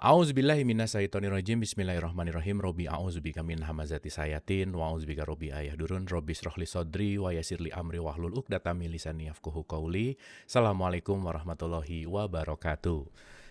A'udzubillahi minasyaitonirrajim. Bismillahirrahmanirrahim. Robbi a'udzubika min hamazati sayatin wa a'udzubika robbi ayahdurun. Robbi shrahli sodri wa yassirli amri wahlul 'uqdatam min lisani yafqahu qawli. Assalamualaikum warahmatullahi wabarakatuh.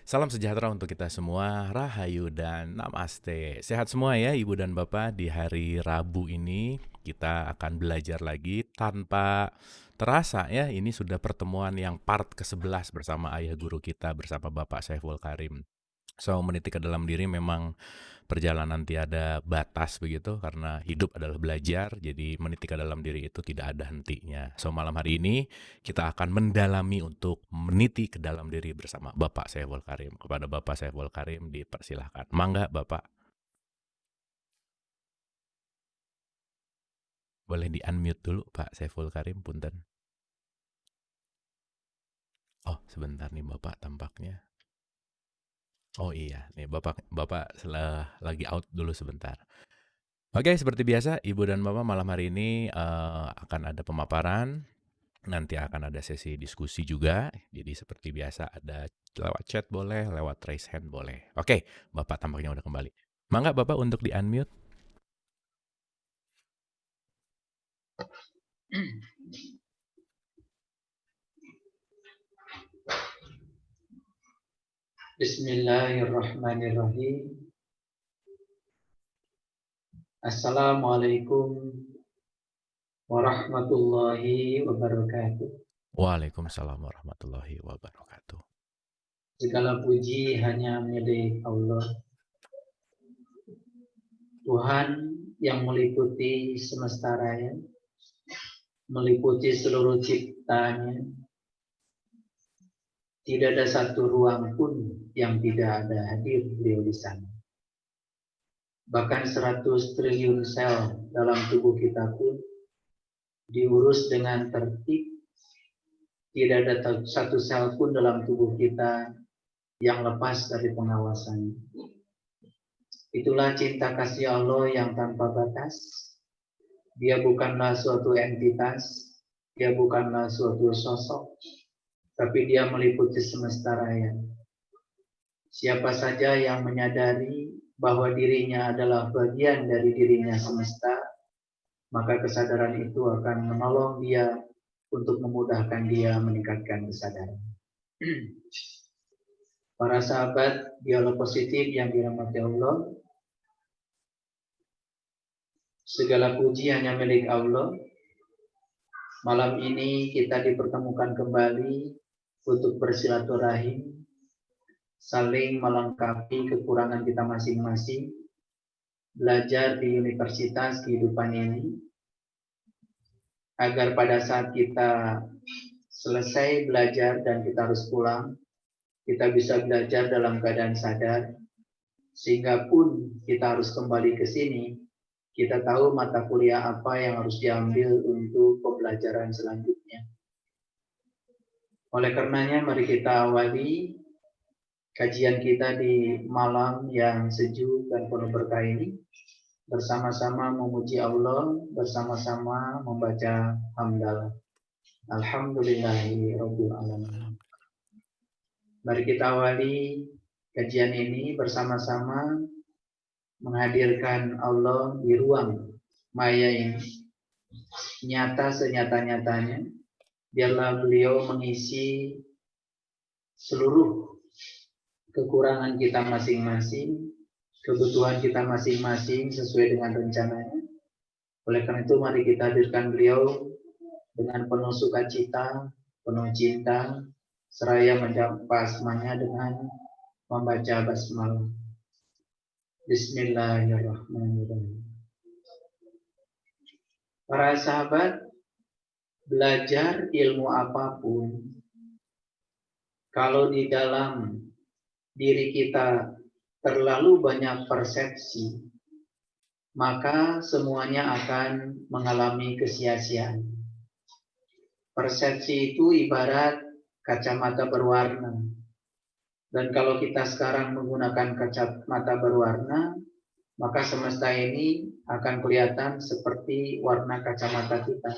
Salam sejahtera untuk kita semua, Rahayu dan Namaste. Sehat semua ya Ibu dan Bapak. Di hari Rabu ini kita akan belajar lagi tanpa terasa ya. Ini sudah pertemuan yang part ke-11 bersama ayah guru kita, bersama Bapak Saiful Karim. So, meniti ke dalam diri memang perjalanan tiada batas begitu, karena hidup adalah belajar, jadi meniti ke dalam diri itu tidak ada hentinya. So, malam hari ini kita akan mendalami untuk meniti ke dalam diri bersama Bapak Saiful Karim. Kepada Bapak Saiful Karim dipersilahkan. Mangga Bapak, boleh di-unmute dulu Pak Saiful Karim, punten. Oh, sebentar nih Bapak tampaknya. Oh iya, nih Bapak lagi out dulu sebentar. Oke, seperti biasa, Ibu dan Bapak malam hari ini akan ada pemaparan, nanti akan ada sesi diskusi juga. Jadi seperti biasa ada lewat chat boleh, lewat raise hand boleh. Oke, Bapak tampaknya udah kembali. Mangga Bapak untuk di-unmute. Bismillahirrahmanirrahim. Assalamualaikum warahmatullahi wabarakatuh. Waalaikumsalam warahmatullahi wabarakatuh. Segala puji hanya milik Allah, Tuhan yang meliputi semesta raya, meliputi seluruh ciptaannya. Tidak ada satu ruang pun yang tidak ada hadir beliau di sana. Bahkan 100 triliun sel dalam tubuh kita pun diurus dengan tertib. Tidak ada satu sel pun dalam tubuh kita yang lepas dari pengawasan. Itulah cinta kasih Allah yang tanpa batas. Dia bukanlah suatu entitas, dia bukanlah suatu sosok, tapi dia meliputi semesta raya. Siapa saja yang menyadari bahwa dirinya adalah bagian dari dirinya semesta, maka kesadaran itu akan menolong dia untuk memudahkan dia meningkatkan kesadaran. Para sahabat dialog positif yang dirahmati Allah, segala puji hanya milik Allah. Malam ini kita dipertemukan kembali untuk bersilaturahim, saling melengkapi kekurangan kita masing-masing, belajar di universitas kehidupan ini, agar pada saat kita selesai belajar dan kita harus pulang, kita bisa belajar dalam keadaan sadar, sehingga pun kita harus kembali ke sini, kita tahu mata kuliah apa yang harus diambil untuk pembelajaran selanjutnya. Oleh karenanya, mari kita awali kajian kita di malam yang sejuk dan penuh berkah ini, bersama-sama memuji Allah, bersama-sama membaca hamdalah. Alhamdulillahirabbil alamin. Mari kita awali kajian ini bersama-sama menghadirkan Allah di ruang maya ini, nyata senyata-nyatanya. Biarlah beliau mengisi seluruh kekurangan kita masing-masing, kebutuhan kita masing-masing sesuai dengan rencananya. Oleh karena itu mari kita hadirkan beliau dengan penuh sukacita, penuh cinta, seraya menjampa semuanya dengan membaca basmalah. Bismillahirrahmanirrahim. Para sahabat, belajar ilmu apapun, kalau di dalam diri kita terlalu banyak persepsi, maka semuanya akan mengalami kesia-siaan. Persepsi itu ibarat kacamata berwarna. Dan kalau kita sekarang menggunakan kacamata berwarna, maka semesta ini akan kelihatan seperti warna kacamata kita.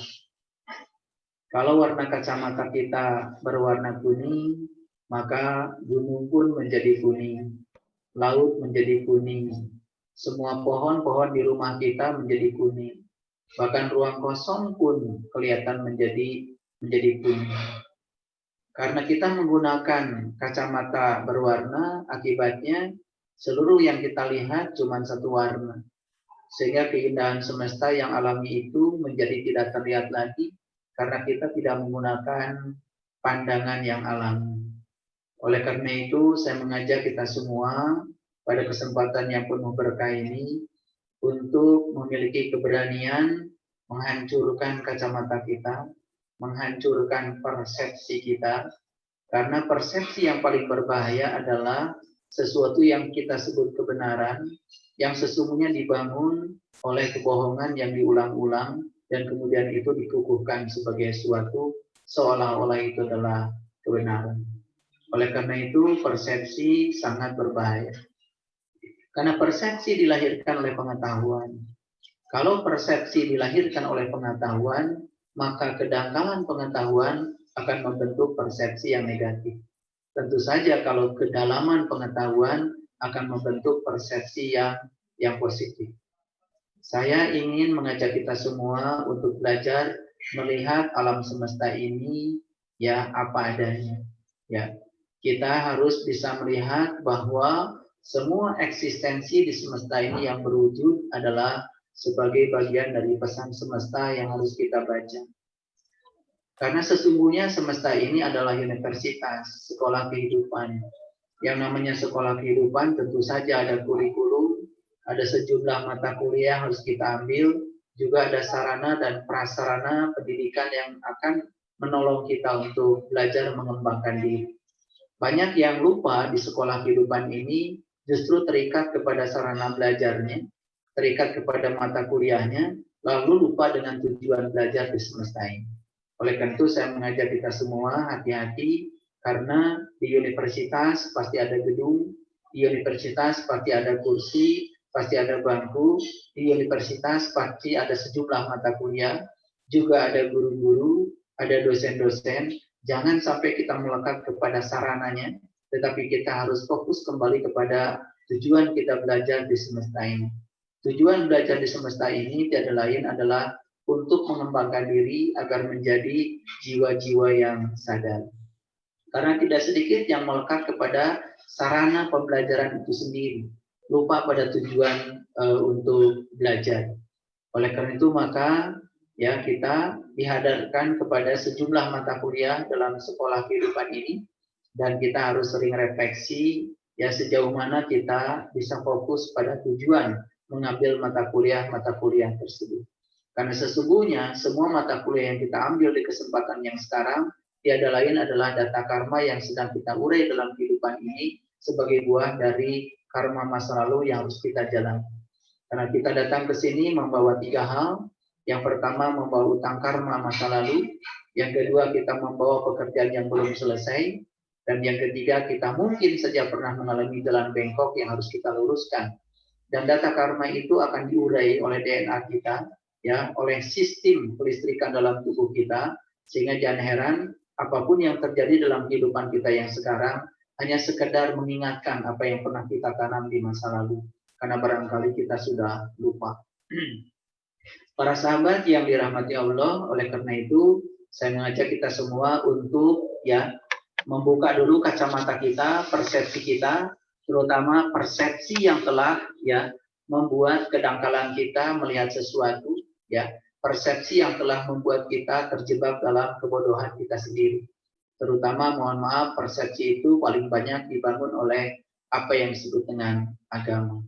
Kalau warna kacamata kita berwarna kuning, maka gunung pun menjadi kuning. laut menjadi kuning, semua pohon-pohon di rumah kita menjadi kuning, bahkan ruang kosong pun kelihatan menjadi kuning. Karena kita menggunakan kacamata berwarna, akibatnya seluruh yang kita lihat cuma satu warna. Sehingga keindahan semesta yang alami itu menjadi tidak terlihat lagi karena kita tidak menggunakan pandangan yang alami. Oleh karena itu, saya mengajak kita semua pada kesempatan yang penuh berkah ini untuk memiliki keberanian menghancurkan kacamata kita, menghancurkan persepsi kita, karena persepsi yang paling berbahaya adalah sesuatu yang kita sebut kebenaran, yang sesungguhnya dibangun oleh kebohongan yang diulang-ulang, dan kemudian itu dikukuhkan sebagai suatu seolah-olah itu adalah kebenaran. Oleh karena itu, persepsi sangat berbahaya. Karena persepsi dilahirkan oleh pengetahuan. Kalau persepsi dilahirkan oleh pengetahuan, maka kedangkalan pengetahuan akan membentuk persepsi yang negatif. Tentu saja kalau kedalaman pengetahuan akan membentuk persepsi yang positif. Saya ingin mengajak kita semua untuk belajar melihat alam semesta ini ya apa adanya. Ya, kita harus bisa melihat bahwa semua eksistensi di semesta ini yang berwujud adalah sebagai bagian dari pesan semesta yang harus kita baca. Karena sesungguhnya semesta ini adalah universitas, sekolah kehidupan. Yang namanya sekolah kehidupan tentu saja ada kurikulum, ada sejumlah mata kuliah yang harus kita ambil, juga ada sarana dan prasarana pendidikan yang akan menolong kita untuk belajar mengembangkan diri. Banyak yang lupa di sekolah kehidupan ini justru terikat kepada sarana belajarnya, terikat kepada mata kuliahnya, lalu lupa dengan tujuan belajar di semesta ini. Oleh karena itu saya mengajak kita semua hati-hati, karena di universitas pasti ada gedung, di universitas pasti ada kursi, pasti ada bangku, di universitas pasti ada sejumlah mata kuliah, juga ada guru-guru, ada dosen-dosen. Jangan sampai kita melekat kepada sarananya, tetapi kita harus fokus kembali kepada tujuan kita belajar di semesta ini. Tujuan belajar di semesta ini tiada lain adalah untuk mengembangkan diri agar menjadi jiwa-jiwa yang sadar. Karena tidak sedikit yang melekat kepada sarana pembelajaran itu sendiri, lupa pada tujuan untuk belajar. Oleh karena itu maka ya kita dihadapkan kepada sejumlah mata kuliah dalam sekolah kehidupan ini, dan kita harus sering refleksi ya sejauh mana kita bisa fokus pada tujuan mengambil mata kuliah tersebut. Karena sesungguhnya semua mata kuliah yang kita ambil di kesempatan yang sekarang tiada lain adalah data karma yang sedang kita urai dalam kehidupan ini sebagai buah dari karma masa lalu yang harus kita jalani. Karena kita datang ke sini membawa 3 hal. Yang pertama membawa utang karma masa lalu, yang kedua kita membawa pekerjaan yang belum selesai, dan yang ketiga kita mungkin saja pernah mengalami jalan bengkok yang harus kita luruskan. Dan data karma itu akan diurai oleh DNA kita, ya, oleh sistem kelistrikan dalam tubuh kita, sehingga jangan heran apapun yang terjadi dalam kehidupan kita yang sekarang hanya sekedar mengingatkan apa yang pernah kita tanam di masa lalu, karena barangkali kita sudah lupa. Para sahabat yang dirahmati Allah, oleh karena itu saya mengajak kita semua untuk ya membuka dulu kacamata kita, persepsi kita, terutama persepsi yang telah ya membuat kedangkalan kita melihat sesuatu, ya, persepsi yang telah membuat kita terjebak dalam kebodohan kita sendiri. Terutama mohon maaf, persepsi itu paling banyak dibangun oleh apa yang disebut dengan agama.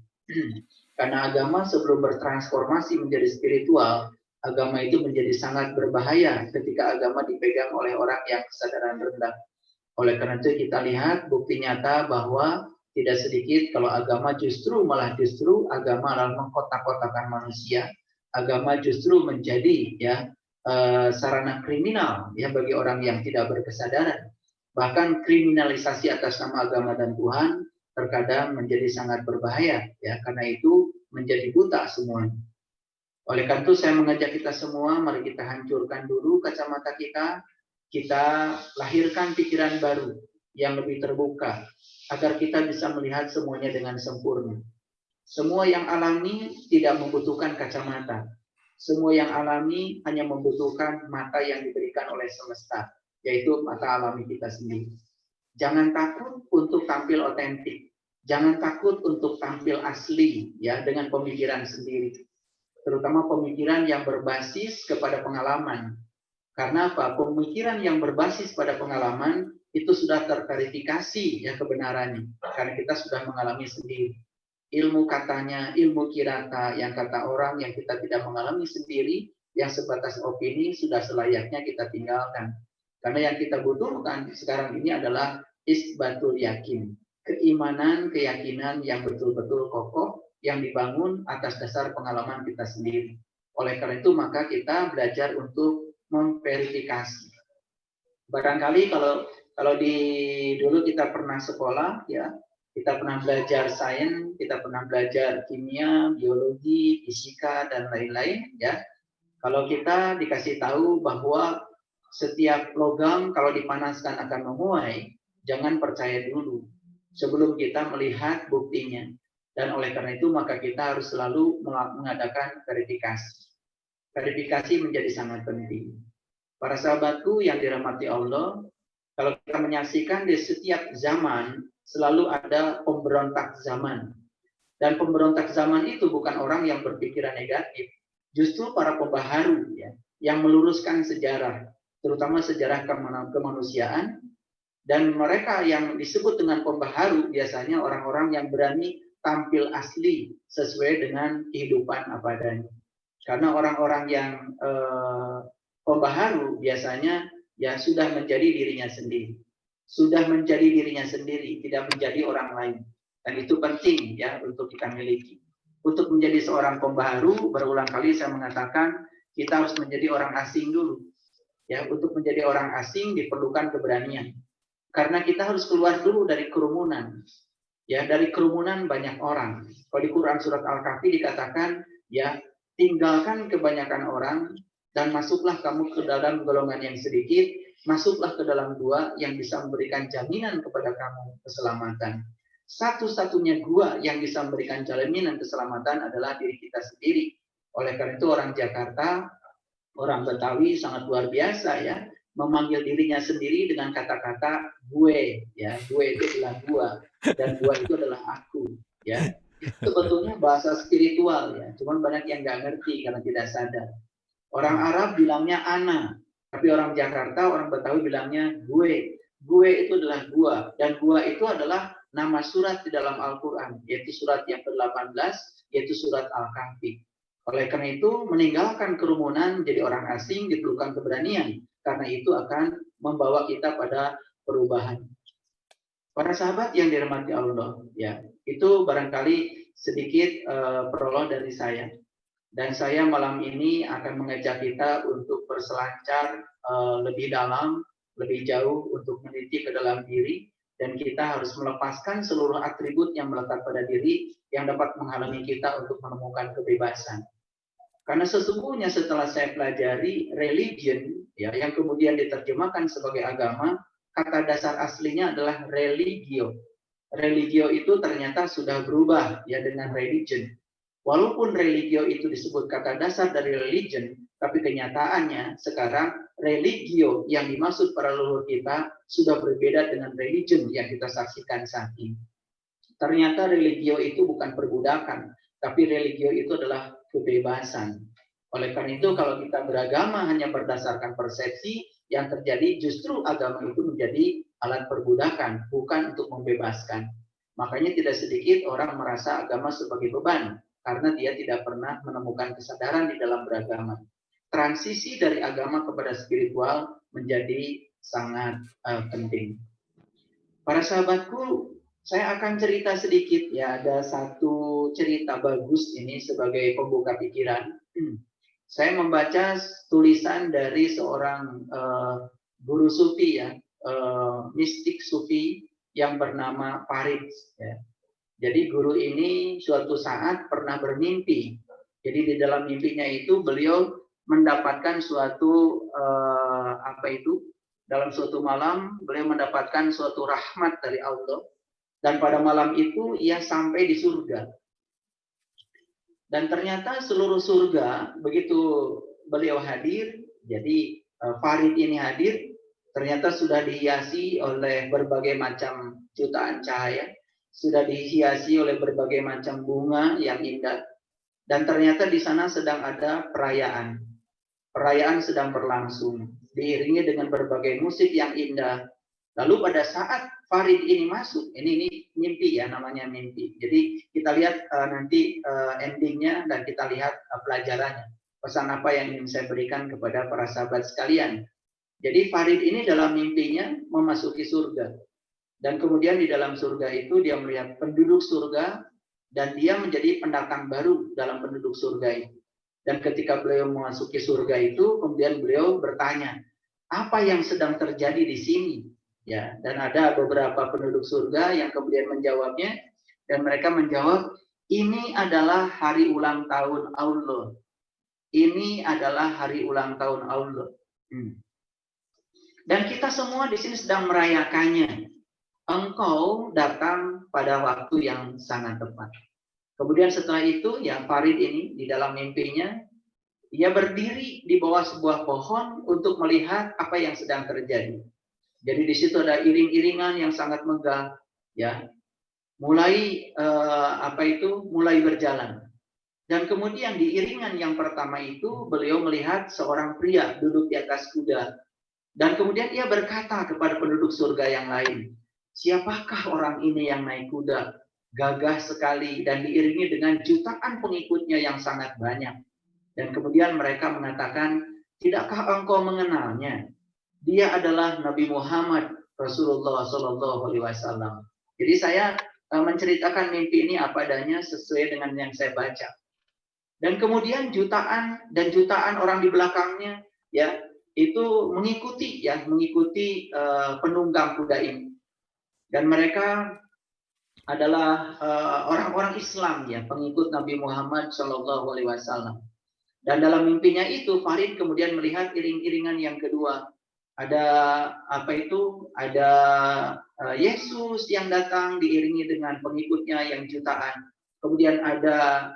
Karena agama sebelum bertransformasi menjadi spiritual, agama itu menjadi sangat berbahaya ketika agama dipegang oleh orang yang kesadaran rendah. Oleh karena itu kita lihat bukti nyata bahwa tidak sedikit kalau agama justru agama adalah mengkotak-kotakan manusia. Agama justru menjadi ya sarana kriminal ya bagi orang yang tidak berkesadaran. Bahkan kriminalisasi atas nama agama dan Tuhan terkadang menjadi sangat berbahaya ya, karena itu menjadi buta semuanya. Oleh karena itu saya mengajak kita semua, mari kita hancurkan dulu kacamata kita lahirkan pikiran baru yang lebih terbuka, agar kita bisa melihat semuanya dengan sempurna. Semua yang alami tidak membutuhkan kacamata. Semua yang alami hanya membutuhkan mata yang diberikan oleh semesta, yaitu mata alami kita sendiri. Jangan takut untuk tampil otentik. Jangan takut untuk tampil asli, ya, dengan pemikiran sendiri. Terutama pemikiran yang berbasis kepada pengalaman. Karena apa? Pemikiran yang berbasis pada pengalaman itu sudah terverifikasi ya kebenarannya. Karena kita sudah mengalami sendiri. Ilmu katanya, ilmu kirata, yang kata orang yang kita tidak mengalami sendiri, yang sebatas opini, sudah selayaknya kita tinggalkan. Karena yang kita butuhkan sekarang ini adalah isbatul yakin. Keimanan, keyakinan yang betul-betul kokoh, yang dibangun atas dasar pengalaman kita sendiri. Oleh karena itu, maka kita belajar untuk memverifikasi. Barangkali kalau dulu kita pernah sekolah, ya, kita pernah belajar sains, kita pernah belajar kimia, biologi, fisika, dan lain-lain, ya. Kalau kita dikasih tahu bahwa setiap logam kalau dipanaskan akan menguai, jangan percaya dulu sebelum kita melihat buktinya. Dan oleh karena itu maka kita harus selalu mengadakan verifikasi. Verifikasi menjadi sangat penting. Para sahabatku yang dirahmati Allah, kalau kita menyaksikan di setiap zaman selalu ada pemberontak zaman. Dan pemberontak zaman itu bukan orang yang berpikiran negatif, justru para pembaharu, ya, yang meluruskan sejarah, terutama sejarah kemanusiaan. Dan mereka yang disebut dengan pembaharu biasanya orang-orang yang berani tampil asli sesuai dengan kehidupan apa adanya. Karena orang-orang yang pembaharu biasanya ya sudah menjadi dirinya sendiri. Sudah menjadi dirinya sendiri, tidak menjadi orang lain. Dan itu penting ya untuk kita miliki. Untuk menjadi seorang pembaharu, berulang kali saya mengatakan kita harus menjadi orang asing dulu. Ya, untuk menjadi orang asing diperlukan keberanian. Karena kita harus keluar dulu dari kerumunan. Ya, dari kerumunan banyak orang. Kalau di Quran surat Al-Kahfi dikatakan, ya, tinggalkan kebanyakan orang dan masuklah kamu ke dalam golongan yang sedikit, masuklah ke dalam gua yang bisa memberikan jaminan kepada kamu keselamatan. Satu-satunya gua yang bisa memberikan jaminan keselamatan adalah diri kita sendiri. Oleh karena itu orang Jakarta, orang Betawi sangat luar biasa ya, memanggil dirinya sendiri dengan kata-kata gue, ya, gue itu adalah gua dan gua itu adalah aku, ya. Itu sebetulnya bahasa spiritual ya, cuman banyak yang nggak ngerti karena tidak sadar. Orang Arab bilangnya ana, tapi orang Jakarta, orang Betawi bilangnya gue. Gue itu adalah gua, dan gua itu adalah nama surat di dalam Al-Quran, yaitu surat yang ke-18, yaitu surat Al-Kahfi. Oleh karena itu, meninggalkan kerumunan menjadi orang asing diperlukan keberanian, karena itu akan membawa kita pada perubahan. Para sahabat yang dirahmati Allah, ya, itu barangkali sedikit prolog dari saya. Dan saya malam ini akan mengajak kita untuk berselancar lebih dalam, lebih jauh untuk meneliti ke dalam diri, dan kita harus melepaskan seluruh atribut yang melekat pada diri yang dapat menghalangi kita untuk menemukan kebebasan. Karena sesungguhnya setelah saya pelajari religion, ya, yang kemudian diterjemahkan sebagai agama, kata dasar aslinya adalah religio. Religio itu ternyata sudah berubah ya dengan religion. Walaupun religio itu disebut kata dasar dari religion, tapi kenyataannya sekarang religio yang dimaksud para leluhur kita sudah berbeda dengan religion yang kita saksikan saat ini. Ternyata religio itu bukan perbudakan, tapi religio itu adalah kebebasan. Oleh karena itu kalau kita beragama hanya berdasarkan persepsi, yang terjadi justru agama itu menjadi alat perbudakan, bukan untuk membebaskan. Makanya tidak sedikit orang merasa agama sebagai beban, karena dia tidak pernah menemukan kesadaran di dalam beragama. Transisi dari agama kepada spiritual menjadi sangat penting. Para sahabatku, saya akan cerita sedikit ya, ada satu cerita bagus ini sebagai pembuka pikiran. Saya membaca tulisan dari seorang guru sufi ya, mistik sufi yang bernama Farid. Ya. Jadi guru ini suatu saat pernah bermimpi. Jadi di dalam mimpinya itu beliau mendapatkan suatu dalam suatu malam beliau mendapatkan suatu rahmat dari Allah, dan pada malam itu ia sampai di surga. Dan ternyata seluruh surga begitu beliau hadir, jadi Farid ini hadir, ternyata sudah dihiasi oleh berbagai macam jutaan cahaya, sudah dihiasi oleh berbagai macam bunga yang indah, dan ternyata di sana sedang ada perayaan. Perayaan sedang berlangsung, diiringi dengan berbagai musik yang indah. Lalu pada saat Farid ini masuk, ini mimpi ya, namanya mimpi. Jadi kita lihat nanti endingnya dan kita lihat pelajarannya. Pesan apa yang ingin saya berikan kepada para sahabat sekalian. Jadi Farid ini dalam mimpinya memasuki surga. Dan kemudian di dalam surga itu dia melihat penduduk surga dan dia menjadi pendatang baru dalam penduduk surga itu. Dan ketika beliau memasuki surga itu, kemudian beliau bertanya, apa yang sedang terjadi di sini? Ya, dan ada beberapa penduduk surga yang kemudian menjawabnya, dan mereka menjawab, ini adalah hari ulang tahun Allah. Ini adalah hari ulang tahun Allah. Dan kita semua di sini sedang merayakannya. Engkau datang pada waktu yang sangat tepat. Kemudian setelah itu, ya Farid ini di dalam mimpinya, ia berdiri di bawah sebuah pohon untuk melihat apa yang sedang terjadi. Jadi di situ ada iring-iringan yang sangat megah, ya, mulai mulai berjalan. Dan kemudian di iringan yang pertama itu beliau melihat seorang pria duduk di atas kuda. Dan kemudian ia berkata kepada penduduk surga yang lain, siapakah orang ini yang naik kuda? Gagah sekali dan diiringi dengan jutaan pengikutnya yang sangat banyak. Dan kemudian mereka mengatakan, tidakkah engkau mengenalnya? Dia adalah Nabi Muhammad Rasulullah SAW. Jadi saya menceritakan mimpi ini apa adanya sesuai dengan yang saya baca. Dan kemudian jutaan orang di belakangnya, ya, itu mengikuti penunggang kuda ini. Dan mereka adalah orang-orang Islam, ya, pengikut Nabi Muhammad SAW. Dan dalam mimpinya itu Farid kemudian melihat iring-iringan yang kedua. Ada Yesus yang datang diiringi dengan pengikutnya yang jutaan. Kemudian ada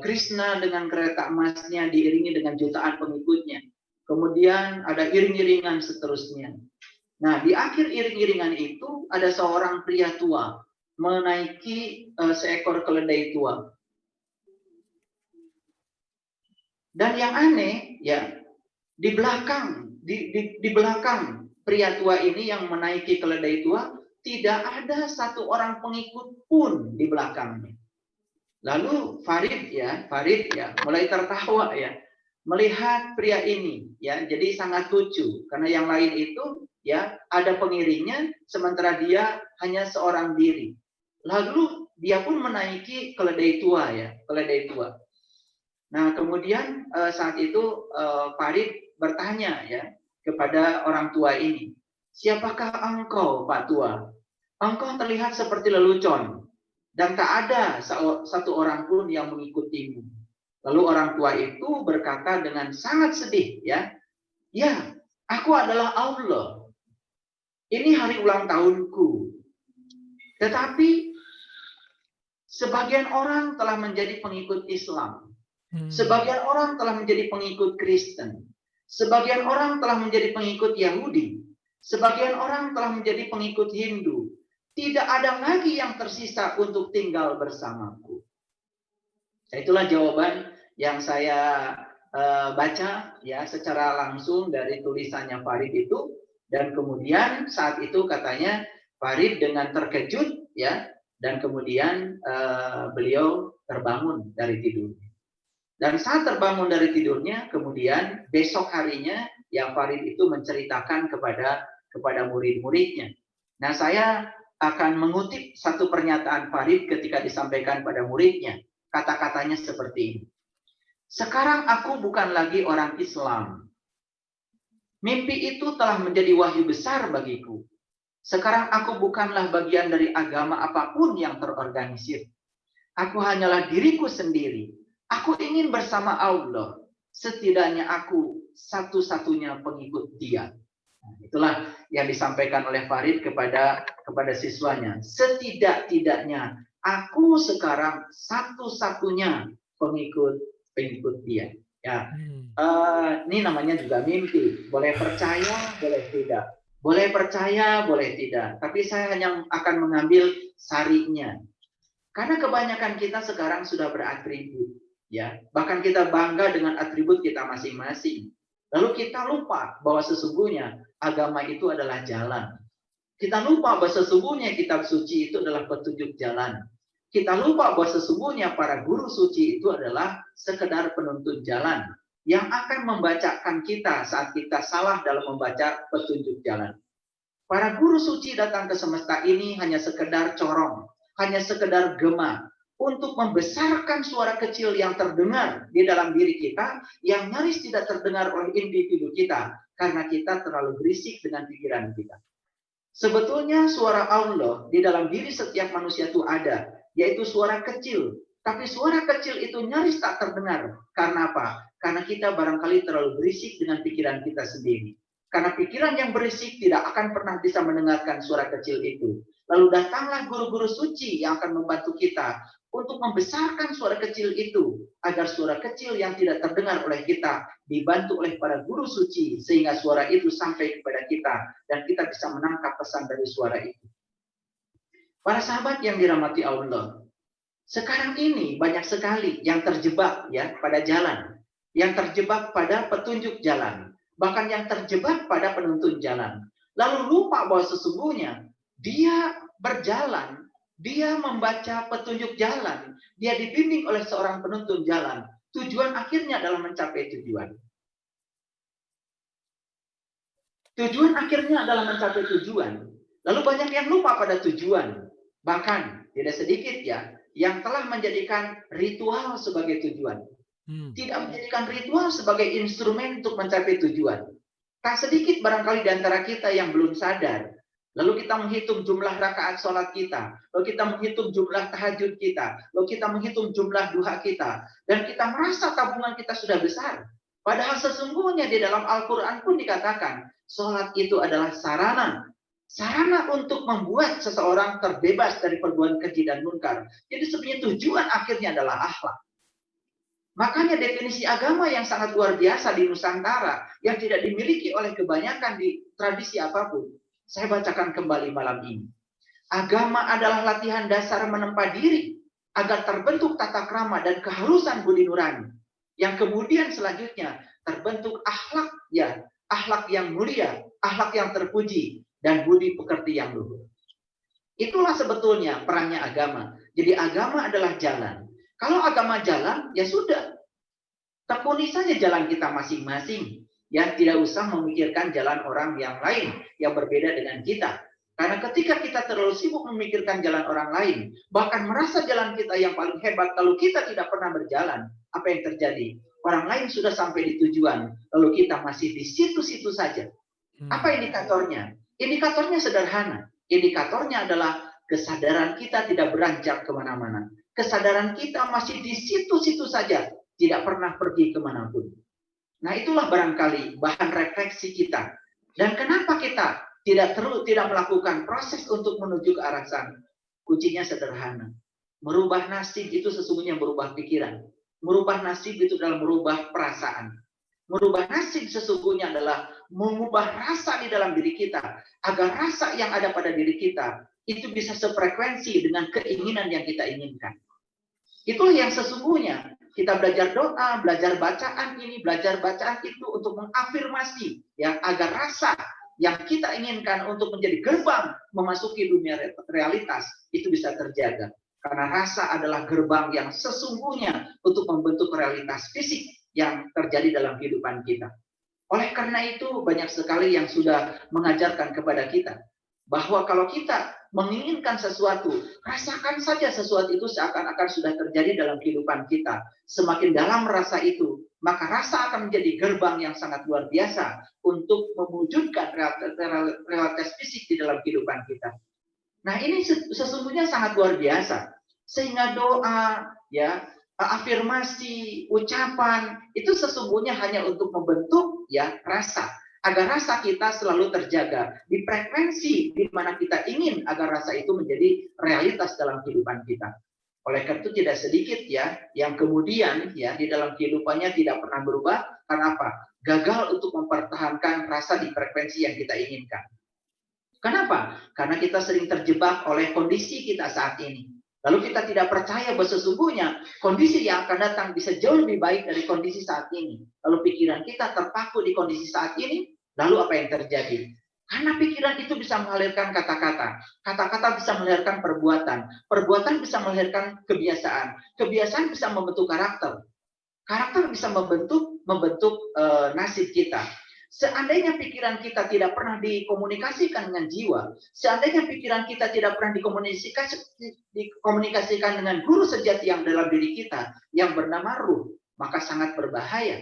Krishna dengan kereta emasnya diiringi dengan jutaan pengikutnya. Kemudian ada iring-iringan seterusnya. Nah, di akhir iring-iringan itu ada seorang pria tua menaiki seekor keledai tua. Dan yang aneh, ya, di belakang pria tua ini yang menaiki keledai tua tidak ada satu orang pengikut pun di belakangnya. Lalu Farid mulai tertawa, ya, melihat pria ini, ya, jadi sangat lucu karena yang lain itu, ya, ada pengiringnya sementara dia hanya seorang diri. Lalu dia pun menaiki keledai tua, ya, keledai tua. Nah, kemudian saat itu Farid bertanya, ya, kepada orang tua ini, siapakah engkau, Pak Tua? Engkau terlihat seperti lelucon dan tak ada satu orang pun yang mengikutimu. Lalu orang tua itu berkata dengan sangat sedih, ya, aku adalah Allah. Ini hari ulang tahunku. Tetapi sebagian orang telah menjadi pengikut Islam. Sebagian orang telah menjadi pengikut Kristen. Sebagian orang telah menjadi pengikut Yahudi. Sebagian orang telah menjadi pengikut Hindu. Tidak ada lagi yang tersisa untuk tinggal bersamaku. Nah, itulah jawaban yang saya baca, ya, secara langsung dari tulisannya Farid itu. Dan kemudian saat itu katanya Farid dengan terkejut, ya, dan kemudian beliau terbangun dari tidur. Dan saat terbangun dari tidurnya, kemudian besok harinya, yang Farid itu menceritakan kepada murid-muridnya. Nah, saya akan mengutip satu pernyataan Farid ketika disampaikan pada muridnya. Kata-katanya seperti ini. Sekarang aku bukan lagi orang Islam. Mimpi itu telah menjadi wahyu besar bagiku. Sekarang aku bukanlah bagian dari agama apapun yang terorganisir. Aku hanyalah diriku sendiri. Aku ingin bersama Allah. Setidaknya aku satu-satunya pengikut Dia. Nah, itulah yang disampaikan oleh Farid kepada siswanya. Setidak-tidaknya aku sekarang satu-satunya pengikut dia. Ya, ini namanya juga mimpi. Boleh percaya, boleh tidak. Boleh percaya, boleh tidak. Tapi saya hanya akan mengambil sarinya. Karena kebanyakan kita sekarang sudah beratribut, ya. Bahkan kita bangga dengan atribut kita masing-masing. Lalu kita lupa bahwa sesungguhnya agama itu adalah jalan. Kita lupa bahwa sesungguhnya kitab suci itu adalah petunjuk jalan. Kita lupa bahwa sesungguhnya para guru suci itu adalah sekedar penuntun jalan yang akan membacakan kita saat kita salah dalam membaca petunjuk jalan. Para guru suci datang ke semesta ini hanya sekedar corong, hanya sekedar gema, untuk membesarkan suara kecil yang terdengar di dalam diri kita, yang nyaris tidak terdengar oleh individu kita, karena kita terlalu berisik dengan pikiran kita. Sebetulnya suara Allah di dalam diri setiap manusia itu ada, yaitu suara kecil. Tapi suara kecil itu nyaris tak terdengar. Karena apa? Karena kita barangkali terlalu berisik dengan pikiran kita sendiri. Karena pikiran yang berisik tidak akan pernah bisa mendengarkan suara kecil itu. Lalu datanglah guru-guru suci yang akan membantu kita untuk membesarkan suara kecil itu, agar suara kecil yang tidak terdengar oleh kita dibantu oleh para guru suci, sehingga suara itu sampai kepada kita dan kita bisa menangkap pesan dari suara itu. Para sahabat yang dirahmati Allah, sekarang ini banyak sekali yang terjebak ya pada jalan, yang terjebak pada petunjuk jalan, bahkan yang terjebak pada penuntun jalan. Lalu lupa bahwa sesungguhnya dia berjalan, dia membaca petunjuk jalan, dia dibimbing oleh seorang penuntun jalan. Tujuan akhirnya adalah mencapai tujuan. Tujuan akhirnya adalah mencapai tujuan. Lalu banyak yang lupa pada tujuan. Bahkan tidak sedikit ya yang telah menjadikan ritual sebagai tujuan. Tidak menjadikan ritual sebagai instrumen untuk mencapai tujuan. Tak sedikit barangkali di antara kita yang belum sadar. Lalu kita menghitung jumlah rakaat sholat kita. Lalu kita menghitung jumlah tahajud kita. Lalu kita menghitung jumlah duha kita. Dan kita merasa tabungan kita sudah besar. Padahal sesungguhnya di dalam Al-Quran pun dikatakan, sholat itu adalah sarana. Sarana untuk membuat seseorang terbebas dari perbuatan keji dan munkar. Jadi sebenarnya tujuan akhirnya adalah akhlak. Makanya definisi agama yang sangat luar biasa di Nusantara, yang tidak dimiliki oleh kebanyakan di tradisi apapun, saya bacakan kembali malam ini. Agama adalah latihan dasar menempa diri, agar terbentuk tata krama dan kehalusan budi nurani. Yang kemudian selanjutnya terbentuk akhlak ya, akhlak yang mulia, akhlak yang terpuji, dan budi pekerti yang luhur. Itulah sebetulnya perannya agama. Jadi agama adalah jalan. Kalau agama jalan, ya sudah. Tekuni saja jalan kita masing-masing. Ya, tidak usah memikirkan jalan orang yang lain yang berbeda dengan kita. Karena ketika kita terlalu sibuk memikirkan jalan orang lain, bahkan merasa jalan kita yang paling hebat, lalu kita tidak pernah berjalan, apa yang terjadi? Orang lain sudah sampai di tujuan, lalu kita masih di situ-situ saja. Apa indikatornya? Indikatornya sederhana. Indikatornya adalah kesadaran kita tidak beranjak kemana-mana. Kesadaran kita masih di situ-situ saja, tidak pernah pergi kemanapun. Nah, itulah barangkali bahan refleksi kita. Dan kenapa kita tidak melakukan proses untuk menuju ke arah sana? Kuncinya sederhana. Merubah nasib itu sesungguhnya merubah pikiran. Merubah nasib itu adalah merubah perasaan. Merubah nasib sesungguhnya adalah mengubah rasa di dalam diri kita, agar rasa yang ada pada diri kita itu bisa sefrekuensi dengan keinginan yang kita inginkan. Itulah yang sesungguhnya kita belajar doa, belajar bacaan ini, belajar bacaan itu untuk mengafirmasi ya, agar rasa yang kita inginkan untuk menjadi gerbang memasuki dunia realitas itu bisa terjaga. Karena rasa adalah gerbang yang sesungguhnya untuk membentuk realitas fisik yang terjadi dalam kehidupan kita. Oleh karena itu banyak sekali yang sudah mengajarkan kepada kita bahwa kalau kita menginginkan sesuatu, rasakan saja sesuatu itu seakan-akan sudah terjadi dalam kehidupan kita. Semakin dalam rasa itu, maka rasa akan menjadi gerbang yang sangat luar biasa untuk mewujudkan realitas fisik di dalam kehidupan kita. Nah, ini sesungguhnya sangat luar biasa. Sehingga doa, ya, afirmasi, ucapan itu sesungguhnya hanya untuk membentuk ya rasa. agar rasa kita selalu terjaga di frekuensi di mana kita ingin agar rasa itu menjadi realitas dalam kehidupan kita. Oleh karena itu tidak sedikit ya yang kemudian ya di dalam kehidupannya tidak pernah berubah karena apa? Gagal untuk mempertahankan rasa di frekuensi yang kita inginkan. Kenapa? Karena kita sering terjebak oleh kondisi kita saat ini. Lalu kita tidak percaya bahwa sesungguhnya kondisi yang akan datang bisa jauh lebih baik dari kondisi saat ini. Lalu pikiran kita terpaku di kondisi saat ini, lalu apa yang terjadi? Karena pikiran itu bisa melahirkan kata-kata. Kata-kata bisa melahirkan perbuatan. Perbuatan bisa melahirkan kebiasaan. Kebiasaan bisa membentuk karakter. Karakter bisa membentuk nasib kita. Seandainya pikiran kita tidak pernah dikomunikasikan dengan jiwa, seandainya pikiran kita tidak pernah dikomunikasikan dengan guru sejati yang dalam diri kita, yang bernama ruh, maka sangat berbahaya.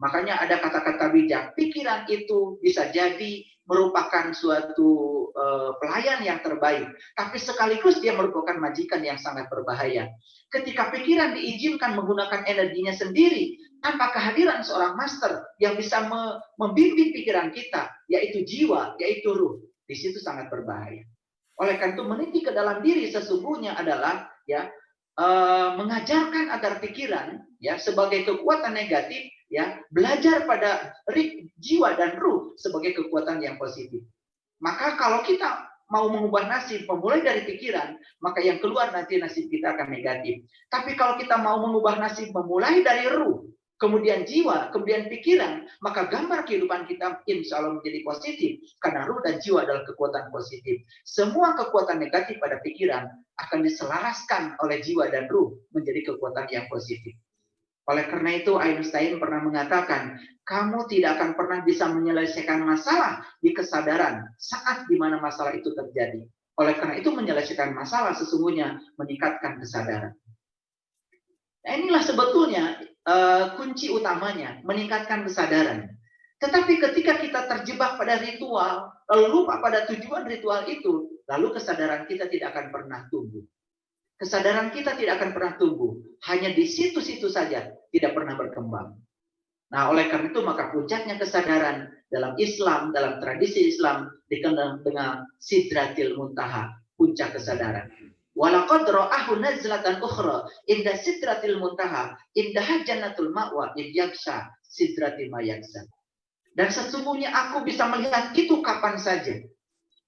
Makanya ada kata-kata bijak, pikiran itu bisa jadi merupakan suatu pelayan yang terbaik, tapi sekaligus dia merupakan majikan yang sangat berbahaya. Ketika pikiran diizinkan menggunakan energinya sendiri, tanpa kehadiran seorang master yang bisa membimbing pikiran kita, yaitu jiwa, yaitu ruh, di situ sangat berbahaya. Oleh karena itu meniti ke dalam diri sesungguhnya adalah ya mengajarkan agar pikiran ya sebagai kekuatan negatif ya belajar pada jiwa dan ruh sebagai kekuatan yang positif. Maka kalau kita mau mengubah nasib, memulai dari pikiran, maka yang keluar nanti nasib kita akan negatif. Tapi kalau kita mau mengubah nasib, memulai dari ruh, kemudian jiwa, kemudian pikiran, maka gambar kehidupan kita insya Allah menjadi positif. Karena ruh dan jiwa adalah kekuatan positif. Semua kekuatan negatif pada pikiran akan diselaraskan oleh jiwa dan ruh menjadi kekuatan yang positif. Oleh karena itu Einstein pernah mengatakan, kamu tidak akan pernah bisa menyelesaikan masalah di kesadaran saat di mana masalah itu terjadi. Oleh karena itu menyelesaikan masalah sesungguhnya meningkatkan kesadaran. Nah, inilah sebetulnya kunci utamanya, meningkatkan kesadaran. Tetapi ketika kita terjebak pada ritual, lalu lupa pada tujuan ritual itu, lalu kesadaran kita tidak akan pernah tumbuh. Kesadaran kita tidak akan pernah tumbuh. Hanya di situ-situ saja, tidak pernah berkembang. Nah, oleh karena itu maka puncaknya kesadaran dalam Islam, dalam tradisi Islam dikenal dengan Sidratil Muntaha, puncak kesadaran. Walaqad ra'ahu nazlatan ukhra inda Sidratil Muntaha, indaha jannatul ma'wa id yaksha sidrati ma yaksha. Dan sesungguhnya aku bisa melihat itu kapan saja.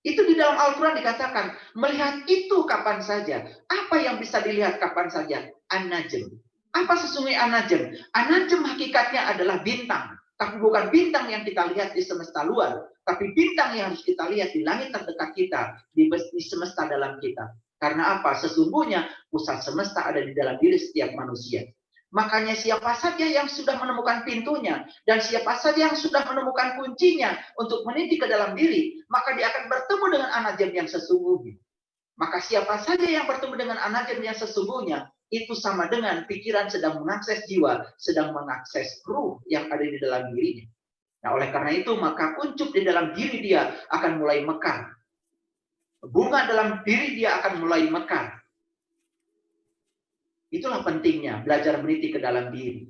Itu di dalam Al-Quran dikatakan, melihat itu kapan saja. Apa yang bisa dilihat kapan saja? An-Najm. Apa sesungguhnya An-Najm? An-Najm hakikatnya adalah bintang. Tapi bukan bintang yang kita lihat di semesta luar. Tapi bintang yang harus kita lihat di langit terdekat kita. Di semesta dalam kita. Karena apa? Sesungguhnya pusat semesta ada di dalam diri setiap manusia. Makanya siapa saja yang sudah menemukan pintunya dan siapa saja yang sudah menemukan kuncinya untuk meniti ke dalam diri, maka dia akan bertemu dengan An-Najm yang sesungguhnya. Maka siapa saja yang bertemu dengan An-Najm yang sesungguhnya, itu sama dengan pikiran sedang mengakses jiwa, sedang mengakses ruh yang ada di dalam dirinya. Nah, oleh karena itu maka kuncup di dalam diri dia akan mulai mekar. Bunga dalam diri dia akan mulai mekar. Itulah pentingnya belajar meniti ke dalam diri.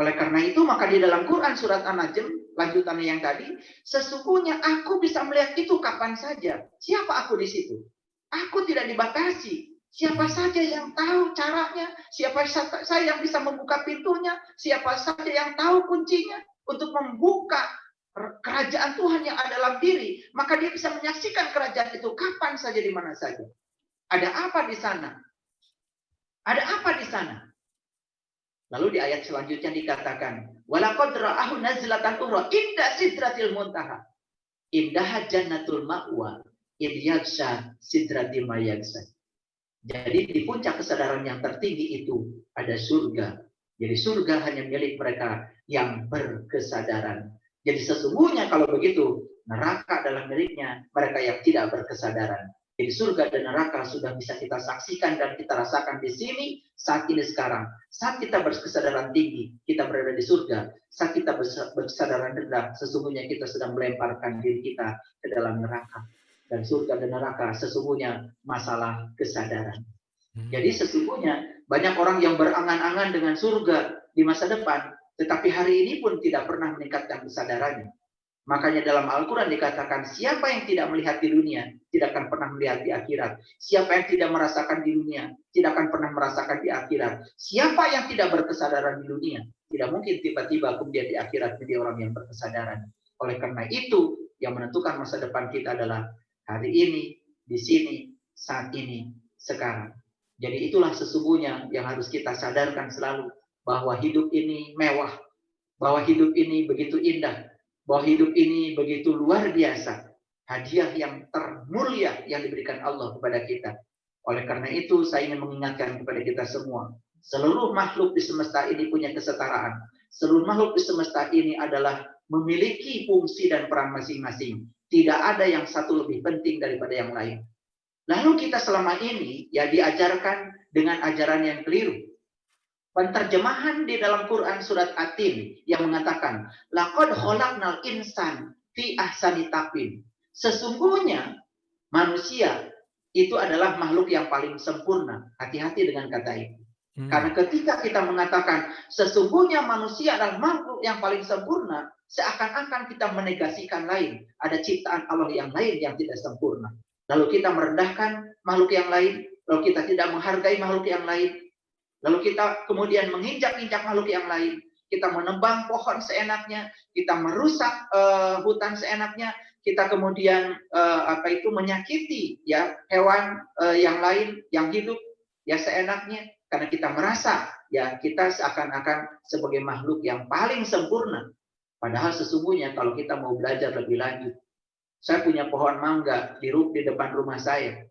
Oleh karena itu, maka di dalam Quran surat An-Najm, lanjutannya yang tadi, sesungguhnya aku bisa melihat itu kapan saja. Siapa aku di situ? Aku tidak dibatasi. Siapa saja yang tahu caranya, siapa saja yang bisa membuka pintunya, siapa saja yang tahu kuncinya untuk membuka kerajaan Tuhan yang ada dalam diri, maka dia bisa menyaksikan kerajaan itu kapan saja, di mana saja. Ada apa di sana? Ada apa di sana? Lalu di ayat selanjutnya dikatakan, walaqad ra'ahu nazlatan ukhra inda sidratil muntaha. Indaha jannatul ma'wa id yaghsha sidratil ma yaghsha. Jadi di puncak kesadaran yang tertinggi itu ada surga. Jadi surga hanya milik mereka yang berkesadaran. Jadi sesungguhnya kalau begitu, neraka adalah miliknya mereka yang tidak berkesadaran. Jadi surga dan neraka sudah bisa kita saksikan dan kita rasakan di sini saat ini sekarang. Saat kita berkesadaran tinggi, kita berada di surga. Saat kita berkesadaran rendah, sesungguhnya kita sedang melemparkan diri kita ke dalam neraka. Dan surga dan neraka sesungguhnya masalah kesadaran. Jadi sesungguhnya banyak orang yang berangan-angan dengan surga di masa depan, tetapi hari ini pun tidak pernah meningkatkan kesadarannya. Makanya dalam Al-Quran dikatakan, siapa yang tidak melihat di dunia, tidak akan pernah melihat di akhirat. Siapa yang tidak merasakan di dunia, tidak akan pernah merasakan di akhirat. Siapa yang tidak berkesadaran di dunia, tidak mungkin tiba-tiba kemudian di akhirat menjadi orang yang berkesadaran. Oleh karena itu, yang menentukan masa depan kita adalah hari ini, di sini, saat ini, sekarang. Jadi itulah sesungguhnya yang harus kita sadarkan selalu, bahwa hidup ini mewah, bahwa hidup ini begitu indah, bahwa hidup ini begitu luar biasa, hadiah yang termulia yang diberikan Allah kepada kita. Oleh karena itu, saya ingin mengingatkan kepada kita semua, seluruh makhluk di semesta ini punya kesetaraan. Seluruh makhluk di semesta ini adalah memiliki fungsi dan peran masing-masing. Tidak ada yang satu lebih penting daripada yang lain. Lalu kita selama ini ya diajarkan dengan ajaran yang keliru. Penterjemahan di dalam Quran surat At-Tin yang mengatakan, laqad khalaqnal insan fi ahsani taqwim. Sesungguhnya manusia itu adalah makhluk yang paling sempurna. Hati-hati dengan kata itu. Karena ketika kita mengatakan sesungguhnya manusia adalah makhluk yang paling sempurna, seakan-akan kita menegasikan lain. Ada ciptaan Allah yang lain yang tidak sempurna. Lalu kita merendahkan makhluk yang lain, lalu kita tidak menghargai makhluk yang lain. Lalu kita kemudian menginjak-injak makhluk yang lain. Kita menebang pohon seenaknya, kita merusak hutan seenaknya, kita kemudian menyakiti ya hewan yang lain yang hidup ya seenaknya, karena kita merasa ya kita seakan-akan sebagai makhluk yang paling sempurna. Padahal sesungguhnya kalau kita mau belajar lebih lanjut, saya punya pohon mangga di depan rumah saya,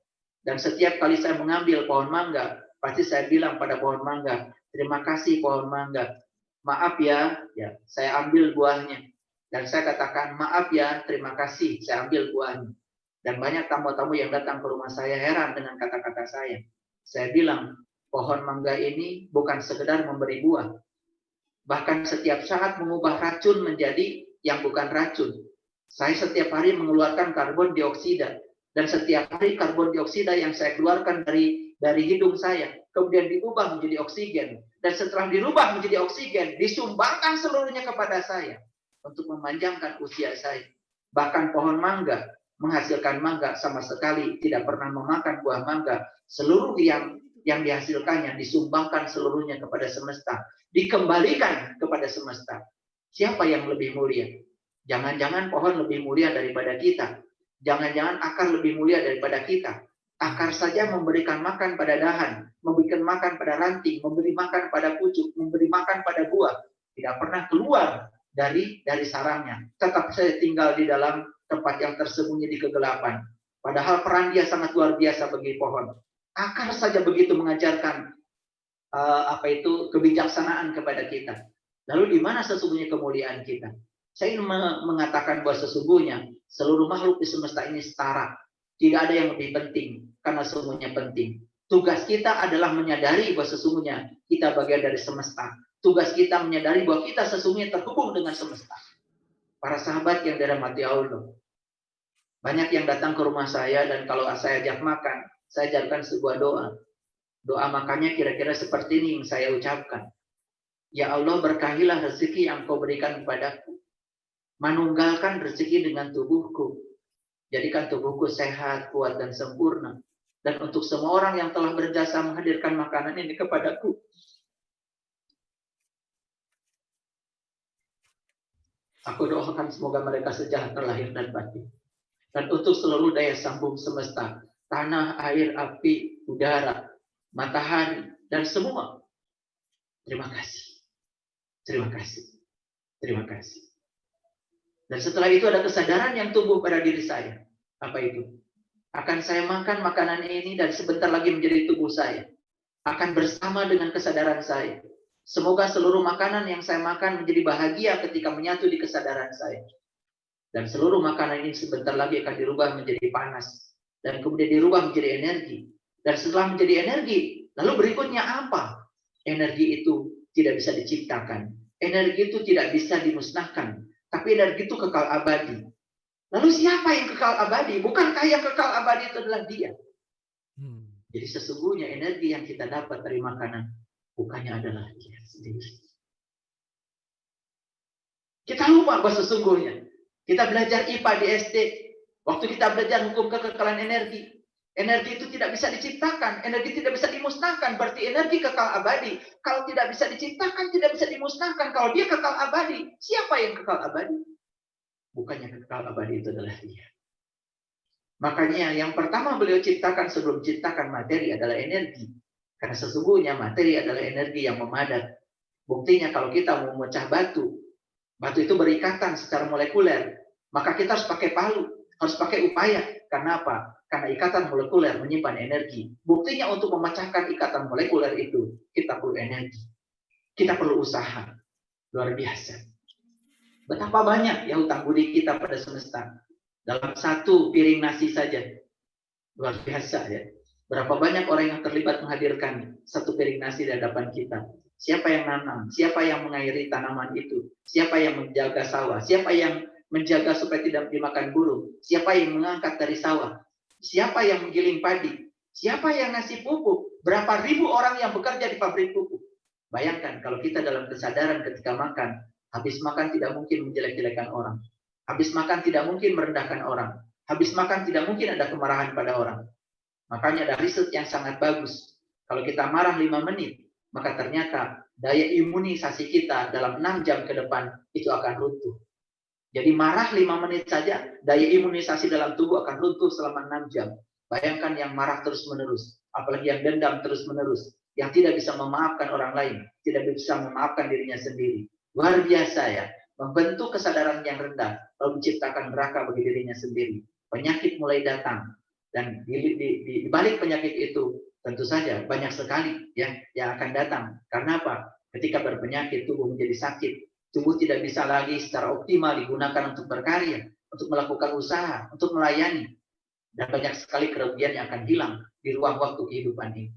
dan setiap kali saya mengambil pohon mangga, pasti saya bilang pada pohon mangga, terima kasih pohon mangga, maaf ya, saya ambil buahnya. Dan saya katakan, maaf ya, terima kasih, saya ambil buahnya. Dan banyak tamu-tamu yang datang ke rumah saya heran dengan kata-kata saya. Saya bilang, pohon mangga ini bukan sekedar memberi buah, bahkan setiap saat mengubah racun menjadi yang bukan racun. Saya setiap hari mengeluarkan karbon dioksida, dan setiap hari karbon dioksida yang saya keluarkan dari hidung saya kemudian diubah menjadi oksigen, dan setelah dirubah menjadi oksigen disumbangkan seluruhnya kepada saya untuk memanjangkan usia saya. Bahkan pohon mangga menghasilkan mangga sama sekali tidak pernah memakan buah mangga. Seluruh yang dihasilkannya disumbangkan seluruhnya kepada semesta, dikembalikan kepada semesta. Siapa yang lebih mulia? Jangan-jangan pohon lebih mulia daripada kita. Jangan-jangan akar lebih mulia daripada kita. Akar saja memberikan makan pada dahan, memberikan makan pada ranting, memberi makan pada pucuk, memberi makan pada buah. Tidak pernah keluar dari sarangnya. Tetap saya tinggal di dalam tempat yang tersembunyi di kegelapan. Padahal peran dia sangat luar biasa bagi pohon. Akar saja begitu mengajarkan kebijaksanaan kepada kita. Lalu di mana sesungguhnya kemuliaan kita? Saya ingin mengatakan bahwa sesungguhnya seluruh makhluk di semesta ini setara. Tidak ada yang lebih penting, karena semuanya penting. Tugas kita adalah menyadari bahwa sesungguhnya kita bagian dari semesta. Tugas kita menyadari bahwa kita sesungguhnya terhubung dengan semesta. Para sahabat yang dirahmati Allah, banyak yang datang ke rumah saya, dan kalau saya ajak makan, saya ajarkan sebuah doa. Doa makannya kira-kira seperti ini yang saya ucapkan. Ya Allah, berkahilah rezeki yang Kau berikan kepadaku. Manunggalkan rezeki dengan tubuhku. Jadikan tubuhku sehat, kuat, dan sempurna. Dan untuk semua orang yang telah berjasa menghadirkan makanan ini kepadaku, aku doakan semoga mereka sejahtera lahir dan batin. Dan untuk seluruh daya sambung semesta, tanah, air, api, udara, matahari, dan semua, terima kasih. Terima kasih. Terima kasih. Dan setelah itu ada kesadaran yang tumbuh pada diri saya. Apa itu? Akan saya makan makanan ini dan sebentar lagi menjadi tubuh saya. Akan bersama dengan kesadaran saya. Semoga seluruh makanan yang saya makan menjadi bahagia ketika menyatu di kesadaran saya. Dan seluruh makanan ini sebentar lagi akan dirubah menjadi panas. Dan kemudian dirubah menjadi energi. Dan setelah menjadi energi, lalu berikutnya apa? Energi itu tidak bisa diciptakan. Energi itu tidak bisa dimusnahkan. Tapi energi itu kekal abadi. Lalu siapa yang kekal abadi? Bukankah yang kekal abadi itu adalah dia? Jadi sesungguhnya energi yang kita dapat dari makanan bukannya adalah dia sendiri. Kita lupa bahwa sesungguhnya Kita belajar IPA di SD. Waktu kita belajar hukum kekekalan energi. Energi itu tidak bisa diciptakan, energi tidak bisa dimusnahkan, berarti energi kekal abadi. Kalau tidak bisa diciptakan, tidak bisa dimusnahkan. Kalau dia kekal abadi, siapa yang kekal abadi? Bukannya kekal abadi itu adalah dia. Makanya yang pertama beliau ciptakan sebelum ciptakan materi adalah energi. Karena sesungguhnya materi adalah energi yang memadat. Buktinya kalau kita mau memecah batu, batu itu berikatan secara molekuler. Maka kita harus pakai palu, harus pakai upaya. Karena apa? Karena ikatan molekuler menyimpan energi. Buktinya untuk memecahkan ikatan molekuler itu, kita perlu energi. Kita perlu usaha. Luar biasa. Betapa banyak ya hutang budi kita pada semesta. Dalam satu piring nasi saja. Luar biasa ya. Berapa banyak orang yang terlibat menghadirkan satu piring nasi di hadapan kita. Siapa yang nanam? Siapa yang mengairi tanaman itu? Siapa yang menjaga sawah? Siapa yang menjaga supaya tidak dimakan burung? Siapa yang mengangkat dari sawah? Siapa yang menggiling padi? Siapa yang ngasih pupuk? Berapa ribu orang yang bekerja di pabrik pupuk? Bayangkan kalau kita dalam kesadaran ketika makan, habis makan tidak mungkin menjelek-jelekan orang. Habis makan tidak mungkin merendahkan orang. Habis makan tidak mungkin ada kemarahan pada orang. Makanya ada riset yang sangat bagus. Kalau kita marah 5 menit, maka ternyata daya imunisasi kita dalam 6 jam ke depan itu akan runtuh. Jadi marah 5 menit saja, daya imunisasi dalam tubuh akan runtuh selama 6 jam. Bayangkan yang marah terus-menerus, apalagi yang dendam terus-menerus, yang tidak bisa memaafkan orang lain, tidak bisa memaafkan dirinya sendiri. Luar biasa ya, membentuk kesadaran yang rendah, lalu menciptakan neraka bagi dirinya sendiri. Penyakit mulai datang, dan di balik penyakit itu tentu saja banyak sekali ya yang akan datang. Karena apa? Ketika berpenyakit, tubuh menjadi sakit. Tubuh tidak bisa lagi secara optimal digunakan untuk berkarya, untuk melakukan usaha, untuk melayani. Dan banyak sekali kerugian yang akan hilang di ruang waktu kehidupan ini.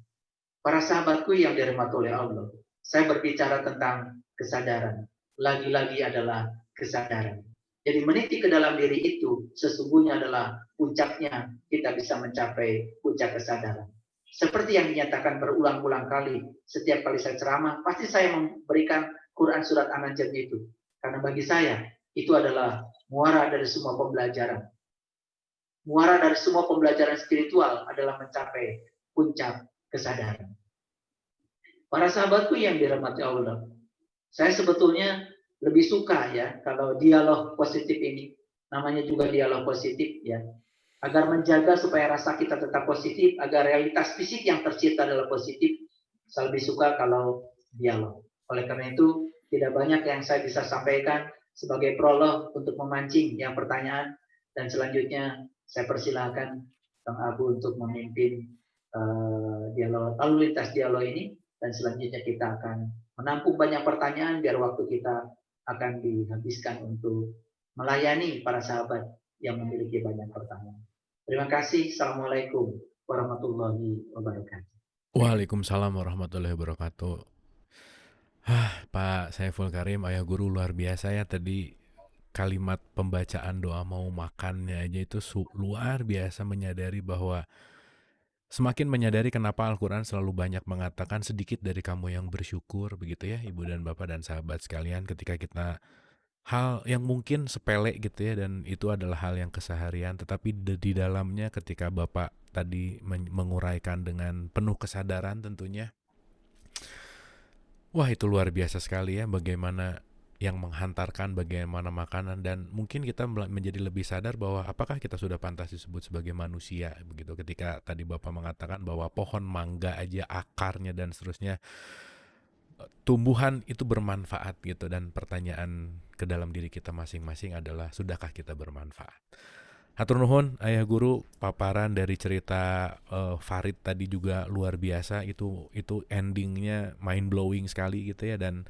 Para sahabatku yang dirahmati oleh Allah, saya berbicara tentang kesadaran. Lagi-lagi adalah kesadaran. Jadi meniti ke dalam diri itu sesungguhnya adalah puncaknya kita bisa mencapai puncak kesadaran. Seperti yang dinyatakan berulang-ulang kali, setiap kali saya ceramah, pasti saya memberikan Quran surat An-Najm itu. Karena bagi saya, itu adalah muara dari semua pembelajaran. Muara dari semua pembelajaran spiritual adalah mencapai puncak kesadaran. Para sahabatku yang dirahmati Allah, saya sebetulnya lebih suka ya kalau dialog positif ini, namanya juga dialog positif ya, agar menjaga supaya rasa kita tetap positif, agar realitas fisik yang tercipta adalah positif. Saya lebih suka kalau dialog. Oleh karena itu, tidak banyak yang saya bisa sampaikan sebagai prolog untuk memancing yang pertanyaan, dan selanjutnya saya persilahkan Bang Abu untuk memimpin dialog, lalu lintas dialog ini, dan selanjutnya kita akan menampung banyak pertanyaan biar waktu kita akan dihabiskan untuk melayani para sahabat yang memiliki banyak pertanyaan. Terima kasih. Assalamualaikum warahmatullahi wabarakatuh. Waalaikumsalam warahmatullahi wabarakatuh. Pak Saiful Karim, Ayah Guru, luar biasa ya tadi kalimat pembacaan doa mau makannya aja itu luar biasa, menyadari bahwa semakin menyadari kenapa Al-Quran selalu banyak mengatakan sedikit dari kamu yang bersyukur, begitu ya Ibu dan Bapak dan sahabat sekalian, ketika kita hal yang mungkin sepele gitu ya, dan itu adalah hal yang keseharian, tetapi di dalamnya ketika Bapak tadi menguraikan dengan penuh kesadaran tentunya, wah itu luar biasa sekali ya, bagaimana yang menghantarkan, bagaimana makanan, dan mungkin kita menjadi lebih sadar bahwa apakah kita sudah pantas disebut sebagai manusia begitu, ketika tadi Bapak mengatakan bahwa pohon mangga aja akarnya dan seterusnya, tumbuhan itu bermanfaat gitu, dan pertanyaan ke dalam diri kita masing-masing adalah sudahkah kita bermanfaat. Hatur nuhun Ayah Guru, paparan dari cerita Farid tadi juga luar biasa, itu endingnya mind blowing sekali gitu ya, dan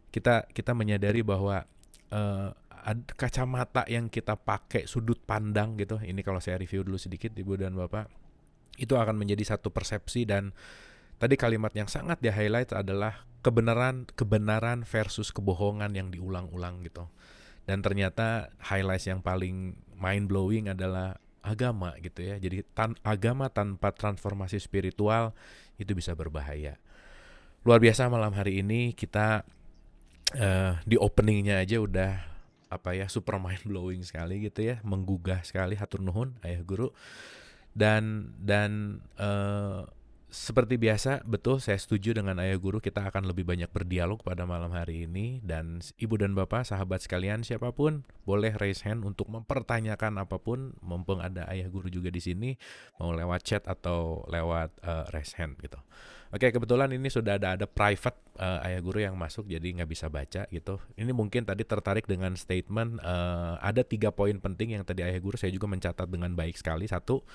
kita menyadari bahwa kacamata yang kita pakai, sudut pandang gitu, ini kalau saya review dulu sedikit Ibu dan Bapak, itu akan menjadi satu persepsi. Dan tadi kalimat yang sangat di-highlight adalah kebenaran versus kebohongan yang diulang-ulang gitu. Dan ternyata highlight yang paling mind-blowing adalah agama gitu ya. Jadi agama tanpa transformasi spiritual itu bisa berbahaya. Luar biasa malam hari ini kita di openingnya aja udah super mind blowing sekali gitu ya, menggugah sekali, hatur nuhun Ayah Guru. Dan seperti biasa, betul saya setuju dengan Ayah Guru, kita akan lebih banyak berdialog pada malam hari ini. Dan Ibu dan Bapak, sahabat sekalian, siapapun boleh raise hand untuk mempertanyakan apapun, mumpung ada Ayah Guru juga di sini, mau lewat chat atau lewat raise hand gitu. Oke, kebetulan ini sudah ada private Ayah Guru yang masuk, jadi nggak bisa baca gitu. Ini mungkin tadi tertarik dengan statement, ada 3 poin penting yang tadi Ayah Guru saya juga mencatat dengan baik sekali. Satu,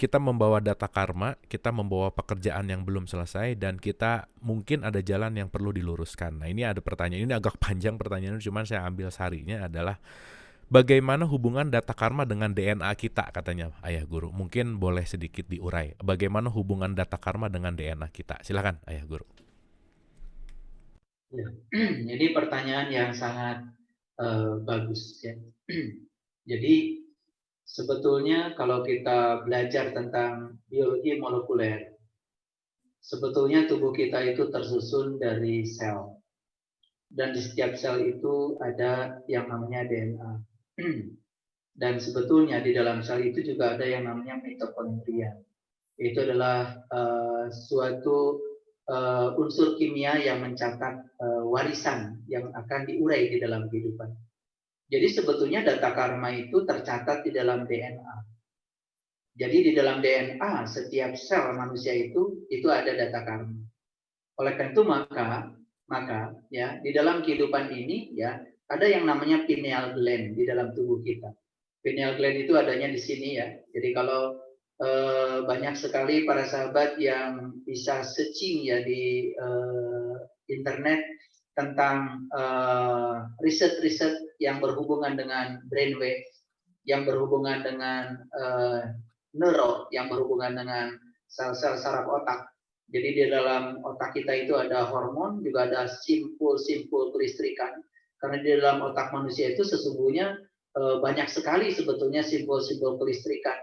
kita membawa data karma, kita membawa pekerjaan yang belum selesai, dan kita mungkin ada jalan yang perlu diluruskan. Nah, ini ada pertanyaan, ini agak panjang pertanyaannya, cuman saya ambil sarinya adalah bagaimana hubungan data karma dengan DNA kita, katanya Ayah Guru. Mungkin boleh sedikit diurai. Bagaimana hubungan data karma dengan DNA kita? Silakan Ayah Guru. Ya. Ini pertanyaan yang sangat bagus ya. Jadi sebetulnya kalau kita belajar tentang biologi molekuler, sebetulnya tubuh kita itu tersusun dari sel. Dan di setiap sel itu ada yang namanya DNA. Dan sebetulnya di dalam sel itu juga ada yang namanya mitokondria. Itu adalah suatu unsur kimia yang mencatat warisan yang akan diurai di dalam kehidupan. Jadi sebetulnya data karma itu tercatat di dalam DNA. Jadi di dalam DNA setiap sel manusia itu ada data karma. Oleh karena itu maka ya di dalam kehidupan ini ya ada yang namanya pineal gland di dalam tubuh kita. Pineal gland itu adanya di sini ya. Jadi kalau banyak sekali para sahabat yang bisa searching ya di internet tentang riset-riset yang berhubungan dengan brainwave, yang berhubungan dengan neuro, yang berhubungan dengan sel-sel saraf otak. Jadi di dalam otak kita itu ada hormon, juga ada simpul-simpul kelistrikan. Karena di dalam otak manusia itu sesungguhnya banyak sekali sebetulnya simpul-simpul kelistrikan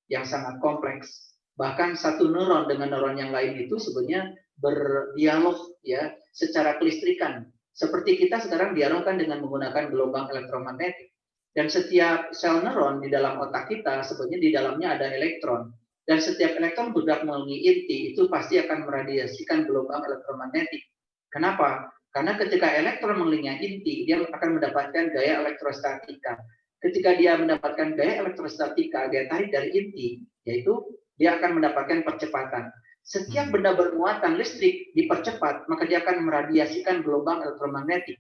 yang sangat kompleks. Bahkan satu neuron dengan neuron yang lain itu sebenarnya berdialog ya secara kelistrikan. Seperti kita sekarang dialogkan dengan menggunakan gelombang elektromagnetik. Dan setiap sel neuron di dalam otak kita sebenarnya di dalamnya ada elektron. Dan setiap elektron bergerak melalui inti itu pasti akan meradiasikan gelombang elektromagnetik. Kenapa? Karena ketika elektron mengelilingi inti, dia akan mendapatkan gaya elektrostatika. Ketika dia mendapatkan gaya elektrostatika, dia tarik dari inti, yaitu dia akan mendapatkan percepatan. Setiap benda bermuatan listrik dipercepat, maka dia akan meradiasikan gelombang elektromagnetik.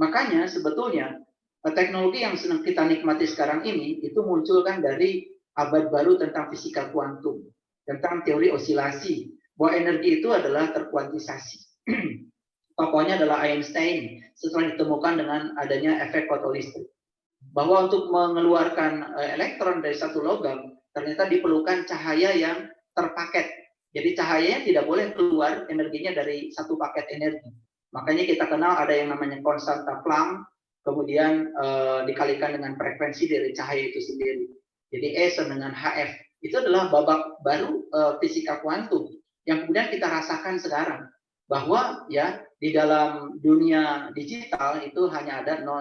Makanya sebetulnya teknologi yang sedang kita nikmati sekarang ini itu muncul kan dari abad baru tentang fisika kuantum, tentang teori osilasi, bahwa energi itu adalah terkuantisasi. Tokohnya adalah Einstein setelah ditemukan dengan adanya efek fotolistrik. Bahwa untuk mengeluarkan elektron dari satu logam ternyata diperlukan cahaya yang terpaket. Jadi cahayanya tidak boleh keluar energinya dari satu paket energi. Makanya kita kenal ada yang namanya konstanta Planck, kemudian dikalikan dengan frekuensi dari cahaya itu sendiri. Jadi E sama dengan HF. Itu adalah babak baru fisika kuantum yang kemudian kita rasakan sekarang. Bahwa ya di dalam dunia digital itu hanya ada 01.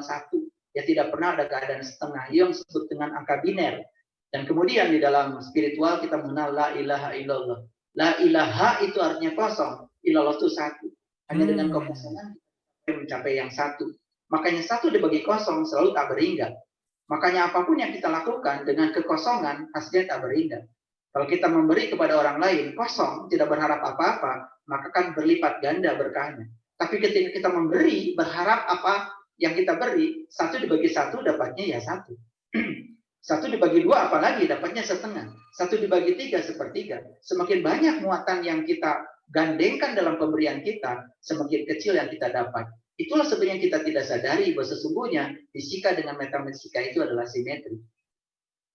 Ya tidak pernah ada keadaan setengah yang disebut dengan angka biner. Dan kemudian di dalam spiritual kita mengenal la ilaha illallah. La ilaha itu artinya kosong, illallah itu satu. Hanya dengan kekosongan kita mencapai yang satu. Makanya satu dibagi kosong selalu tak beringat. Makanya apapun yang kita lakukan dengan kekosongan hasilnya tak beringat. Kalau kita memberi kepada orang lain kosong, tidak berharap apa-apa, maka kan berlipat ganda berkahnya. Tapi ketika kita memberi, berharap apa yang kita beri, satu dibagi satu dapatnya ya satu. Satu dibagi dua apalagi dapatnya setengah. Satu dibagi tiga sepertiga. Semakin banyak muatan yang kita gandengkan dalam pemberian kita, semakin kecil yang kita dapat. Itulah sebenarnya kita tidak sadari bahwa sesungguhnya fisika dengan metafisika itu adalah simetri.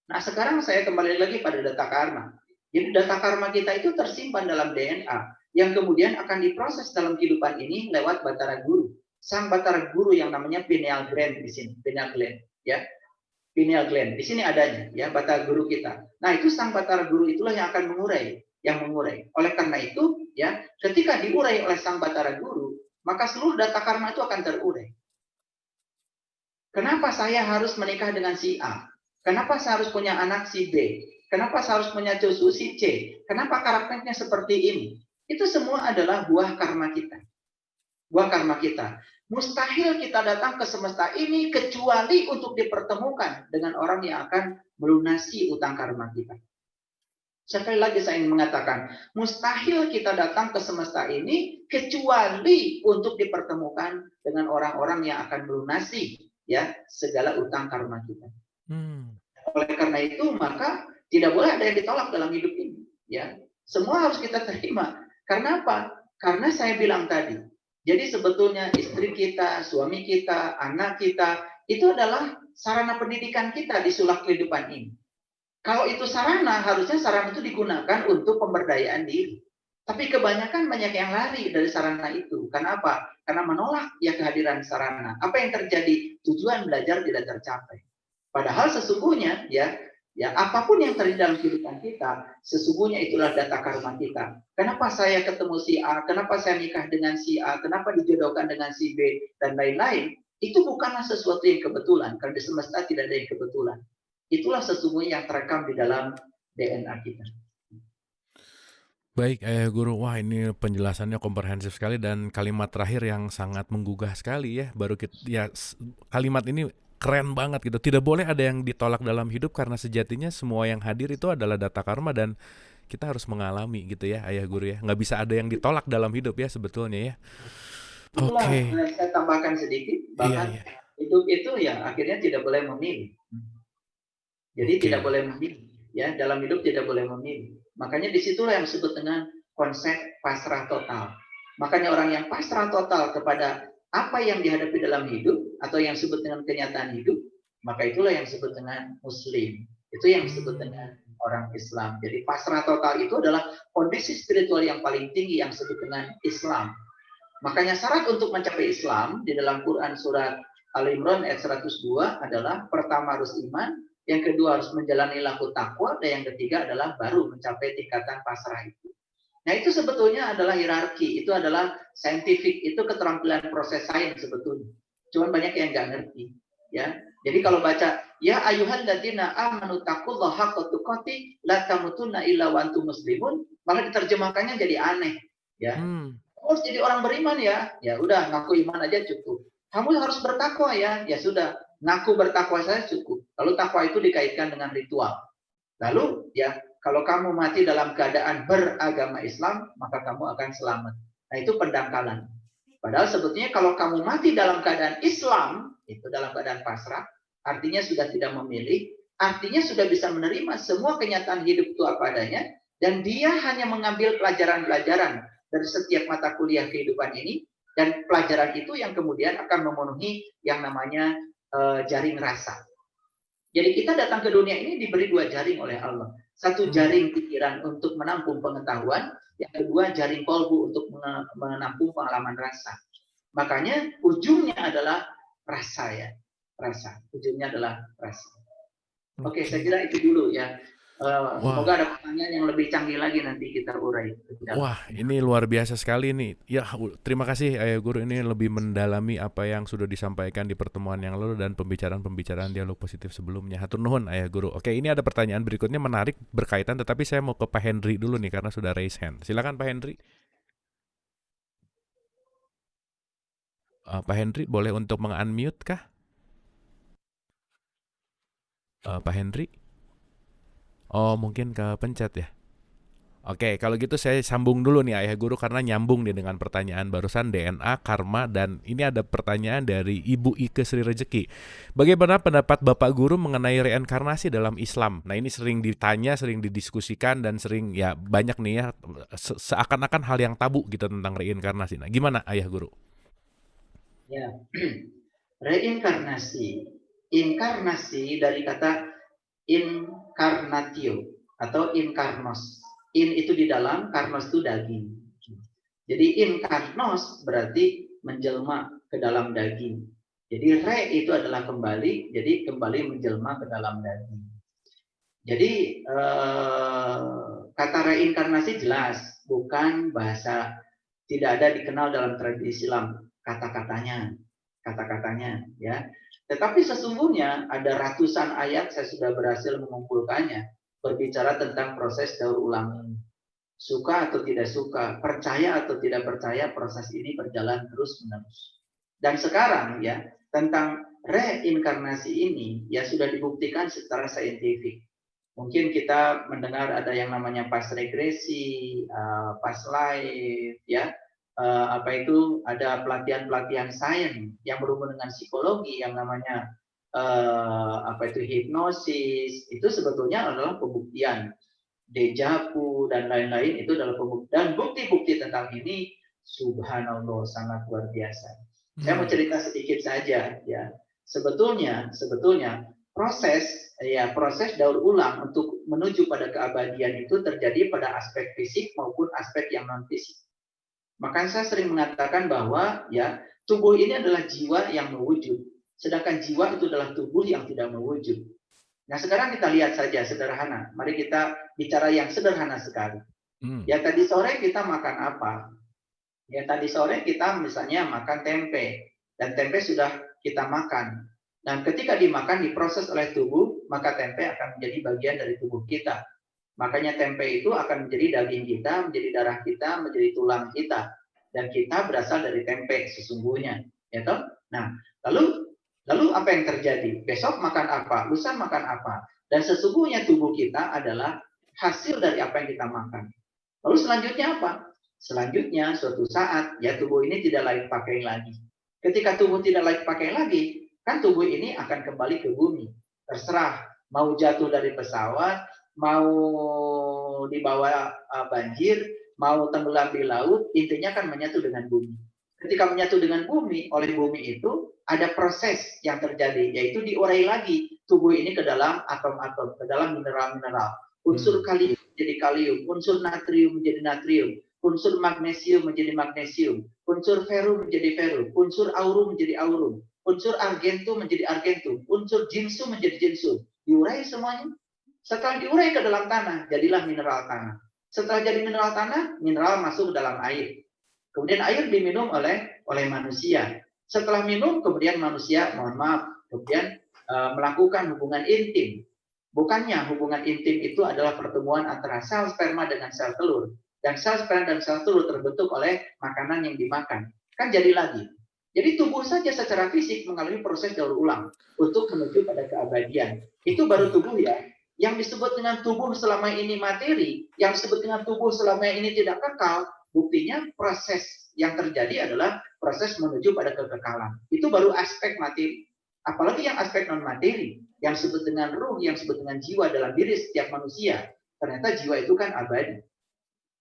Nah sekarang saya kembali lagi pada data karma. Jadi data karma kita itu tersimpan dalam DNA yang kemudian akan diproses dalam kehidupan ini lewat batara guru. Sang batara guru yang namanya pineal gland di sini, pineal gland, ya, pineal gland di sini adanya, ya, batara guru kita. Nah itu sang batara guru itulah yang akan mengurai, Oleh karena itu, ya, ketika diurai oleh sang batara guru, maka seluruh data karma itu akan terurai. Kenapa saya harus menikah dengan si A? Kenapa saya harus punya anak si B? Kenapa saya harus punya cucu si C? Kenapa karakternya seperti ini? Itu semua adalah buah karma kita. Buah karma kita. Mustahil kita datang ke semesta ini kecuali untuk dipertemukan dengan orang yang akan melunasi utang karma kita. Sekali lagi saya ingin mengatakan, mustahil kita datang ke semesta ini kecuali untuk dipertemukan dengan orang-orang yang akan melunasi ya segala utang karma kita. Oleh karena itu, maka tidak boleh ada yang ditolak dalam hidup ini. Ya, semua harus kita terima. Karena apa? Karena saya bilang tadi. Jadi sebetulnya istri kita, suami kita, anak kita itu adalah sarana pendidikan kita di sulak kehidupan ini. Kalau itu sarana, harusnya sarana itu digunakan untuk pemberdayaan diri. Tapi kebanyakan banyak yang lari dari sarana itu. Karena apa? Karena menolak ya kehadiran sarana. Apa yang terjadi? Tujuan belajar tidak tercapai. Padahal sesungguhnya ya apapun yang terjadi dalam kehidupan kita, sesungguhnya itulah data karma kita. Kenapa saya ketemu si A? Kenapa saya nikah dengan si A? Kenapa dijodohkan dengan si B? Dan lain-lain. Itu bukanlah sesuatu yang kebetulan. Karena di semesta tidak ada yang kebetulan. Itulah sesungguhnya yang terekam di dalam DNA kita. Baik, Guru. Wah, ini penjelasannya komprehensif sekali dan kalimat terakhir yang sangat menggugah sekali ya. Kalimat ini keren banget gitu. Tidak boleh ada yang ditolak dalam hidup karena sejatinya semua yang hadir itu adalah data karma dan kita harus mengalami gitu ya, Ayah Guru ya. Nggak bisa ada yang ditolak dalam hidup ya sebetulnya ya. Oke. Saya tambahkan sedikit, bahkan hidup itu ya akhirnya tidak boleh memilih. Jadi tidak boleh memilih, ya dalam hidup tidak boleh memilih. Makanya disitulah yang disebut dengan konsep pasrah total. Makanya orang yang pasrah total kepada apa yang dihadapi dalam hidup atau yang disebut dengan kenyataan hidup, maka itulah yang disebut dengan Muslim. Itu yang disebut dengan orang Islam. Jadi pasrah total itu adalah kondisi spiritual yang paling tinggi yang disebut dengan Islam. Makanya syarat untuk mencapai Islam di dalam Quran surat Al-Imran ayat 102 adalah pertama harus iman, yang kedua harus menjalani laku takwa, dan yang ketiga adalah baru mencapai tingkatan pasrah itu. Nah itu sebetulnya adalah hierarki, itu adalah saintifik, itu keterampilan proses sains sebetulnya. Cuman banyak yang nggak ngerti, ya. Jadi kalau baca ya ayyuhalladzina amanu taqullaha haqqa tuqatih la tamutunna illa wa antum muslimun, malah diterjemahkannya jadi aneh, ya. Harus jadi orang beriman ya, ya udah ngaku iman aja cukup. Kamu harus bertakwa ya, ya sudah ngaku bertakwa saya cukup. Lalu takwa itu dikaitkan dengan ritual. Lalu ya kalau kamu mati dalam keadaan beragama Islam, maka kamu akan selamat. Nah itu pendangkalan. Padahal sebetulnya kalau kamu mati dalam keadaan Islam, itu dalam keadaan pasrah, artinya sudah tidak memilih, artinya sudah bisa menerima semua kenyataan hidup itu apa adanya, dan dia hanya mengambil pelajaran-pelajaran dari setiap mata kuliah kehidupan ini, dan pelajaran itu yang kemudian akan memenuhi yang namanya jaring rasa. Jadi kita datang ke dunia ini diberi dua jaring oleh Allah. Satu jaring pikiran untuk menampung pengetahuan, yang kedua jaring kolbu untuk menampung pengalaman rasa. Makanya ujungnya adalah rasa ya, rasa. Ujungnya adalah rasa. Oke, saya kira itu dulu ya. Semoga ada pertanyaan yang lebih canggih lagi nanti kita urai. Wah, ini luar biasa sekali nih. Ya, terima kasih Ayah Guru, ini lebih mendalami apa yang sudah disampaikan di pertemuan yang lalu dan pembicaraan dialog positif sebelumnya. Hatur nuhun Ayah Guru. Oke, ini ada pertanyaan berikutnya menarik berkaitan, tetapi saya mau ke Pak Henry dulu nih karena sudah raise hand. Silakan Pak Henry. Pak Henry boleh untuk meng-unmute kah? Pak Henry? Oh, mungkin kepencet ya. Oke, kalau gitu saya sambung dulu nih Ayah Guru karena nyambung nih dengan pertanyaan barusan DNA, karma, dan ini ada pertanyaan dari Ibu Ike Sri Rejeki. Bagaimana pendapat Bapak Guru mengenai reinkarnasi dalam Islam? Nah ini sering ditanya, sering didiskusikan, dan sering ya banyak nih ya seakan-akan hal yang tabu gitu tentang reinkarnasi. Nah gimana Ayah Guru? Ya, reinkarnasi, inkarnasi dari kata incarnatio atau incarnos. In itu di dalam, karnos itu daging. Jadi incarnos berarti menjelma ke dalam daging. Jadi re itu adalah kembali, jadi kembali menjelma ke dalam daging. Jadi kata reinkarnasi jelas, bukan bahasa, tidak ada dikenal dalam tradisi Islam kata-katanya. kata-katanya, ya. Tetapi sesungguhnya ada ratusan ayat, saya sudah berhasil mengumpulkannya, berbicara tentang proses daur ulang ini. Suka atau tidak suka, percaya atau tidak percaya, proses ini berjalan terus-menerus. Dan sekarang ya, tentang reinkarnasi ini ya sudah dibuktikan secara saintifik. Mungkin kita mendengar ada yang namanya past regresi, past life, ya, apa itu, ada pelatihan-pelatihan sains yang berhubungan dengan psikologi yang namanya apa itu, hipnosis. Itu sebetulnya adalah pembuktian dejavu dan lain-lain, itu adalah pembuktian. Dan bukti-bukti tentang ini subhanallah sangat luar biasa. Saya mau cerita sedikit saja ya. Sebetulnya proses daur ulang untuk menuju pada keabadian itu terjadi pada aspek fisik maupun aspek yang non fisik. Makanya saya sering mengatakan bahwa ya, tubuh ini adalah jiwa yang mewujud, sedangkan jiwa itu adalah tubuh yang tidak mewujud. Nah, sekarang kita lihat saja sederhana. Mari kita bicara yang sederhana sekali. Ya, tadi sore kita makan apa? Ya, tadi sore kita misalnya makan tempe, dan tempe sudah kita makan. Dan ketika dimakan, diproses oleh tubuh, maka tempe akan menjadi bagian dari tubuh kita. Makanya tempe itu akan menjadi daging kita, menjadi darah kita, menjadi tulang kita. Dan kita berasal dari tempe sesungguhnya. Ya toh? Nah, lalu apa yang terjadi? Besok makan apa? Lusa makan apa? Dan sesungguhnya tubuh kita adalah hasil dari apa yang kita makan. Lalu selanjutnya apa? Selanjutnya suatu saat ya tubuh ini tidak layak pakai lagi. Ketika tubuh tidak layak pakai lagi, kan tubuh ini akan kembali ke bumi. Terserah mau jatuh dari pesawat, mau dibawa banjir, mau tenggelam di laut, intinya kan menyatu dengan bumi. Ketika menyatu dengan bumi, oleh bumi itu ada proses yang terjadi, yaitu diurai lagi tubuh ini ke dalam atom-atom, ke dalam mineral-mineral. Unsur kalium menjadi kalium, unsur natrium menjadi natrium, unsur magnesium menjadi magnesium, unsur ferum menjadi ferum, unsur aurum menjadi aurum, unsur argentum menjadi argentum, unsur jinsum menjadi jinsum. Diurai semuanya. Setelah diurai ke dalam tanah, jadilah mineral tanah. Setelah jadi mineral tanah, mineral masuk ke dalam air. Kemudian air diminum oleh manusia. Setelah minum, kemudian manusia, mohon maaf, kemudian melakukan hubungan intim. Bukannya hubungan intim itu adalah pertemuan antara sel sperma dengan sel telur. Dan sel sperma dan sel telur terbentuk oleh makanan yang dimakan. Kan jadi lagi. Jadi tubuh saja secara fisik mengalami proses daur ulang untuk menuju pada keabadian. Itu baru tubuh ya. Yang disebut dengan tubuh selama ini materi, yang disebut dengan tubuh selama ini tidak kekal, buktinya proses yang terjadi adalah proses menuju pada kekekalan. Itu baru aspek materi. Apalagi yang aspek non materi, yang disebut dengan ruh, yang disebut dengan jiwa dalam diri setiap manusia. Ternyata jiwa itu kan abadi.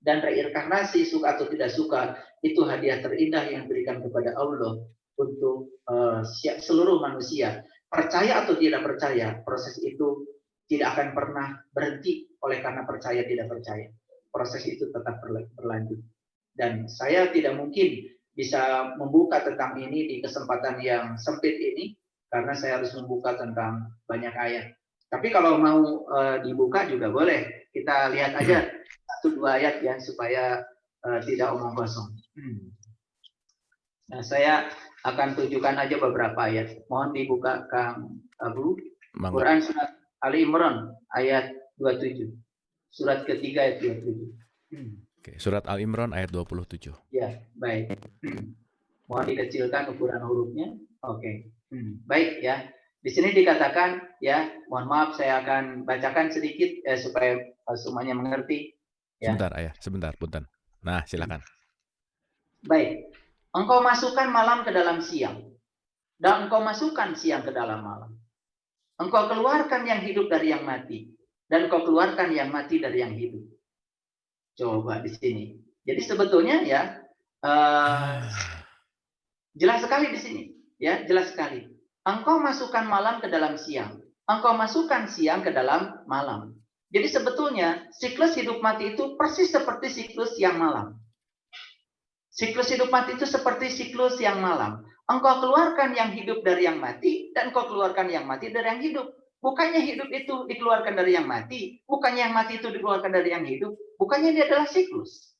Dan reinkarnasi, suka atau tidak suka, itu hadiah terindah yang diberikan kepada Allah untuk seluruh manusia. Percaya atau tidak percaya, proses itu tidak akan pernah berhenti oleh karena percaya tidak percaya. Proses itu tetap berlanjut. Dan saya tidak mungkin bisa membuka tentang ini di kesempatan yang sempit ini, karena saya harus membuka tentang banyak ayat. Tapi kalau mau dibuka juga boleh. Kita lihat aja 1-2 ayat ya, supaya tidak omong kosong. Nah, saya akan tunjukkan aja beberapa ayat. Mohon dibuka Kang Abu. Quran surat Ali Imran ayat 27. Surat ketiga ayat 27. Oke, surat Al Imran ayat 27. Ya, baik. Mohon dikecilkan ukuran hurufnya. Oke. Baik ya. Di sini dikatakan ya, mohon maaf saya akan bacakan sedikit supaya semuanya mengerti. Ya. Sebentar ayah, sebentar, punten. Nah, silakan. Baik. Engkau masukkan malam ke dalam siang, dan engkau masukkan siang ke dalam malam. Engkau keluarkan yang hidup dari yang mati, dan engkau keluarkan yang mati dari yang hidup. Coba di sini. Jadi sebetulnya ya jelas sekali di sini, ya jelas sekali. Engkau masukkan malam ke dalam siang, engkau masukkan siang ke dalam malam. Jadi sebetulnya siklus hidup mati itu persis seperti siklus siang malam. Siklus hidup mati itu seperti siklus siang malam. Engkau keluarkan yang hidup dari yang mati, dan engkau keluarkan yang mati dari yang hidup. Bukannya hidup itu dikeluarkan dari yang mati, bukannya yang mati itu dikeluarkan dari yang hidup, bukannya ini adalah siklus.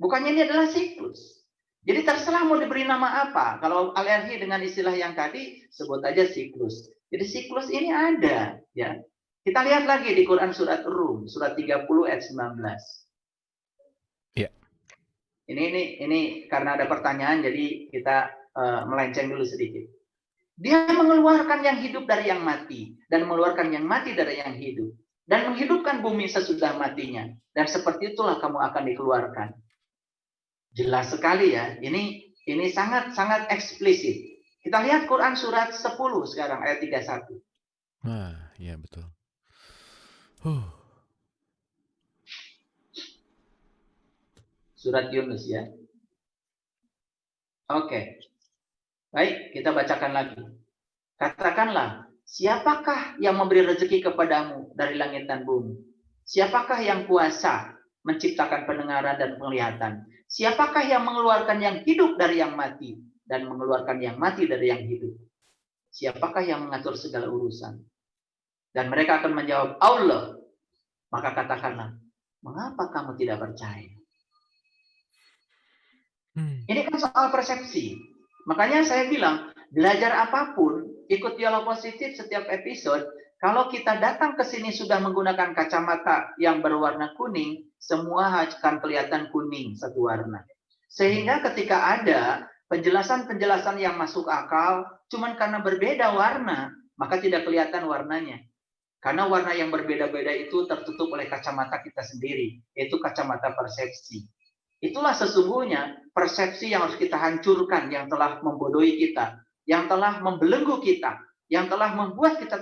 Bukannya ini adalah siklus. Jadi terserah mau diberi nama apa. Kalau alergi dengan istilah yang tadi, sebut aja siklus. Jadi siklus ini ada, ya. Kita lihat lagi di Quran surat Rum, surat 30 ayat 19. Iya. Ini karena ada pertanyaan, jadi kita melenceng dulu sedikit. Dia mengeluarkan yang hidup dari yang mati, dan mengeluarkan yang mati dari yang hidup, dan menghidupkan bumi sesudah matinya. Dan seperti itulah kamu akan dikeluarkan. Jelas sekali ya, ini sangat eksplisit. Kita lihat Quran surat 10 sekarang ayat 31. Nah, ya betul. Surat Yunus ya. Oke. Baik, kita bacakan lagi. Katakanlah, siapakah yang memberi rezeki kepadamu dari langit dan bumi? Siapakah yang kuasa menciptakan pendengaran dan penglihatan? Siapakah yang mengeluarkan yang hidup dari yang mati dan mengeluarkan yang mati dari yang hidup? Siapakah yang mengatur segala urusan? Dan mereka akan menjawab, Allah. Maka katakanlah, mengapa kamu tidak percaya? Ini kan soal persepsi. Makanya saya bilang, belajar apapun, ikut dialog positif setiap episode, kalau kita datang ke sini sudah menggunakan kacamata yang berwarna kuning, semua akan kelihatan kuning satu warna. Sehingga ketika ada penjelasan-penjelasan yang masuk akal, cuman karena berbeda warna, maka tidak kelihatan warnanya. Karena warna yang berbeda-beda itu tertutup oleh kacamata kita sendiri, yaitu kacamata persepsi. Itulah sesungguhnya persepsi yang harus kita hancurkan, yang telah membodohi kita, yang telah membelenggu kita, yang telah membuat kita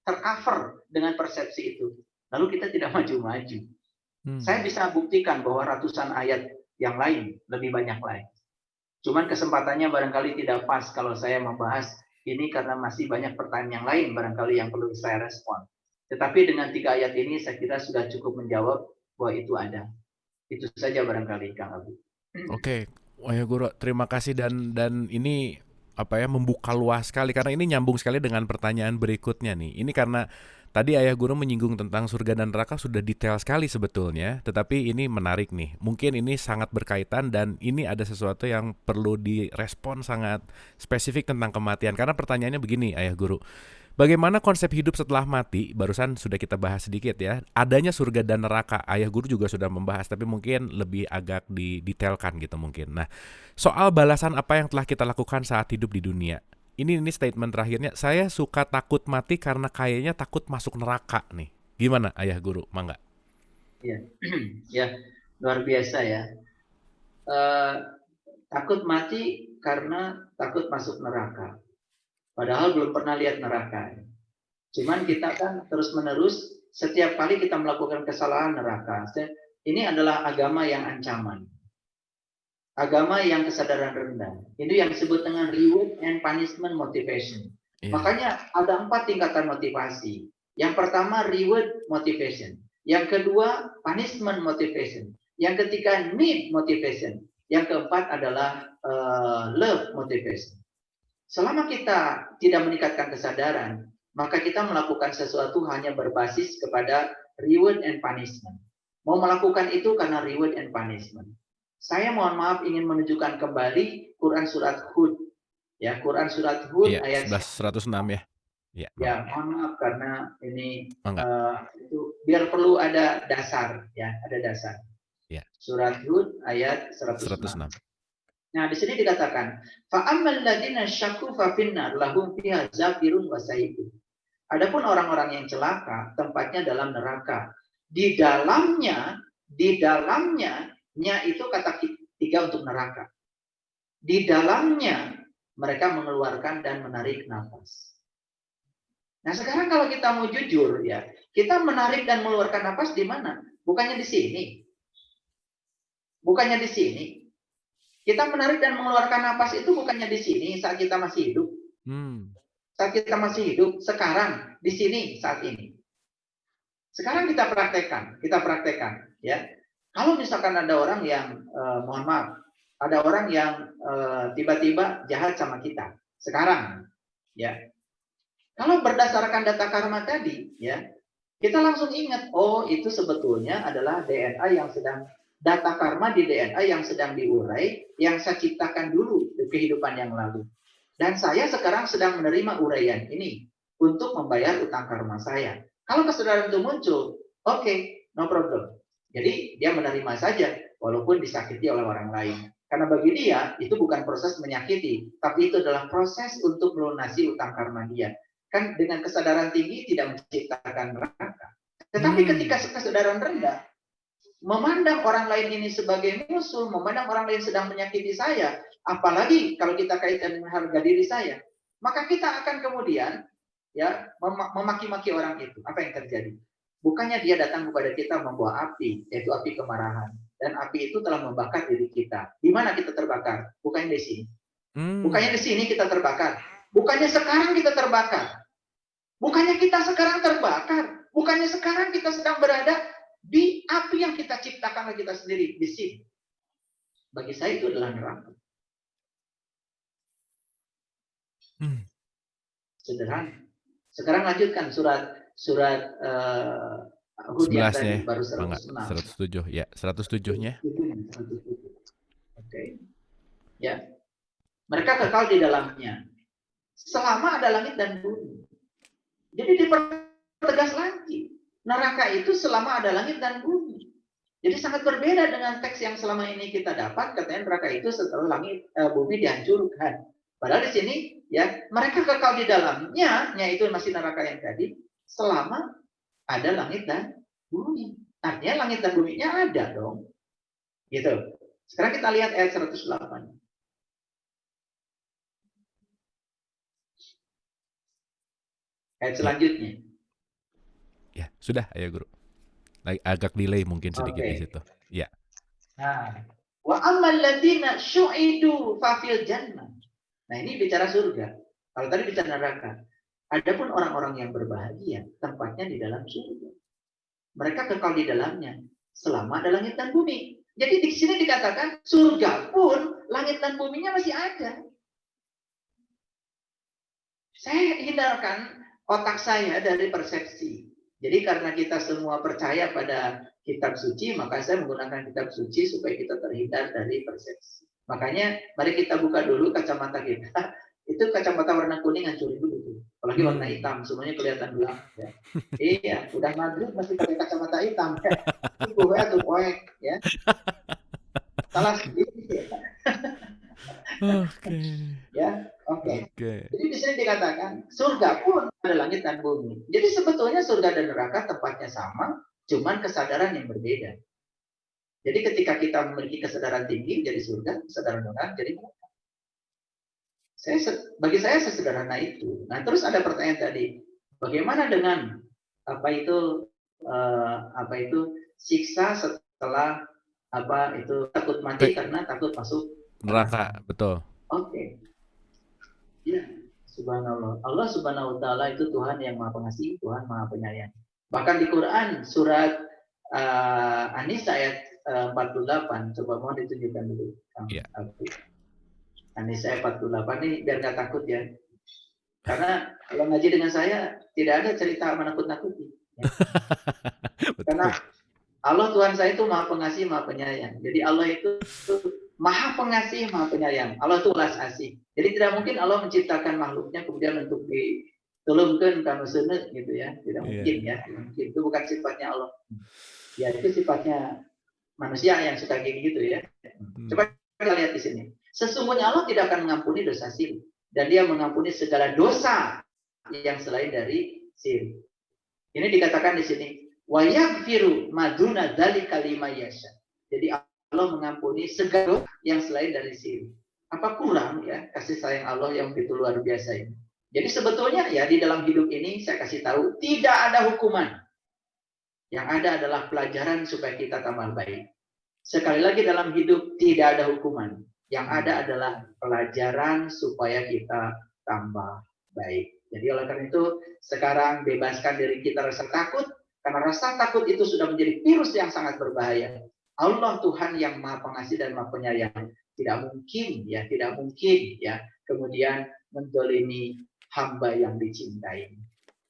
tercover dengan persepsi itu. Lalu kita tidak maju-maju. Saya bisa buktikan bahwa ratusan ayat yang lain lebih banyak lagi. Cuman kesempatannya barangkali tidak pas kalau saya membahas ini karena masih banyak pertanyaan yang lain barangkali yang perlu saya respon. Tetapi dengan 3 ayat ini saya kira sudah cukup menjawab bahwa itu ada. Itu saja barangkali Kang Abu. Oke, wah ya Guru, terima kasih dan ini membuka luas sekali karena ini nyambung sekali dengan pertanyaan berikutnya nih. Ini karena tadi Ayah Guru menyinggung tentang surga dan neraka sudah detail sekali sebetulnya, tetapi ini menarik nih. Mungkin ini sangat berkaitan dan ini ada sesuatu yang perlu direspon sangat spesifik tentang kematian. Karena pertanyaannya begini Ayah Guru. Bagaimana konsep hidup setelah mati? Barusan sudah kita bahas sedikit ya. Adanya surga dan neraka. Ayah Guru juga sudah membahas, tapi mungkin lebih agak didetailkan gitu mungkin. Nah, soal balasan apa yang telah kita lakukan saat hidup di dunia. Ini statement terakhirnya. Saya suka takut mati karena kayaknya takut masuk neraka nih. Gimana Ayah Guru? Mangga. Ya, ya luar biasa ya. Takut mati karena takut masuk neraka. Padahal belum pernah lihat neraka. Cuman kita kan terus-menerus setiap kali kita melakukan kesalahan neraka. Ini adalah agama yang ancaman. Agama yang kesadaran rendah. Itu yang disebut dengan reward and punishment motivation. Yeah. Makanya ada 4 tingkatan motivasi. Yang pertama reward motivation. Yang kedua punishment motivation. Yang ketiga need motivation. Yang keempat adalah love motivation. Selama kita tidak meningkatkan kesadaran, maka kita melakukan sesuatu hanya berbasis kepada reward and punishment. Mau melakukan itu karena reward and punishment. Saya mohon maaf ingin menunjukkan kembali Quran surat Hud. Ya, Quran surat Hud ayat 106 ya. Ya, mohon maaf karena ini itu biar perlu ada dasar ya, ada dasar. Ya. Surat Hud ayat 106. Nah, di sini dikatakan, fa'ammal ladzina syaqu fa finnar lahum fiha zafirun wa sa'idun. Adapun orang-orang yang celaka, tempatnya dalam neraka. Di dalamnya nya itu kata ketiga untuk neraka. Di dalamnya mereka mengeluarkan dan menarik nafas. Nah, sekarang kalau kita mau jujur ya, kita menarik dan mengeluarkan nafas di mana? Bukannya di sini. Bukannya di sini. Kita menarik dan mengeluarkan napas itu bukannya di sini saat kita masih hidup. Saat kita masih hidup, sekarang, di sini, saat ini. Sekarang kita praktekkan, ya. Kalau misalkan ada orang yang, mohon maaf, ada orang yang tiba-tiba jahat sama kita, sekarang, ya. Kalau berdasarkan data karma tadi, ya, kita langsung ingat, oh itu sebetulnya adalah DNA yang sedang data karma di DNA yang sedang diurai, yang saya ciptakan dulu di kehidupan yang lalu. Dan saya sekarang sedang menerima uraian ini untuk membayar utang karma saya. Kalau kesadaran itu muncul, oke, no problem. Jadi dia menerima saja, walaupun disakiti oleh orang lain. Karena bagi dia, itu bukan proses menyakiti, tapi itu adalah proses untuk melunasi utang karma dia. Kan dengan kesadaran tinggi tidak menciptakan neraka. Tetapi ketika kesadaran rendah, memandang orang lain ini sebagai musuh, memandang orang lain sedang menyakiti saya, apalagi kalau kita kaitkan dengan harga diri saya, maka kita akan kemudian ya memaki-maki orang itu. Apa yang terjadi? Bukannya dia datang kepada kita membawa api, yaitu api kemarahan. Dan api itu telah membakar diri kita. Di mana kita terbakar? Bukannya di sini. Bukannya di sini kita terbakar. Bukannya sekarang kita terbakar. Bukannya kita sekarang terbakar. Bukannya sekarang kita sedang berada di api yang kita ciptakan oleh kita sendiri. Di sini. Bagi saya itu adalah neraka. Sederhana. Sekarang lanjutkan surat Hudian tadi baru 106. 107 ya, 107-nya. Oke. Ya. Mereka kekal di dalamnya selama ada langit dan bumi. Jadi dipertegas lagi. Neraka itu selama ada langit dan bumi. Jadi sangat berbeda dengan teks yang selama ini kita dapat, katanya neraka itu setelah langit bumi dihancurkan. Padahal di sini ya mereka kekal di dalamnya, yaitu masih neraka yang tadi, selama ada langit dan bumi. Artinya langit dan buminya ada dong. Gitu. Sekarang kita lihat ayat 108. Ayat selanjutnya. Ya, sudah ya Guru. Agak delay mungkin sedikit di situ. Ya. Nah, wa ammal ladzina syu'idu fa fil jannah. Nah, ini bicara surga. Kalau tadi bicara neraka. Adapun orang-orang yang berbahagia, tempatnya di dalam surga. Mereka kekal di dalamnya selama ada langit dan bumi. Jadi di sini dikatakan surga pun langit dan buminya masih ada. Saya hindarkan otak saya dari persepsi. Jadi karena kita semua percaya pada kitab suci, maka saya menggunakan kitab suci supaya kita terhindar dari persepsi. Makanya mari kita buka dulu kacamata kita. Itu kacamata warna kuning hancurin dulu. Apalagi warna hitam, semuanya kelihatan gelap. Ya. Iya, udah maghrib masih pakai kacamata hitam. Itu tuh poek, ya. Salah sendiri. Oke. Ya, oke. Jadi di sini dikatakan surga pun ada langit dan bumi. Jadi sebetulnya surga dan neraka tempatnya sama, cuman kesadaran yang berbeda. Jadi ketika kita memiliki kesadaran tinggi jadi surga, kesadaran rendah jadi neraka. Bagi saya sesederhana itu. Nah, terus ada pertanyaan tadi, bagaimana dengan apa itu siksa setelah takut mati karena takut masuk neraka, betul. Oke. Ya, subhanallah. Allah Subhanahu wa taala itu Tuhan yang Maha Pengasih, Tuhan Maha Penyayang. Bahkan di Quran surat An-Nisa ayat 48, coba mohon ditunjukkan dulu. Iya. An-Nisa 48 ini biar nggak takut ya. Karena kalau ngaji dengan saya tidak ada cerita menakut-nakuti. Ya. Karena Allah Tuhan saya itu Maha Pengasih, Maha Penyayang. Jadi Allah itu Maha Pengasih, Maha Penyayang. Allah itu welas asih. Jadi tidak mungkin Allah menciptakan makhluknya kemudian untuk ditulungkan karena sunat gitu ya. Tidak mungkin ya. Tidak mungkin. Itu bukan sifatnya Allah. Ya itu sifatnya manusia yang suka kayak gitu ya. Coba kita lihat di sini. Sesungguhnya Allah tidak akan mengampuni dosa syirik dan Dia mengampuni segala dosa yang selain dari syirik. Ini dikatakan di sini, wa yaghfiru maduna dzalika liman yasha. Jadi Allah mengampuni segala dosa yang selain dari syirik. Apa kurang ya kasih sayang Allah yang begitu luar biasa ini. Jadi sebetulnya ya di dalam hidup ini saya kasih tahu tidak ada hukuman. Yang ada adalah pelajaran supaya kita tambah baik. Sekali lagi dalam hidup tidak ada hukuman. Yang ada adalah pelajaran supaya kita tambah baik. Jadi oleh karena itu sekarang bebaskan diri kita rasa takut. Karena rasa takut itu sudah menjadi virus yang sangat berbahaya. Allah Tuhan yang Maha Pengasih dan Maha Penyayang. Tidak mungkin ya kemudian menzalimi hamba yang dicintai.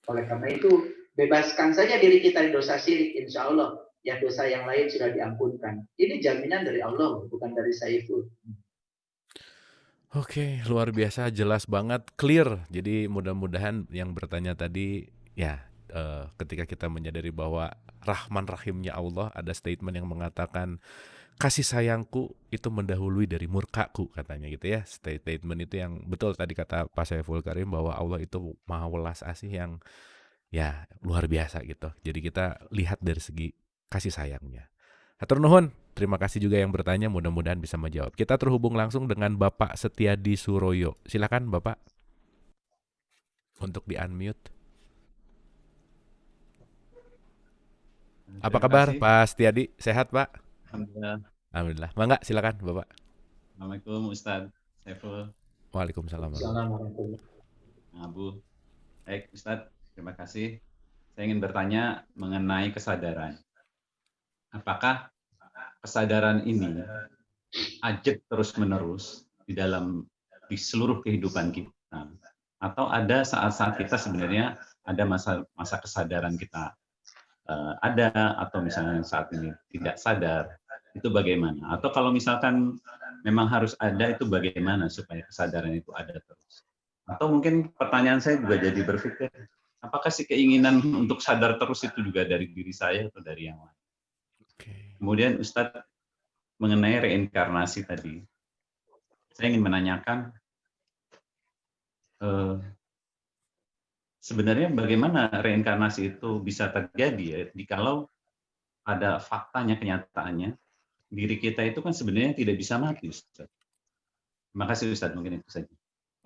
Oleh karena itu bebaskan saja diri kita dari dosa syirik, insya Allah yang dosa yang lain sudah diampunkan. Ini jaminan dari Allah, bukan dari Saiful. Oke, luar biasa, jelas banget, clear. Jadi mudah-mudahan yang bertanya tadi, ya ketika kita menyadari bahwa Rahman Rahimnya Allah, ada statement yang mengatakan kasih sayangku itu mendahului dari murkaku, katanya gitu ya. Statement itu yang betul tadi kata Pak Saiful Karim, bahwa Allah itu maha welas asih yang ya luar biasa gitu. Jadi kita lihat dari segi kasih sayangnya. Hatur nuhun, terima kasih juga yang bertanya, mudah-mudahan bisa menjawab. Kita terhubung langsung dengan Bapak Setiadi Suroyo. Silakan Bapak untuk di-unmute. Apa Terima kabar kasih. Pak Setiadi? Sehat Pak? Alhamdulillah. Alhamdulillah. Mangga silakan Bapak. Assalamualaikum Ustadz Saiful. Waalaikumsalam. Assalamualaikum. Abu. Baik Ustadz, terima kasih. Saya ingin bertanya mengenai kesadaran. Apakah kesadaran ini ajak terus-menerus di seluruh kehidupan kita? Atau ada saat-saat kita sebenarnya ada masa kesadaran kita ada, atau misalnya saat ini tidak sadar, itu bagaimana? Atau kalau misalkan memang harus ada, itu bagaimana supaya kesadaran itu ada terus? Atau mungkin pertanyaan saya juga jadi berpikir, apakah sih keinginan untuk sadar terus itu juga dari diri saya atau dari yang lain? Kemudian Ustadz, mengenai reinkarnasi tadi, saya ingin menanyakan, sebenarnya bagaimana reinkarnasi itu bisa terjadi ya, jikalau ada faktanya, kenyataannya, diri kita itu kan sebenarnya tidak bisa mati, Ustaz. Terima kasih Ustaz, mungkin itu saja.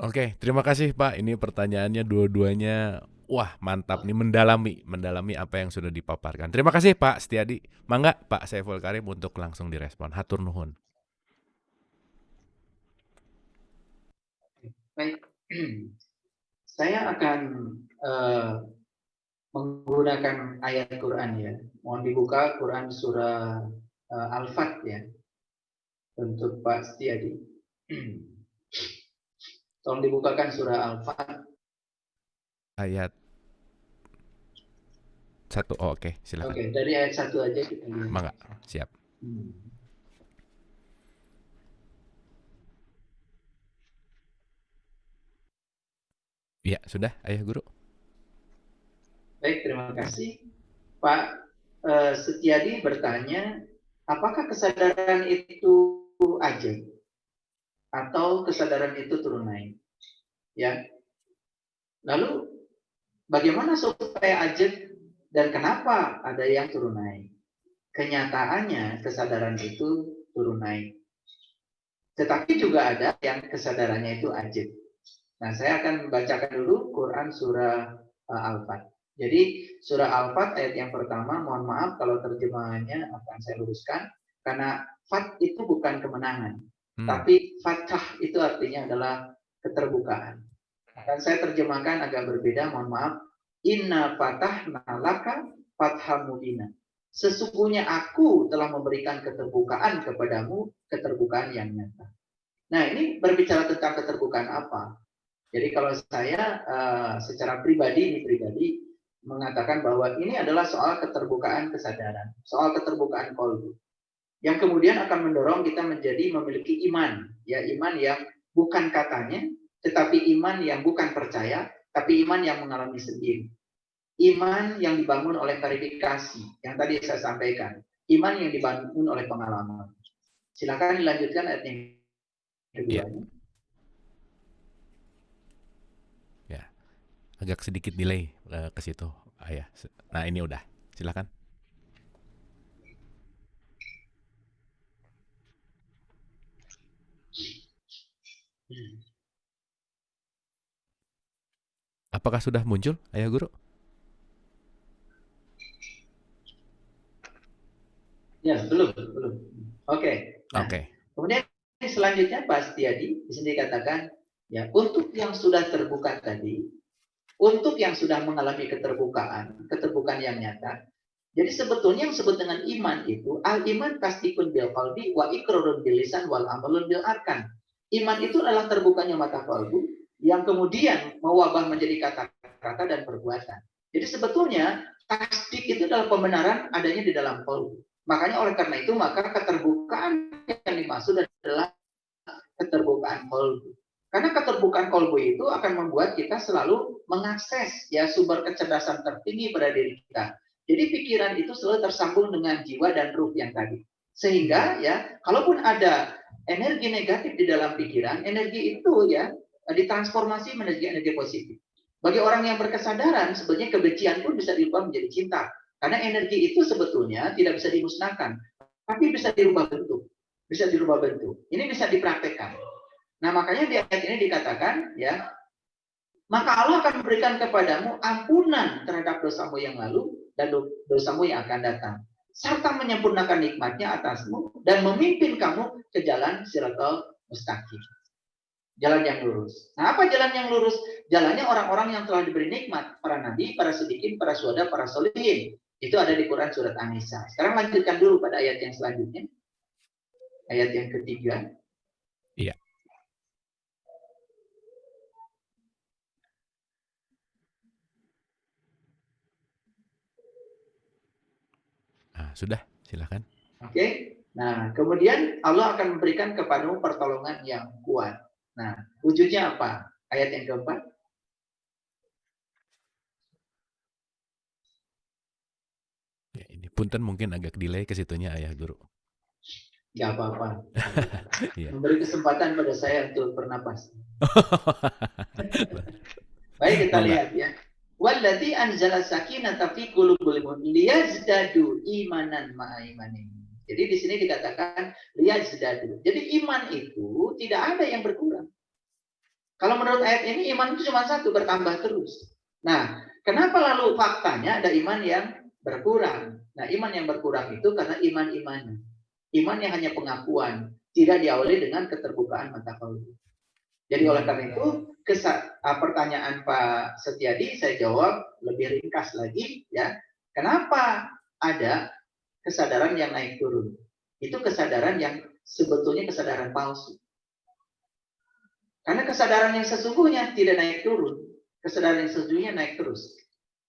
Oke, terima kasih Pak. Ini pertanyaannya dua-duanya, wah mantap nih, mendalami apa yang sudah dipaparkan. Terima kasih Pak Setiadi. Mangga Pak Saiful Karim untuk langsung direspon. Hatur nuhun. Baik, saya akan menggunakan ayat Quran ya. Mohon dibuka Quran surah Al-Fat ya, untuk Pak Setiadi. Tolong dibukakan surah Al-Fat. Ayat 1. Oh, oke, silakan. Oke, dari ayat 1 aja kita lihat. Mangga, siap. Iya, sudah, Ayah Guru. Baik, terima kasih. Pak Setiadi bertanya, apakah kesadaran itu ajaib atau kesadaran itu turunai? Ya. Lalu bagaimana supaya ajaib dan kenapa ada yang turunai? Kenyataannya kesadaran itu turunai. Tetapi juga ada yang kesadarannya itu ajaib. Nah, saya akan membacakan dulu Quran surah Al-Fat. Jadi surah Al-Fat ayat yang pertama, mohon maaf kalau terjemahannya akan saya luruskan, karena Fat itu bukan kemenangan, tapi Fatah itu artinya adalah keterbukaan. Akan saya terjemahkan agak berbeda, mohon maaf. Inna fatahna laka fatham mubina. Sesungguhnya aku telah memberikan keterbukaan kepadamu, keterbukaan yang nyata. Nah, ini berbicara tentang keterbukaan apa? Jadi kalau saya secara pribadi mengatakan bahwa ini adalah soal keterbukaan kesadaran, soal keterbukaan qalbu, yang kemudian akan mendorong kita menjadi memiliki iman, ya iman yang bukan katanya, tetapi iman yang bukan percaya, tapi iman yang mengalami sendiri, iman yang dibangun oleh verifikasi, yang tadi saya sampaikan, iman yang dibangun oleh pengalaman. Silakan dilanjutkan ayat yang kedua. Agak sedikit delay ke situ, Ayah. Nah, ini udah. Silakan. Apakah sudah muncul, Ayah Guru? Ya, belum. Oke. Nah, kemudian selanjutnya Pak Setiadi di sini dikatakan, ya, untuk yang sudah terbuka tadi, untuk yang sudah mengalami keterbukaan yang nyata. Jadi sebetulnya yang disebut dengan iman itu, al-iman tasdikun bil qalbi wa iqrarun bil lisan wal amalun bil arkan. Iman itu adalah terbukanya mata kalbu yang kemudian mewabah menjadi kata-kata dan perbuatan. Jadi sebetulnya tasdik itu adalah pembenaran adanya di dalam qalbu. Makanya oleh karena itu maka keterbukaan yang dimaksud adalah keterbukaan qalbu. Karena keterbukaan qalbu itu akan membuat kita selalu mengakses ya sumber kecerdasan tertinggi pada diri kita. Jadi pikiran itu selalu tersambung dengan jiwa dan ruh yang tadi. Sehingga ya, kalaupun ada energi negatif di dalam pikiran, energi itu ya ditransformasi menjadi energi positif. Bagi orang yang berkesadaran, sebetulnya kebencian pun bisa diubah menjadi cinta. Karena energi itu sebetulnya tidak bisa dimusnahkan, tapi bisa dirubah bentuk. Bisa dirubah bentuk. Ini bisa dipraktekkan. Nah, makanya di ayat ini dikatakan, ya, maka Allah akan memberikan kepadamu ampunan terhadap dosamu yang lalu dan dosamu yang akan datang, serta menyempurnakan nikmatnya atasmu dan memimpin kamu ke jalan Shiratal Mustaqim. Jalan yang lurus. Nah, apa jalan yang lurus? Jalannya orang-orang yang telah diberi nikmat, para nabi, para siddiqin, para syuhada, para sholihin. Itu ada di Quran surat An-Nisa. Sekarang lanjutkan dulu pada ayat yang selanjutnya. Ayat yang ketiga. Iya. Sudah, silakan. Oke. Nah, kemudian Allah akan memberikan kepadamu pertolongan yang kuat. Nah, wujudnya apa? Ayat yang keempat. Ya, ini punten mungkin agak delay ke situnya Ayah Guru. Gak apa-apa. Iya. Memberi kesempatan pada saya untuk bernapas. Baik, kita lihat ya. Wallati anzala sakinata fi qulubil mu'minin liyazdadu imanan ma'a imanihim. Jadi di sini dikatakan liyazdadu. Jadi iman itu tidak ada yang berkurang. Kalau menurut ayat ini iman itu cuma satu, bertambah terus. Nah, kenapa lalu faktanya ada iman yang berkurang? Nah, iman yang berkurang itu karena iman-imanan. Iman yang hanya pengakuan, tidak diawali dengan keterbukaan mata qalbu. Jadi oleh karena itu, pertanyaan Pak Setiadi saya jawab lebih ringkas lagi ya. Kenapa ada kesadaran yang naik turun? Itu kesadaran yang sebetulnya kesadaran palsu. Karena kesadaran yang sesungguhnya tidak naik turun, kesadaran yang sesungguhnya naik terus.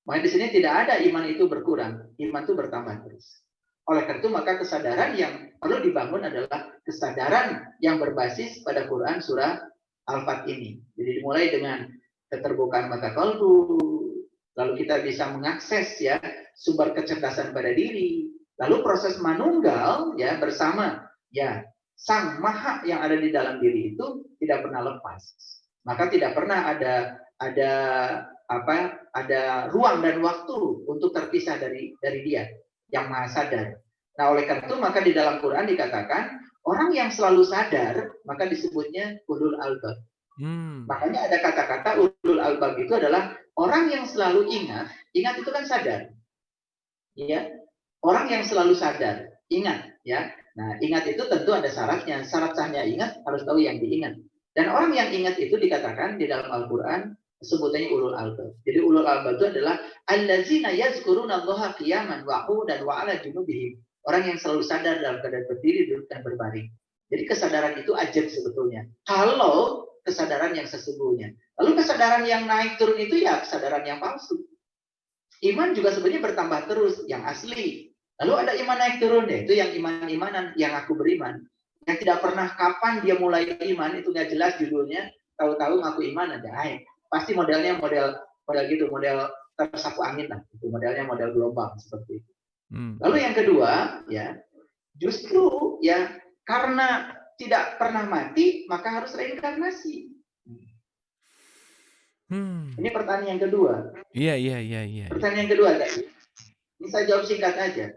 Makanya di sini tidak ada iman itu berkurang, iman itu bertambah terus. Oleh karena itu maka kesadaran yang perlu dibangun adalah kesadaran yang berbasis pada Quran surah Al-Fat ini. Jadi dimulai dengan keterbukaan mata kalbu, lalu kita bisa mengakses ya sumber kecerdasan pada diri, lalu proses manunggal ya bersama ya Sang Maha yang ada di dalam diri itu tidak pernah lepas. Maka tidak pernah ada ruang dan waktu untuk terpisah dari dia yang Maha Sadar. Nah, oleh karena itu maka di dalam Quran dikatakan orang yang selalu sadar maka disebutnya ulul albab. Makanya ada kata-kata ulul albab itu adalah orang yang selalu ingat itu kan sadar. Ya. Orang yang selalu sadar, ingat ya. Nah, ingat itu tentu ada syaratnya. Syarat sahnya ingat harus tahu yang diingat. Dan orang yang ingat itu dikatakan di dalam Al-Qur'an sebutannya ulul albab. Jadi ulul albab itu adalah allazina yazkurunallaha qiyaman wa qu'udan wa 'ala junubihim. Orang yang selalu sadar dalam keadaan berdiri, duduk dan berbaring. Jadi kesadaran itu ajab sebetulnya. Kalau kesadaran yang sesungguhnya. Lalu kesadaran yang naik turun itu ya kesadaran yang palsu. Iman juga sebenarnya bertambah terus, yang asli. Lalu ada iman naik turun deh, itu yang iman-imanan, yang aku beriman. Yang tidak pernah kapan dia mulai iman, itu nggak jelas judulnya. Tahu-tahu ngaku iman ada. Pasti modelnya model gitu, model tersapu angin lah. Itu modelnya model gelombang seperti itu. Lalu yang kedua, ya justru ya karena tidak pernah mati, maka harus reinkarnasi. Ini pertanyaan yang kedua. Iya. Pertanyaan yang kedua tadi. Ini saya jawab singkat aja.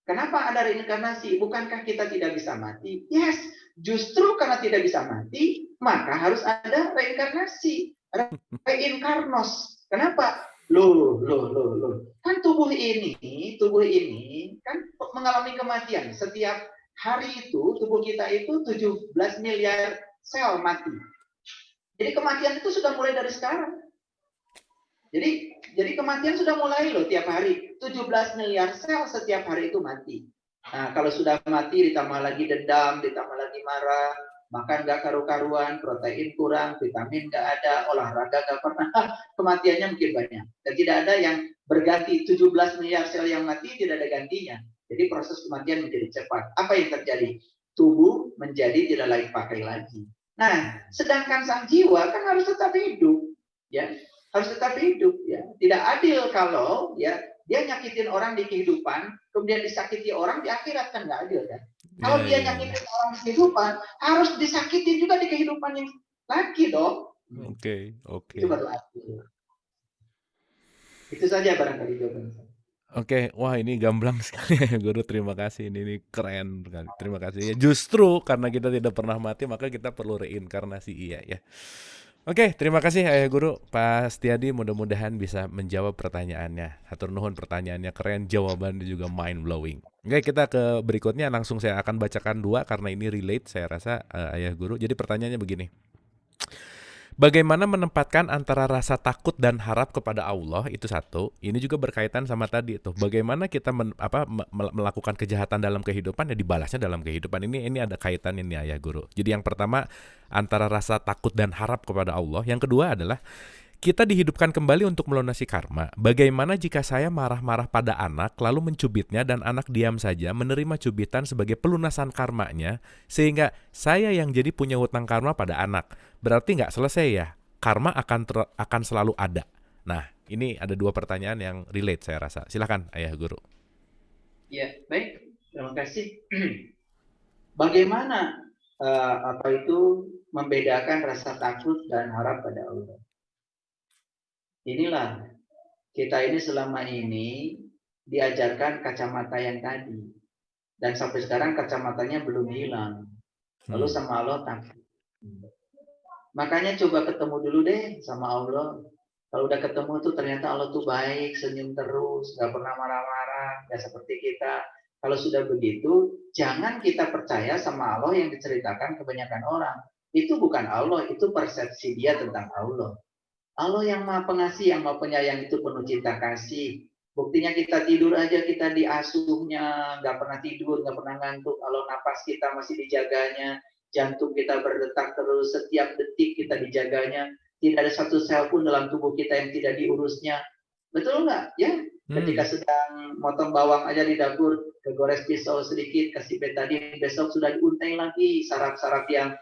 Kenapa ada reinkarnasi? Bukankah kita tidak bisa mati? Yes, justru karena tidak bisa mati, maka harus ada reinkarnasi. Reinkarnos. Kenapa? Loh. Kan tubuh ini kan mengalami kematian. Setiap hari itu, tubuh kita itu 17 miliar sel mati. Jadi kematian itu sudah mulai dari sekarang. Jadi kematian sudah mulai loh tiap hari. 17 miliar sel setiap hari itu mati. Nah, kalau sudah mati ditambah lagi dendam, ditambah lagi marah, makan nggak karu-karuan, protein kurang, vitamin nggak ada, olahraga nggak pernah, kematiannya mungkin banyak. Dan tidak ada yang berganti. 17 miliar sel yang mati tidak ada gantinya. Jadi proses kematian menjadi cepat. Apa yang terjadi? Tubuh menjadi tidak layak pakai lagi. Nah, sedangkan sang jiwa kan harus tetap hidup, ya, harus tetap hidup, ya. Tidak adil kalau ya dia nyakitin orang di kehidupan, kemudian disakiti orang di akhirat, kan nggak adil kan? Kalau Iya, dia iya, iya. nyakitin orang di kehidupan, harus disakitin juga di kehidupan yang lagi dong. Oke, Itu oke. baru adil. Itu saja barangkali jawaban saya. Oke, wah ini gamblang sekali ya Guru, terima kasih, ini keren sekali, terima kasih ya. Justru karena kita tidak pernah mati, maka kita perlu reinkarnasi, iya ya. Oke, terima kasih Ayah Guru, Pak Setiadi, mudah-mudahan bisa menjawab pertanyaannya. Hatur nuhun, pertanyaannya keren, jawabannya juga mind blowing. Oke, kita ke berikutnya, langsung saya akan bacakan dua karena ini relate saya rasa Ayah Guru. Jadi pertanyaannya begini. Bagaimana menempatkan antara rasa takut dan harap kepada Allah, itu satu. Ini juga berkaitan sama tadi tuh. Bagaimana kita melakukan kejahatan dalam kehidupan, ya dibalasnya dalam kehidupan. Ini ada kaitan ini Ayah Guru. Jadi yang pertama antara rasa takut dan harap kepada Allah. Yang kedua adalah kita dihidupkan kembali untuk melunasi karma. Bagaimana jika saya marah-marah pada anak, lalu mencubitnya dan anak diam saja, menerima cubitan sebagai pelunasan karmanya, sehingga saya yang jadi punya hutang karma pada anak. Berarti nggak selesai ya? Karma akan selalu ada. Nah, ini ada dua pertanyaan yang relate saya rasa. Silakan Ayah Guru. Ya, baik. Terima kasih. Bagaimana membedakan rasa takut dan harap pada Allah? Inilah kita ini selama ini diajarkan kacamata yang tadi, dan sampai sekarang kacamatanya belum hilang. Lalu sama Allah takut. Makanya coba ketemu dulu deh sama Allah. Kalau udah ketemu tuh ternyata Allah tuh baik, senyum terus, gak pernah marah-marah, gak seperti kita. Kalau sudah begitu, jangan kita percaya sama Allah yang diceritakan kebanyakan orang. Itu bukan Allah, itu persepsi dia tentang Allah. Allah yang maha pengasih, yang maha penyayang itu penuh cinta kasih. Buktinya kita tidur aja, kita diasuhnya, gak pernah tidur, gak pernah ngantuk. Kalau napas kita masih dijaganya, jantung kita berdetak terus, setiap detik kita dijaganya. Tidak ada satu sel pun dalam tubuh kita yang tidak diurusnya. Betul nggak? Ya, ketika sedang motong bawang aja di dapur, kegores pisau sedikit, kasih betadin, besok sudah diuntai lagi saraf-saraf yang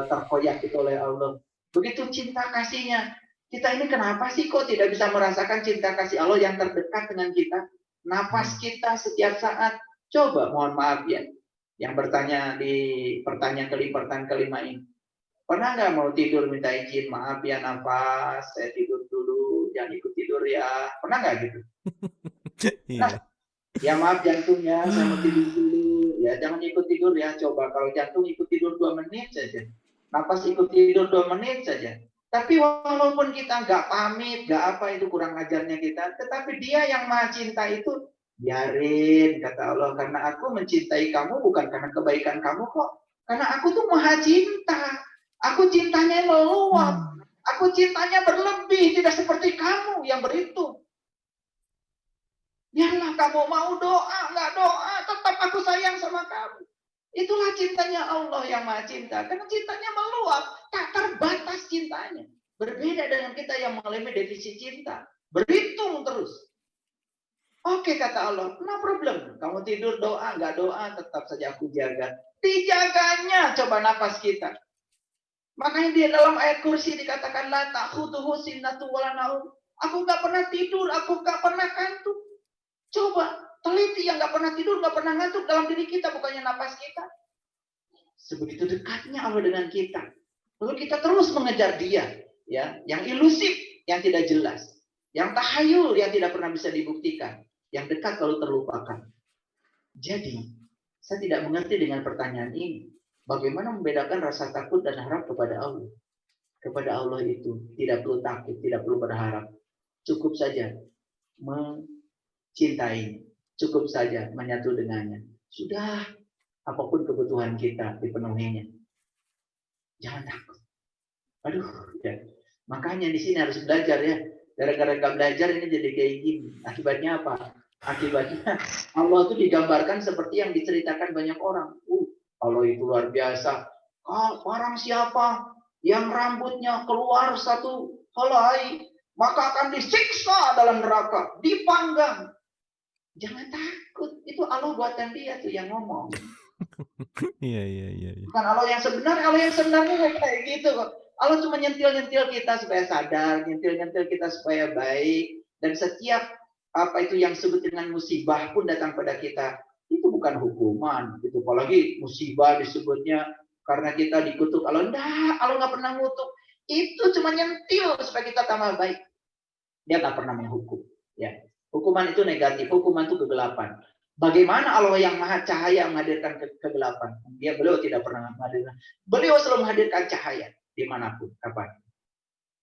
terkoyak itu oleh Allah. Begitu cinta kasihnya. Kita ini kenapa sih kok tidak bisa merasakan cinta kasih Allah yang terdekat dengan kita? Napas kita setiap saat. Coba, mohon maaf ya, yang bertanya di pertanyaan kelima ini. Pernah nggak mau tidur minta izin, maaf ya nafas, saya tidur dulu, jangan ikut tidur ya. Pernah nggak gitu? Nah, ya maaf jantungnya, saya mau tidur dulu. Ya jangan ikut tidur ya. Coba kalau jantung ikut tidur 2 menit saja. Nafas ikut tidur 2 menit saja. Tapi walaupun kita nggak pamit, nggak apa, itu kurang ajarnya kita. Tetapi dia yang maha cinta itu, biarin, kata Allah. Karena aku mencintai kamu bukan karena kebaikan kamu kok. Karena aku tuh maha cinta. Aku cintanya meluap. Aku cintanya berlebih, tidak seperti kamu yang berhitung. Biarlah kamu mau doa, nggak doa, tetap aku sayang sama kamu. Itulah cintanya Allah yang maha cinta. Karena cintanya meluap, tak terbatas cintanya. Berbeda dengan kita yang mengalami defisit cinta. Berhitung terus. Oke, kata Allah, no problem. Kamu tidur doa, nggak doa, tetap saja aku jaga. Dijaganya coba napas kita. Makanya di dalam ayat kursi dikatakan, la ta'khuduhu sinnatu wala naum. Aku nggak pernah tidur, aku nggak pernah kantuk. Coba teliti yang nggak pernah tidur, nggak pernah ngantuk dalam diri kita, bukannya napas kita. Sebegitu dekatnya Allah dengan kita. Lalu kita terus mengejar dia, ya, yang ilusif, yang tidak jelas, yang tahayul, yang tidak pernah bisa dibuktikan, yang dekat lalu terlupakan. Jadi, saya tidak mengerti dengan pertanyaan ini. Bagaimana membedakan rasa takut dan harap kepada Allah? Kepada Allah itu tidak perlu takut, tidak perlu berharap. Cukup saja mencintai, cukup saja menyatu dengannya. Sudah, apapun kebutuhan kita dipenuhinya. Jangan takut. Aduh, ya. Makanya di sini harus belajar ya. Gara-gara gak belajar ini jadi kayak gini. Akibatnya apa? Akibatnya Allah itu digambarkan seperti yang diceritakan banyak orang. Allah itu luar biasa. Barang siapa yang rambutnya keluar satu helai, maka akan disiksa dalam neraka, dipanggang. Jangan takut, itu Allah buatan dia tuh yang ngomong. Iya, iya, iya, iya. Bukan Allah yang sebenarnya kayak gitu kok. Allah cuma nyentil-nyentil kita supaya sadar, nyentil-nyentil kita supaya baik, dan setiap apa itu yang disebut dengan musibah pun datang pada kita, itu bukan hukuman. Itu apalagi musibah disebutnya karena kita dikutuk Allah. Enggak, Allah nggak pernah ngutuk. Itu cuma nyentil supaya kita tambah baik. Dia nggak pernah menghukum. Ya, hukuman itu negatif, hukuman itu kegelapan. Bagaimana Allah yang maha cahaya menghadirkan kegelapan? Beliau tidak pernah menghadirkan. Beliau selalu menghadirkan cahaya dimanapun, kapan.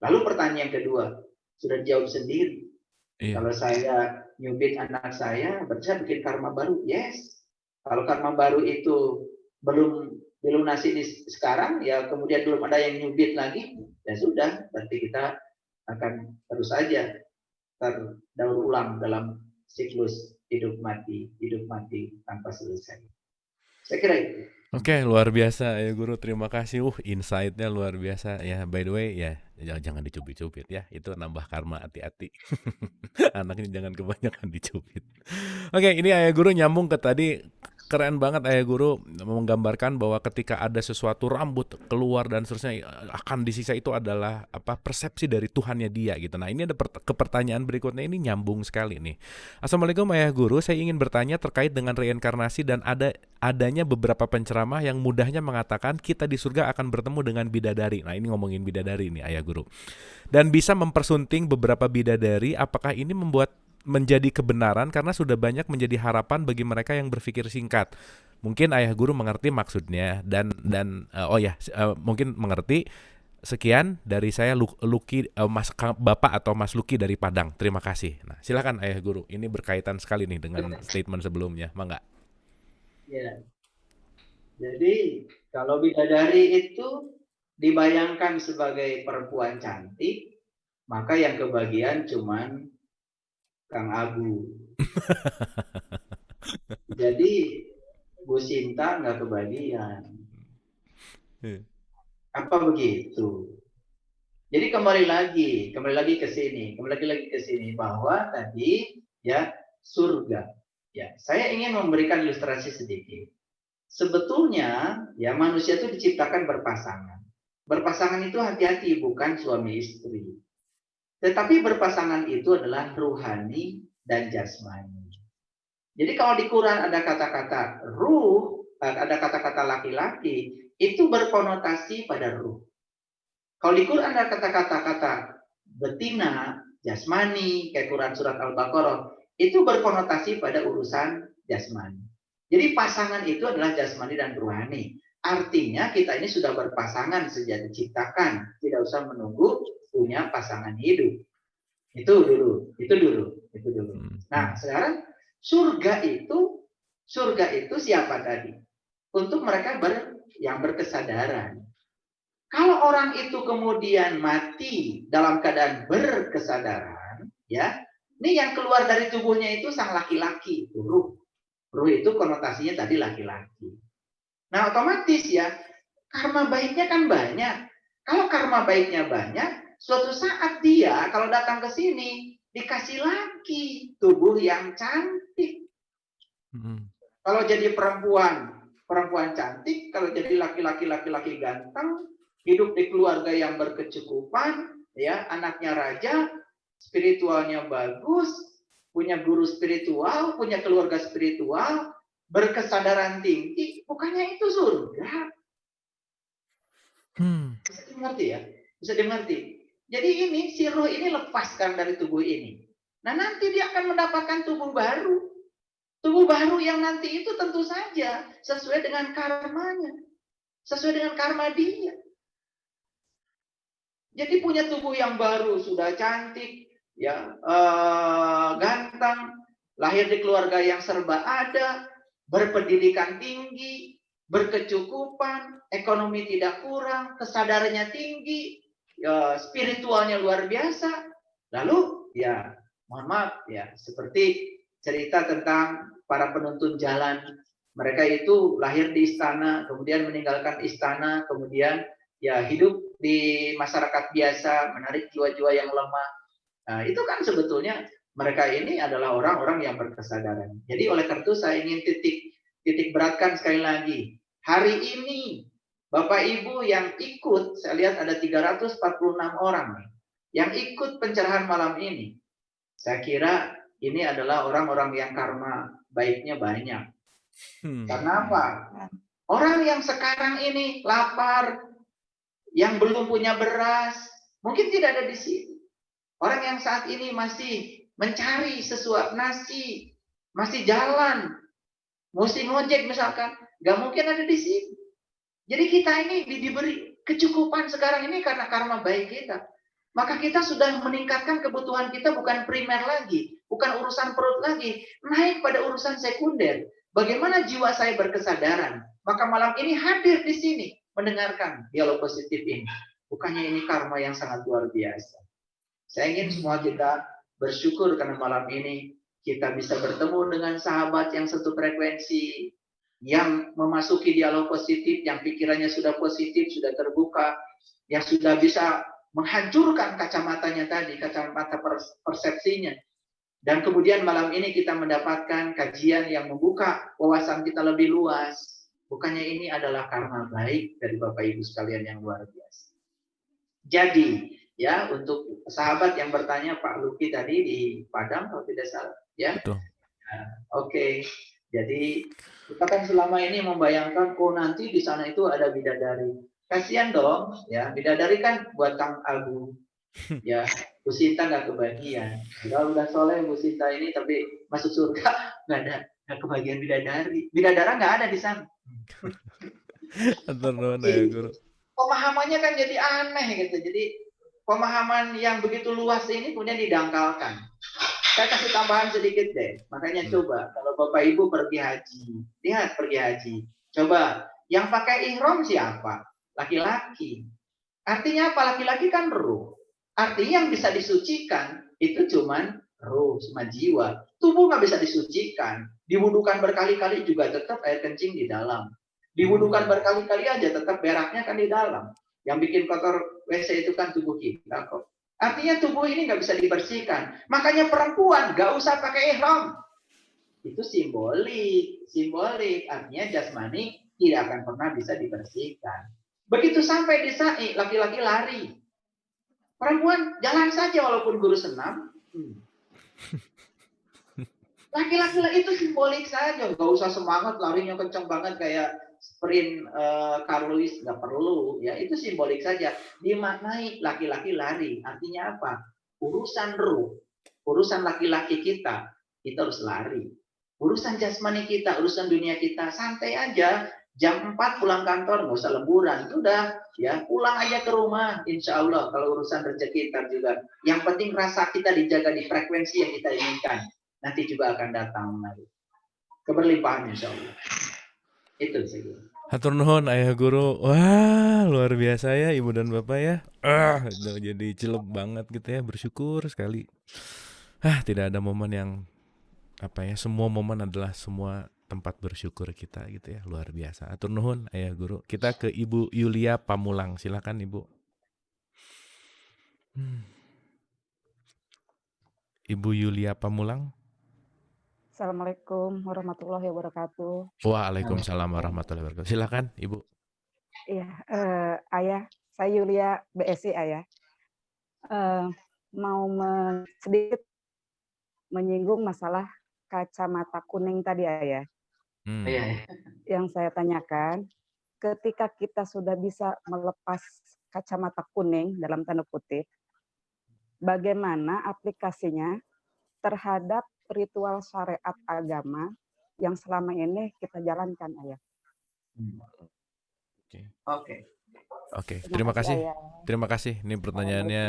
Lalu pertanyaan kedua, sudah jawab sendiri. Iya. Kalau saya nyubit anak saya, berarti saya bikin karma baru. Yes. Kalau karma baru itu belum dilunasi sekarang, ya kemudian belum ada yang nyubit lagi, ya sudah, berarti kita akan terus saja terdaur ulang dalam siklus hidup mati tanpa selesai. Saya kira itu. Oke, luar biasa ya Guru, terima kasih. Insight-nya luar biasa ya. By the way ya, jangan dicubit-cubit ya. Itu nambah karma, hati-hati. Anaknya jangan kebanyakan dicubit. Oke, ini Ayah Guru nyambung ke tadi. Keren banget Ayah Guru menggambarkan bahwa ketika ada sesuatu rambut keluar dan seterusnya akan disiksa, itu adalah persepsi dari Tuhannya dia gitu. Nah, ini ada pertanyaan berikutnya, ini nyambung sekali nih. Assalamualaikum Ayah Guru, saya ingin bertanya terkait dengan reinkarnasi dan adanya beberapa penceramah yang mudahnya mengatakan kita di surga akan bertemu dengan bidadari. Nah, ini ngomongin bidadari nih Ayah Guru. Dan bisa mempersunting beberapa bidadari, apakah ini menjadi kebenaran karena sudah banyak menjadi harapan bagi mereka yang berpikir singkat? Mungkin Ayah Guru mengerti maksudnya dan mungkin mengerti. Sekian dari saya, Lucky, Bapak atau Mas Lucky dari Padang. Terima kasih. Nah, silakan Ayah Guru. Ini berkaitan sekali nih dengan statement sebelumnya. Mangga. Ya. Jadi kalau bidadari itu dibayangkan sebagai perempuan cantik, maka yang kebagian cuman Kang Abu. Jadi Bu Sinta nggak kebagian. Apa begitu? Jadi kembali lagi ke sini bahwa tadi ya surga. Ya, saya ingin memberikan ilustrasi sedikit. Sebetulnya ya manusia itu diciptakan berpasangan. Berpasangan itu hati-hati, bukan suami istri. Tetapi berpasangan itu adalah ruhani dan jasmani. Jadi kalau di Quran ada kata-kata ruh, ada kata-kata laki-laki, itu berkonotasi pada ruh. Kalau di Quran ada kata-kata betina, jasmani, kayak Quran surat Al-Baqarah, itu berkonotasi pada urusan jasmani. Jadi pasangan itu adalah jasmani dan rohani. Artinya kita ini sudah berpasangan sejak diciptakan, tidak usah menunggu punya pasangan hidup. Itu dulu. Nah, sekarang surga itu siapa tadi? Untuk mereka yang berkesadaran. Kalau orang itu kemudian mati dalam keadaan berkesadaran, ya, ini yang keluar dari tubuhnya itu sang laki-laki, itu ruh. Ruh itu konotasinya tadi laki-laki. Nah, otomatis ya, karma baiknya kan banyak. Kalau karma baiknya banyak, suatu saat dia kalau datang ke sini dikasih lagi tubuh yang cantik. Kalau jadi perempuan cantik, kalau jadi laki-laki ganteng, hidup di keluarga yang berkecukupan, ya, anaknya raja, spiritualnya bagus, punya guru spiritual, punya keluarga spiritual, berkesadaran tinggi, bukannya itu surga? Bisa dimengerti ya? Bisa dimengerti. Jadi ini si roh ini lepaskan dari tubuh ini. Nah, nanti dia akan mendapatkan tubuh baru. Tubuh baru yang nanti itu tentu saja sesuai dengan karmanya. Sesuai dengan karma dia. Jadi punya tubuh yang baru, sudah cantik, ya, ganteng, lahir di keluarga yang serba ada, berpendidikan tinggi, berkecukupan, ekonomi tidak kurang, kesadarannya tinggi, ya, spiritualnya luar biasa. Lalu ya, mohon maaf ya, seperti cerita tentang para penuntun jalan Mereka itu lahir di istana, kemudian meninggalkan istana, kemudian ya hidup di masyarakat biasa, menarik jiwa-jiwa yang lemah. Nah, itu kan sebetulnya mereka ini adalah orang-orang yang berkesadaran. Jadi oleh karena itu saya ingin titik beratkan sekali lagi. Hari ini Bapak Ibu yang ikut, saya lihat ada 346 orang nih, yang ikut pencerahan malam ini. Saya kira ini adalah orang-orang yang karma baiknya banyak. Karena apa? Orang yang sekarang ini lapar, yang belum punya beras, mungkin tidak ada di sini. Orang yang saat ini masih mencari sesuap nasi, masih jalan, mesti ngojek misalkan, nggak mungkin ada di sini. Jadi kita ini diberi kecukupan sekarang ini karena karma baik kita. Maka kita sudah meningkatkan kebutuhan kita bukan primer lagi, bukan urusan perut lagi, naik pada urusan sekunder. Bagaimana jiwa saya berkesadaran? Maka malam ini hadir di sini mendengarkan dialog positif ini. Bukannya ini karma yang sangat luar biasa. Saya ingin semua kita bersyukur karena malam ini kita bisa bertemu dengan sahabat yang satu frekuensi, yang memasuki dialog positif, yang pikirannya sudah positif, sudah terbuka, yang sudah bisa menghancurkan kacamatanya tadi, kacamata persepsinya. Dan kemudian malam ini kita mendapatkan kajian yang membuka wawasan kita lebih luas. Bukannya ini adalah karma baik dari Bapak Ibu sekalian yang luar biasa. Jadi, ya, untuk sahabat yang bertanya Pak Luki tadi di Padang kalau tidak salah, ya. Betul. Oke. Jadi kita kan selama ini membayangkan nanti di sana itu ada bidadari. Kasihan dong, ya. Bidadari kan buat Kang Agung. Ya, Bu Sinta nggak kebagian. Udah soleh Bu Sinta ini, tapi masuk surga nggak kebagian bidadari. Bidadara nggak ada di sana. Guru. Pemahamannya kan jadi aneh gitu. Jadi pemahaman yang begitu luas ini kemudian didangkalkan. Saya kasih tambahan sedikit deh. Makanya coba kalau Bapak Ibu pergi haji, lihat pergi haji. Coba yang pakai ihram siapa? Laki-laki. Artinya apa? Laki-laki kan ruh. Artinya yang bisa disucikan itu cuman ruh sama jiwa. Tubuh nggak bisa disucikan. Diwudukan berkali-kali juga tetap air kencing di dalam. Diwudukan berkali-kali aja tetap beraknya kan di dalam. Yang bikin kotor WC itu kan tubuh kita kok. Artinya tubuh ini nggak bisa dibersihkan. Makanya perempuan nggak usah pakai ihram. Itu simbolik. Artinya jasmani tidak akan pernah bisa dibersihkan. Begitu sampai di sa'i, laki-laki lari. Perempuan jalan saja walaupun guru senam. Laki-laki itu simbolik saja. Nggak usah semangat larinya kencang banget kayak sprint Carl Lewis, nggak perlu. Ya, itu simbolik saja. Dimaknai laki-laki lari. Artinya apa? Urusan ruh, urusan laki-laki kita harus lari. Urusan jasmani kita, urusan dunia kita, santai aja. Jam 4 pulang kantor, nggak usah lemburan. Itu udah, ya pulang aja ke rumah. Insya Allah, kalau urusan rezeki kita juga. Yang penting rasa kita dijaga di frekuensi yang kita inginkan. Nanti juga akan datang keberlimpahan insya Allah. Itu sih. Hatur nuhun ayah guru. Wah, luar biasa ya Ibu dan Bapak ya. Jadi celep banget gitu ya, bersyukur sekali. Tidak ada momen yang semua momen adalah semua tempat bersyukur kita gitu ya, luar biasa. Hatur nuhun ayah guru. Kita ke Ibu Yulia Pamulang. Silakan Ibu. Ibu Yulia Pamulang. Assalamualaikum warahmatullahi wabarakatuh. Waalaikumsalam warahmatullahi wabarakatuh. Silakan Ibu. Iya, Ayah, saya Yulia BSI Ayah. Mau sedikit menyinggung masalah kacamata kuning tadi Ayah. Yang saya tanyakan, ketika kita sudah bisa melepas kacamata kuning dalam tanda kutip, bagaimana aplikasinya terhadap ritual syariat agama yang selama ini kita jalankan, Ayah? Oke. Terima kasih. Terima kasih. Ini pertanyaannya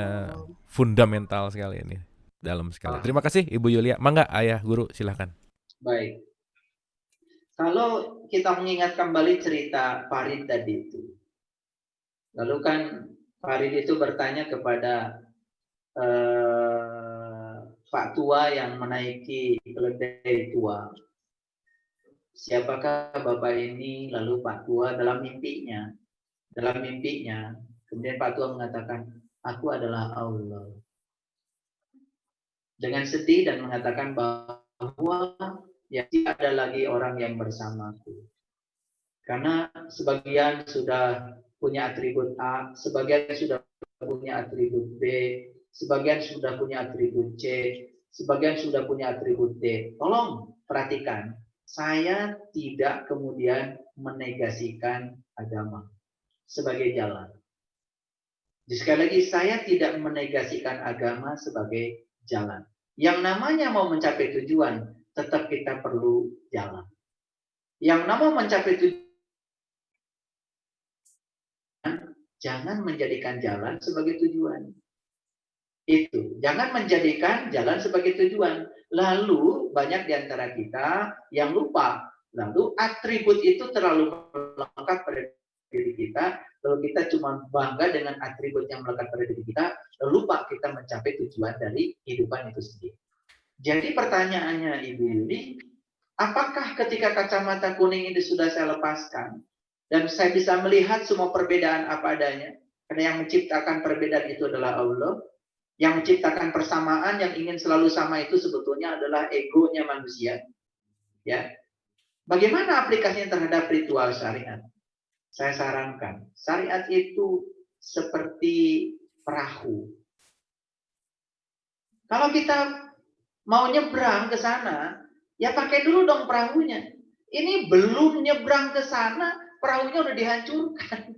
fundamental sekali ini, dalam sekali. Terima kasih Ibu Yulia. Mangga ayah guru, silahkan. Baik. Kalau kita mengingat kembali cerita Farid tadi itu, lalu kan Farid itu bertanya kepada Pak Tua yang menaiki keledai tua. siapakah Bapak ini? Lalu Pak Tua dalam mimpinya, kemudian Pak Tua mengatakan, aku adalah Allah. Dengan sedih dan mengatakan bahwa ya tidak ada lagi orang yang bersamaku. Karena sebagian sudah punya atribut A, sebagian sudah punya atribut B, sebagian sudah punya atribut C, sebagian sudah punya atribut D. Tolong perhatikan, saya tidak kemudian menegasikan agama sebagai jalan. Jadi sekali lagi, saya tidak menegasikan agama sebagai jalan. Yang namanya mau mencapai tujuan, tetap kita perlu jalan. Yang namanya mencapai tujuan, jangan menjadikan jalan sebagai tujuan. Itu, jangan menjadikan jalan sebagai tujuan. Lalu banyak di antara kita yang lupa. Lalu atribut itu terlalu melekat pada diri kita. Lalu kita cuma bangga dengan atribut yang melekat pada diri kita. Lalu lupa kita mencapai tujuan dari kehidupan itu sendiri. Jadi pertanyaannya Ibu Yuli, apakah ketika kacamata kuning ini sudah saya lepaskan dan saya bisa melihat semua perbedaan apa adanya? Karena yang menciptakan perbedaan itu adalah Allah. Yang menciptakan persamaan yang ingin selalu sama itu sebetulnya adalah egonya manusia. Ya. Bagaimana aplikasinya terhadap ritual syariat? Saya sarankan, syariat itu seperti perahu. Kalau kita mau nyebrang ke sana, ya pakai dulu dong perahunya. Ini belum nyebrang ke sana, perahunya udah dihancurkan.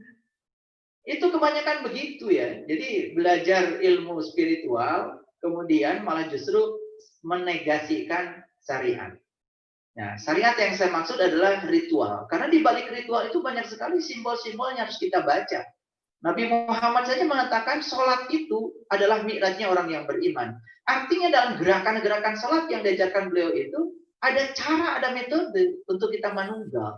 Itu kebanyakan begitu ya. Jadi belajar ilmu spiritual, kemudian malah justru menegasikan syariat. Nah, syariat yang saya maksud adalah ritual. Karena di balik ritual itu banyak sekali simbol-simbol yang harus kita baca. Nabi Muhammad saja mengatakan sholat itu adalah mi'rajnya orang yang beriman. Artinya dalam gerakan-gerakan sholat yang diajarkan beliau itu, ada cara, ada metode untuk kita manunggal.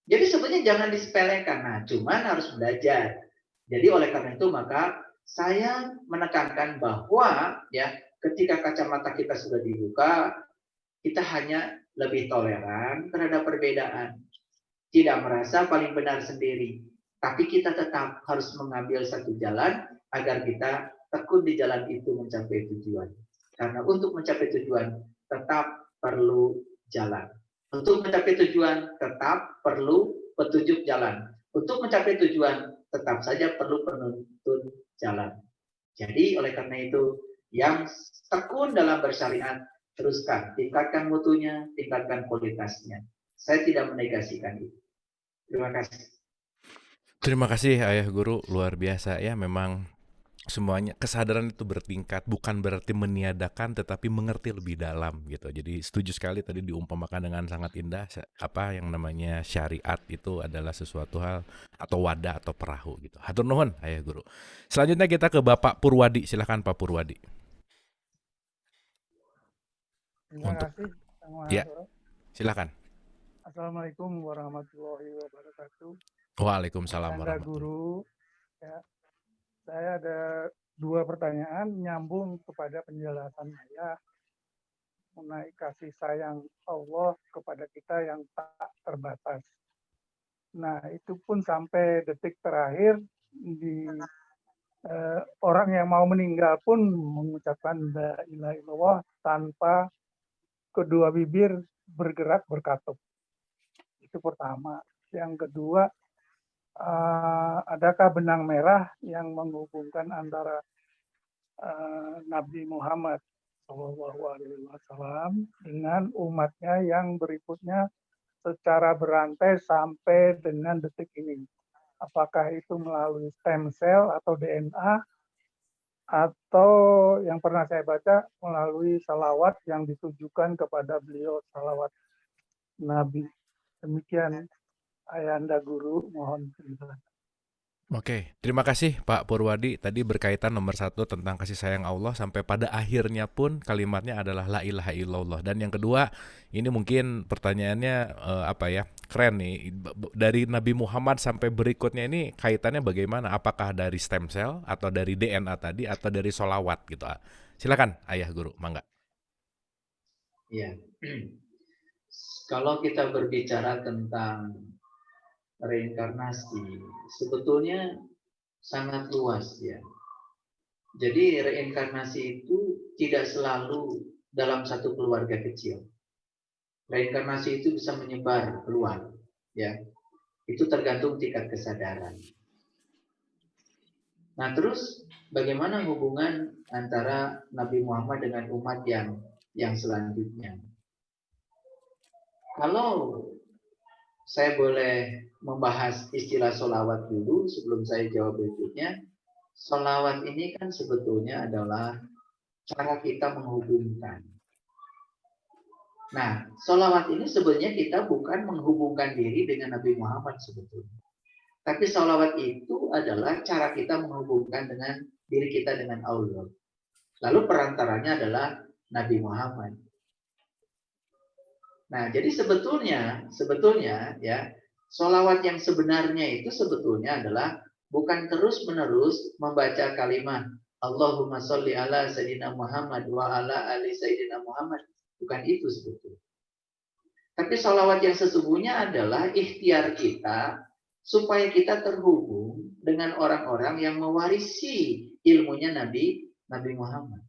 Jadi sebenarnya jangan disepelekan, nah cuman harus belajar. Jadi oleh karena itu maka saya menekankan bahwa ya ketika kacamata kita sudah dibuka, kita hanya lebih toleran terhadap perbedaan. Tidak merasa paling benar sendiri. Tapi kita tetap harus mengambil satu jalan agar kita tekun di jalan itu mencapai tujuan. Karena untuk mencapai tujuan tetap perlu jalan. Untuk mencapai tujuan tetap perlu petunjuk jalan. Untuk mencapai tujuan tetap saja perlu penuntun jalan. Jadi oleh karena itu yang tekun dalam bersyariat teruskan, tingkatkan mutunya, tingkatkan kualitasnya. Saya tidak menegasikan itu. Terima kasih. Terima kasih Ayah Guru, luar biasa ya. Memang semuanya kesadaran itu bertingkat, bukan berarti meniadakan tetapi mengerti lebih dalam gitu. Jadi setuju sekali tadi diumpamakan dengan sangat indah apa yang namanya syariat itu adalah sesuatu hal atau wadah atau perahu gitu. Hatur nuhun Ayah Guru. Selanjutnya kita ke Bapak Purwadi, silakan Pak Purwadi. Terima kasih. Ya, silakan. Assalamualaikum warahmatullahi wabarakatuh. Waalaikumsalam warahmatullahi wabarakatuh. Guru, ya, saya ada 2 pertanyaan nyambung kepada penjelasan saya mengenai kasih sayang Allah kepada kita yang tak terbatas. Nah, itu pun sampai detik terakhir di orang yang mau meninggal pun mengucapkan la ilaha illallah tanpa kedua bibir bergerak berkatup. Itu pertama. Yang kedua, adakah benang merah yang menghubungkan antara Nabi Muhammad SAW dengan umatnya yang berikutnya secara berantai sampai dengan detik ini? Apakah itu melalui stem cell atau DNA, atau yang pernah saya baca melalui salawat yang ditujukan kepada beliau, salawat Nabi. Demikian Ayahanda Guru, mohon penjelasan. Oke, terima kasih Pak Purwadi. Tadi berkaitan nomor 1 tentang kasih sayang Allah, sampai pada akhirnya pun kalimatnya adalah la ilaha illallah. Dan yang kedua, ini mungkin pertanyaannya keren nih. Dari Nabi Muhammad sampai berikutnya ini kaitannya bagaimana? Apakah dari stem cell atau dari DNA tadi atau dari sholawat gitu? Silakan Ayah Guru, mangga. Ya, Kalau kita berbicara tentang reinkarnasi, sebetulnya sangat luas ya. Jadi reinkarnasi itu tidak selalu dalam satu keluarga kecil. Reinkarnasi itu bisa menyebar keluar, ya. Itu tergantung tingkat kesadaran. Nah, terus bagaimana hubungan antara Nabi Muhammad dengan umat yang selanjutnya? Kalau saya boleh membahas istilah sholawat dulu sebelum saya jawab berikutnya. Sholawat ini kan sebetulnya adalah cara kita menghubungkan. Nah, sholawat ini sebenarnya kita bukan menghubungkan diri dengan Nabi Muhammad sebetulnya. Tapi sholawat itu adalah cara kita menghubungkan dengan diri kita dengan Allah. Lalu perantaranya adalah Nabi Muhammad. Nah, jadi sebetulnya ya, sholawat yang sebenarnya itu sebetulnya adalah bukan terus-menerus membaca kalimat Allahumma sholli ala Sayyidina Muhammad wa ala ali Sayyidina Muhammad. Bukan itu sebetulnya. Tapi sholawat yang sesungguhnya adalah ikhtiar kita supaya kita terhubung dengan orang-orang yang mewarisi ilmunya Nabi Muhammad.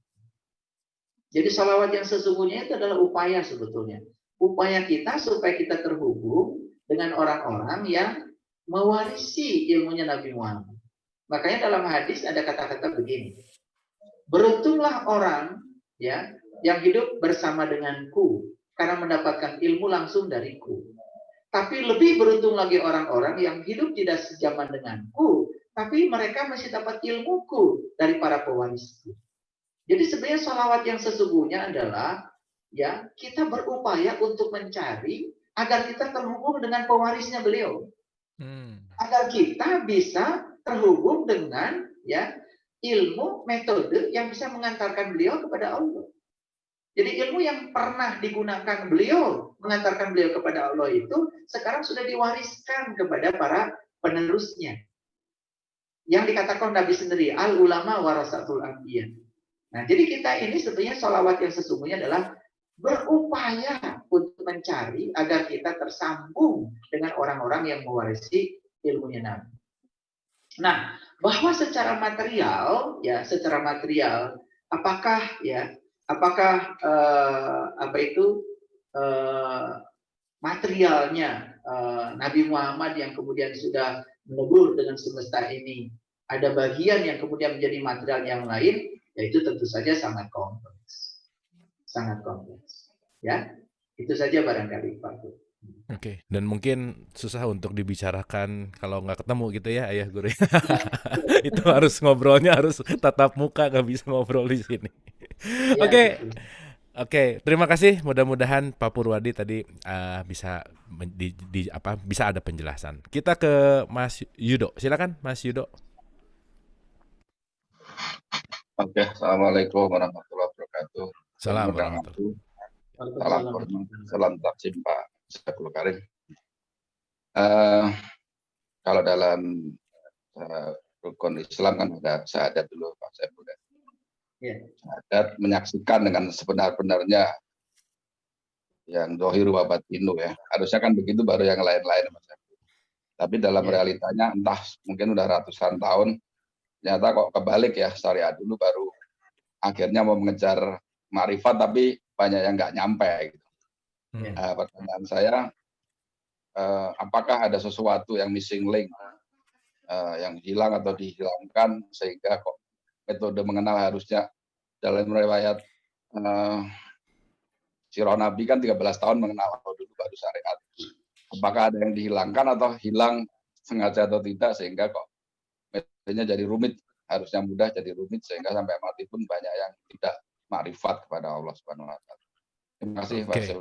Jadi sholawat yang sesungguhnya itu adalah upaya sebetulnya. Upaya kita supaya kita terhubung dengan orang-orang yang mewarisi ilmunya Nabi Muhammad. Makanya dalam hadis ada kata-kata begini. Beruntunglah orang ya yang hidup bersama denganku karena mendapatkan ilmu langsung dariku. Tapi lebih beruntung lagi orang-orang yang hidup tidak sejaman denganku, tapi mereka masih dapat ilmuku dari para pewarisku. Jadi sebenarnya sholawat yang sesungguhnya adalah ya kita berupaya untuk mencari agar kita terhubung dengan pewarisnya beliau. Agar kita bisa terhubung dengan ya ilmu metode yang bisa mengantarkan beliau kepada Allah. Jadi ilmu yang pernah digunakan beliau mengantarkan beliau kepada Allah itu sekarang sudah diwariskan kepada para penerusnya. Yang dikatakan Nabi sendiri, al ulama warasatul anbiya. Nah, jadi kita ini sebenarnya sholawat yang sesungguhnya adalah berupaya untuk mencari agar kita tersambung dengan orang-orang yang mewarisi ilmunya Nabi. Nah, bahwa secara material, apakah materialnya Nabi Muhammad yang kemudian sudah menebur dengan semesta ini ada bagian yang kemudian menjadi material yang lain, yaitu tentu saja sangat kompleks. Ya, itu saja barangkali Pak. Oke, dan mungkin susah untuk dibicarakan kalau nggak ketemu gitu ya Ayah Guru. Itu harus ngobrolnya harus tatap muka, nggak bisa ngobrol di sini. Ya, Oke, terima kasih. Mudah-mudahan Pak Purwadi tadi bisa bisa ada penjelasan. Kita ke Mas Yudo. Silakan Mas Yudo. Oke, assalamualaikum warahmatullahi wabarakatuh. Salam warahmatullahi wabarakatuh. Salam taksim Pak Syekh Karim. Kalau dalam rukun Islam kan ada syahadat dulu Pak Syekh. Syahadat menyaksikan dengan sebenar-benarnya yang dohiru wa batinu ya. Harusnya kan begitu baru yang lain-lain Mas Syekh. Tapi dalam realitanya entah mungkin udah ratusan tahun ternyata kok kebalik ya, syariat dulu baru akhirnya mau mengejar ma'rifat tapi banyak yang nggak nyampe gitu. Pertanyaan saya, apakah ada sesuatu yang missing link yang hilang atau dihilangkan sehingga kok metode mengenal harusnya dalam riwayat sirah Nabi kan 13 tahun mengenal Allah dulu baru syariat. Apakah ada yang dihilangkan atau hilang sengaja atau tidak sehingga kok metodenya jadi rumit, harusnya mudah jadi rumit sehingga sampai mati pun banyak yang tidak ma'rifat kepada Allah Subhanahu wa taala. Terima kasih Pak Syekh.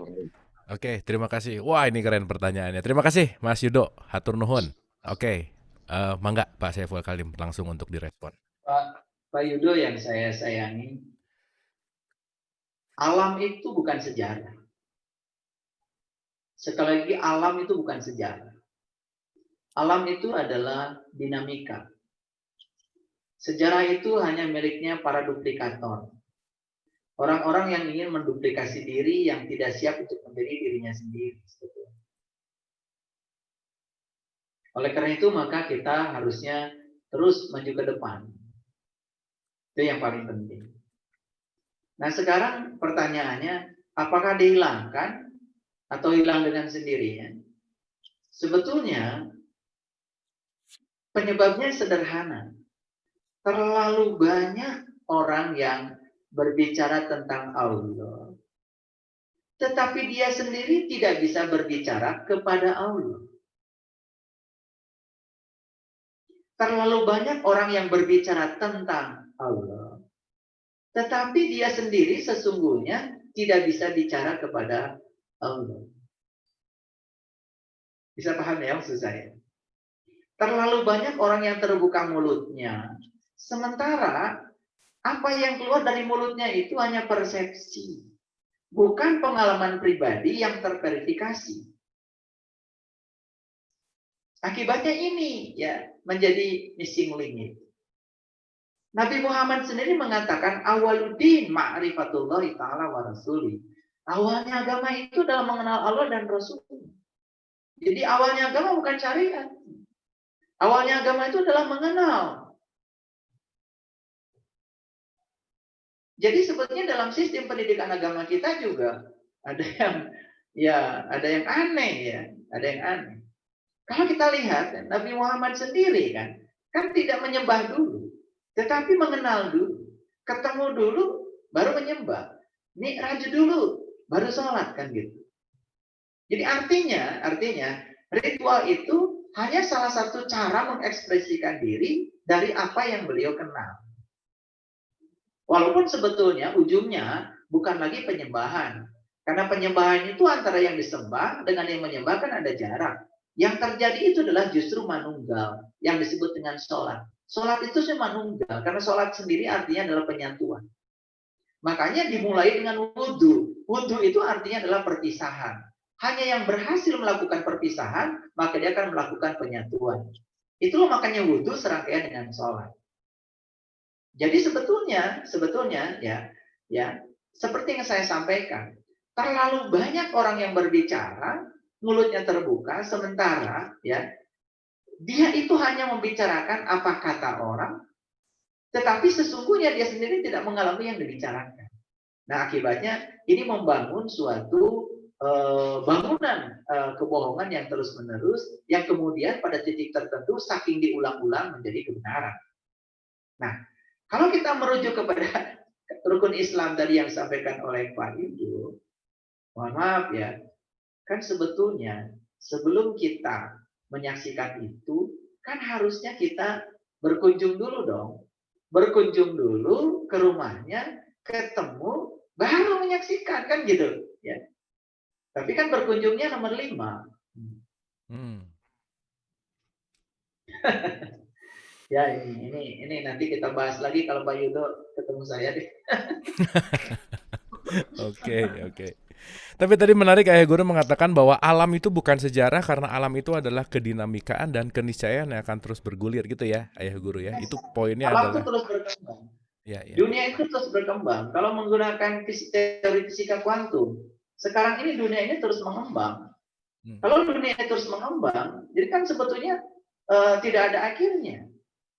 Oke, terima kasih. Wah, ini keren pertanyaannya. Terima kasih Mas Yudo, hatur nuhun. Oke. Mangga Pak Saiful Kalim langsung untuk direspon. Pak Yudo yang saya sayangi, alam itu bukan sejarah. Sekali lagi, alam itu bukan sejarah. Alam itu adalah dinamika. Sejarah itu hanya miliknya para duplikator. Orang-orang yang ingin menduplikasi diri yang tidak siap untuk menjadi dirinya sendiri. Oleh karena itu maka kita harusnya terus maju ke depan. Itu yang paling penting. Nah sekarang pertanyaannya, apakah dihilangkan atau hilang dengan sendirinya? Sebetulnya penyebabnya sederhana. Terlalu banyak orang yang berbicara tentang Allah, tetapi dia sendiri tidak bisa berbicara kepada Allah. Terlalu banyak orang yang berbicara tentang Allah, tetapi dia sendiri sesungguhnya tidak bisa bicara kepada Allah. Bisa paham ya maksud saya? Terlalu banyak orang yang terbuka mulutnya, sementara apa yang keluar dari mulutnya itu hanya persepsi, bukan pengalaman pribadi yang terverifikasi. Akibatnya ini ya menjadi missing link. Nabi Muhammad sendiri mengatakan awaluddin ma'rifatullah ta'ala wa rasuli. Awalnya agama itu dalam mengenal Allah dan Rasul. Jadi awalnya agama bukan syariat. Awalnya agama itu adalah mengenal. Jadi sebetulnya dalam sistem pendidikan agama kita juga ada yang aneh ya, ada yang aneh. Kalau kita lihat Nabi Muhammad sendiri kan tidak menyembah dulu, tetapi mengenal dulu, ketemu dulu, baru menyembah. Mi'raj dulu, baru sholat kan gitu. Jadi artinya ritual itu hanya salah satu cara mengekspresikan diri dari apa yang beliau kenal. Walaupun sebetulnya ujungnya bukan lagi penyembahan, karena penyembahan itu antara yang disembah dengan yang menyembah kan ada jarak. Yang terjadi itu adalah justru manunggal yang disebut dengan sholat. Sholat itu cuma manunggal karena sholat sendiri artinya adalah penyatuan. Makanya dimulai dengan wudhu. Wudhu itu artinya adalah perpisahan. Hanya yang berhasil melakukan perpisahan maka dia akan melakukan penyatuan. Itulah makanya wudhu serangkaian dengan sholat. Jadi sebetulnya ya seperti yang saya sampaikan, terlalu banyak orang yang berbicara, mulutnya terbuka, sementara ya dia itu hanya membicarakan apa kata orang, tetapi sesungguhnya dia sendiri tidak mengalami yang dibicarakan. Nah akibatnya ini membangun suatu bangunan kebohongan yang terus-menerus, yang kemudian pada titik tertentu saking diulang-ulang menjadi kebenaran. Nah kalau kita merujuk kepada rukun Islam tadi yang disampaikan oleh Pak Yudo, mohon maaf ya, kan sebetulnya sebelum kita menyaksikan itu, kan harusnya kita berkunjung dulu dong. Berkunjung dulu ke rumahnya, ketemu, baru menyaksikan, kan gitu. Ya. Tapi kan berkunjungnya nomor 5. Ya ini nanti kita bahas lagi kalau Pak Yudo ketemu saya deh. Oke. Tapi tadi menarik Ayah Guru mengatakan bahwa alam itu bukan sejarah karena alam itu adalah kedinamikaan dan keniscayaan yang akan terus bergulir gitu ya Ayah Guru ya. Itu poinnya alam adalah itu terus berkembang. Ya. Dunia itu terus berkembang. Kalau menggunakan teori fisika kuantum, sekarang ini dunia ini terus mengembang. Kalau dunia ini terus mengembang, jadi kan sebetulnya tidak ada akhirnya.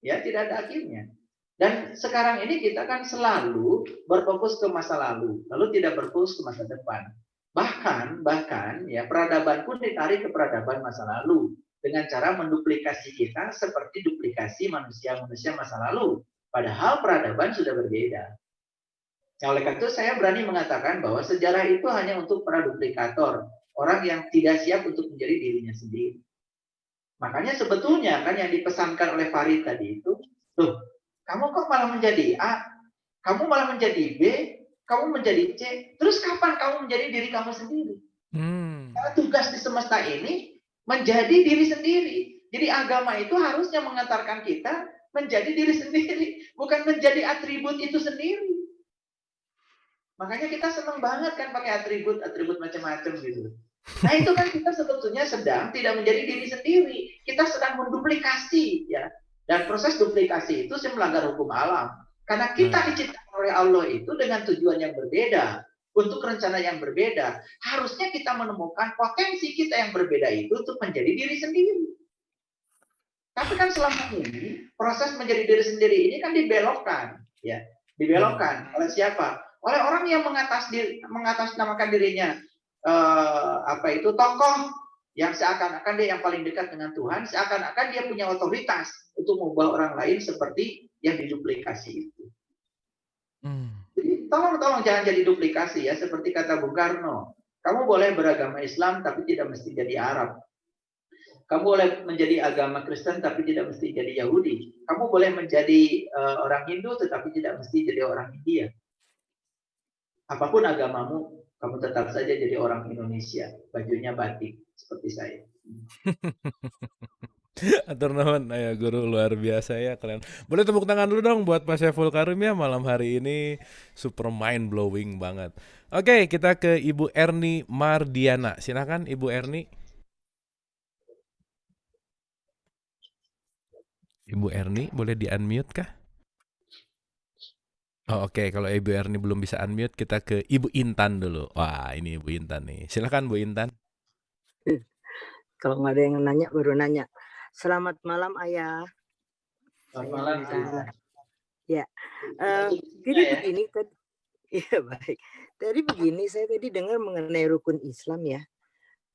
Ya, tidak ada akhirnya. Dan sekarang ini kita kan selalu berfokus ke masa lalu, lalu tidak berfokus ke masa depan. Bahkan ya peradaban pun ditarik ke peradaban masa lalu dengan cara menduplikasi kita seperti duplikasi manusia-manusia masa lalu. Padahal peradaban sudah berbeda. Nah, oleh karena itu saya berani mengatakan bahwa sejarah itu hanya untuk para duplikator, orang yang tidak siap untuk menjadi dirinya sendiri. Makanya sebetulnya kan yang dipesankan oleh Farid tadi itu, loh, kamu kok malah menjadi A, kamu malah menjadi B, kamu menjadi C, terus kapan kamu menjadi diri kamu sendiri? Karena tugas di semesta ini menjadi diri sendiri. Jadi agama itu harusnya mengantarkan kita menjadi diri sendiri, bukan menjadi atribut itu sendiri. Makanya kita senang banget kan pakai atribut macam-macam gitu. Nah itu kan kita sebetulnya sedang tidak menjadi diri sendiri. Kita sedang menduplikasi ya. Dan proses duplikasi itu melanggar hukum alam. Karena kita diciptakan oleh oleh Allah itu dengan tujuan yang berbeda, untuk rencana yang berbeda. Harusnya kita menemukan potensi kita yang berbeda itu untuk menjadi diri sendiri. Tapi kan selama ini proses menjadi diri sendiri ini kan dibelokkan, ya, dibelokkan oleh siapa? Oleh orang yang mengatasnamakan dirinya tokoh yang seakan-akan dia yang paling dekat dengan Tuhan, seakan-akan dia punya otoritas untuk mengubah orang lain seperti yang diduplikasi itu. Jadi tolong jangan jadi duplikasi ya, seperti kata Bung Karno. Kamu boleh beragama Islam tapi tidak mesti jadi Arab. Kamu boleh menjadi agama Kristen tapi tidak mesti jadi Yahudi. Kamu boleh menjadi orang Hindu tetapi tidak mesti jadi orang India. Apapun agamamu, kamu tetap saja jadi orang Indonesia. Bajunya batik seperti saya. Atur nuhun, ya guru luar biasa ya, keren. Boleh tepuk tangan dulu dong buat Pak Syaiful Karim ya, malam hari ini super mind blowing banget. Oke, kita ke Ibu Erni Mardiana. Silakan Ibu Erni. Ibu Erni boleh di-unmute kah? Oh, oke. Kalau Ibu Erni belum bisa unmute, kita ke Ibu Intan dulu. Wah, ini Ibu Intan nih. Silakan Bu Intan. Kalau nggak ada yang nanya, baru nanya. Selamat malam, Ayah. Selamat malam. Ya, jadi begini tadi. Ya baik. Tadi begini, saya tadi dengar mengenai rukun Islam ya,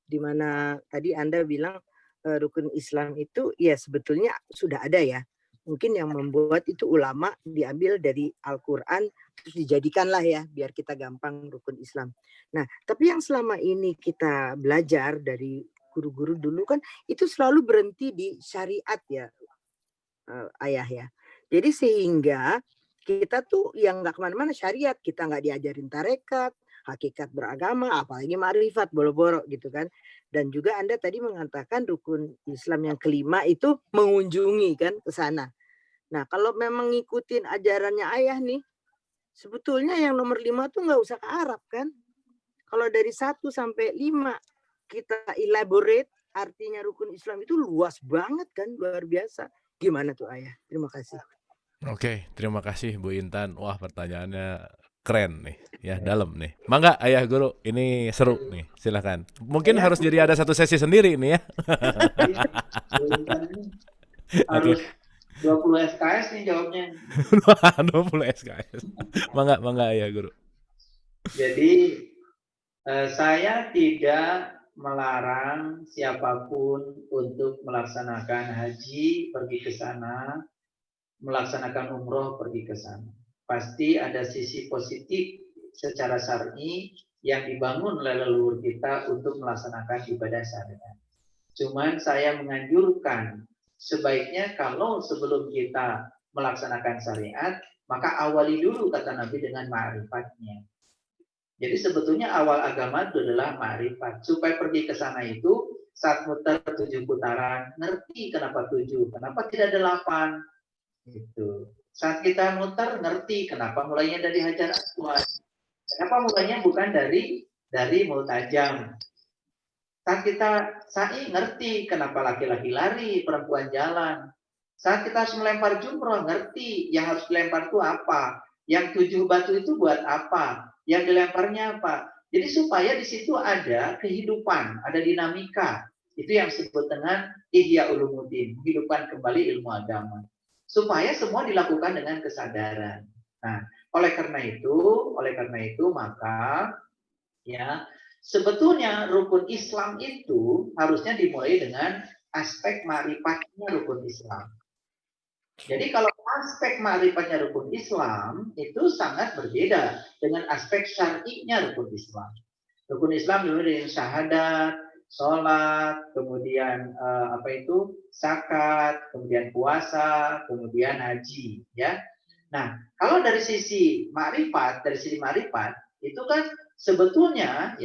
di mana tadi Anda bilang rukun Islam itu ya sebetulnya sudah ada ya. Mungkin yang membuat itu ulama diambil dari Al-Quran terus dijadikanlah ya biar kita gampang rukun Islam. Nah, tapi yang selama ini kita belajar dari guru-guru dulu kan itu selalu berhenti di syariat ya, Ayah ya. Jadi sehingga kita tuh yang nggak kemana-mana syariat, kita nggak diajarin tarekat, hakikat beragama, apalagi ma'rifat, boro-boro gitu kan. Dan juga Anda tadi mengatakan rukun Islam yang kelima itu mengunjungi kan ke sana. Nah kalau memang ngikutin ajarannya Ayah nih, sebetulnya yang nomor 5 tuh nggak usah ke Arab kan. Kalau dari 1 sampai 5 kita elaborate, artinya rukun Islam itu luas banget kan, luar biasa. Gimana tuh Ayah? Terima kasih. Oke, terima kasih Bu Intan. Wah, pertanyaannya keren nih, ya dalam nih. Mangga Ayah Guru, ini seru nih. Silakan. Mungkin harus jadi ada satu sesi sendiri nih ya. Harus 20 SKS nih jawabnya. 20 SKS. Mangga Ayah Guru. Jadi saya tidak melarang siapapun untuk melaksanakan haji, pergi ke sana, melaksanakan umroh, pergi ke sana. Pasti ada sisi positif secara syar'i yang dibangun oleh leluhur kita untuk melaksanakan ibadah syariat. Cuman saya menganjurkan sebaiknya kalau sebelum kita melaksanakan syariat, maka awali dulu kata Nabi dengan ma'rifatnya. Jadi sebetulnya awal agama itu adalah ma'rifat. Supaya pergi ke sana itu saat muter 7 putaran, ngerti kenapa 7, kenapa tidak 8. Gitu. Saat kita muter ngerti kenapa mulainya dari Hajar Aswad. Kenapa mulainya bukan dari Multajam. Saat kita sa'i ngerti kenapa laki-laki lari, perempuan jalan. Saat kita harus melempar jumroh ngerti yang harus dilempar itu apa. Yang 7 batu itu buat apa. Yang dilemparnya apa. Jadi supaya di situ ada kehidupan, ada dinamika. Itu yang disebut dengan Ihya Ulumuddin, menghidupkan kembali ilmu agama. Supaya semua dilakukan dengan kesadaran. Nah, oleh karena itu maka ya sebetulnya rukun Islam itu harusnya dimulai dengan aspek ma'rifatnya rukun Islam. Jadi kalau aspek ma'rifatnya rukun Islam itu sangat berbeda dengan aspek syar'inya rukun Islam. Rukun Islam dimulai dengan syahadat, sholat, kemudian zakat, kemudian puasa, kemudian haji, ya. Nah, kalau dari sisi ma'rifat itu kan sebetulnya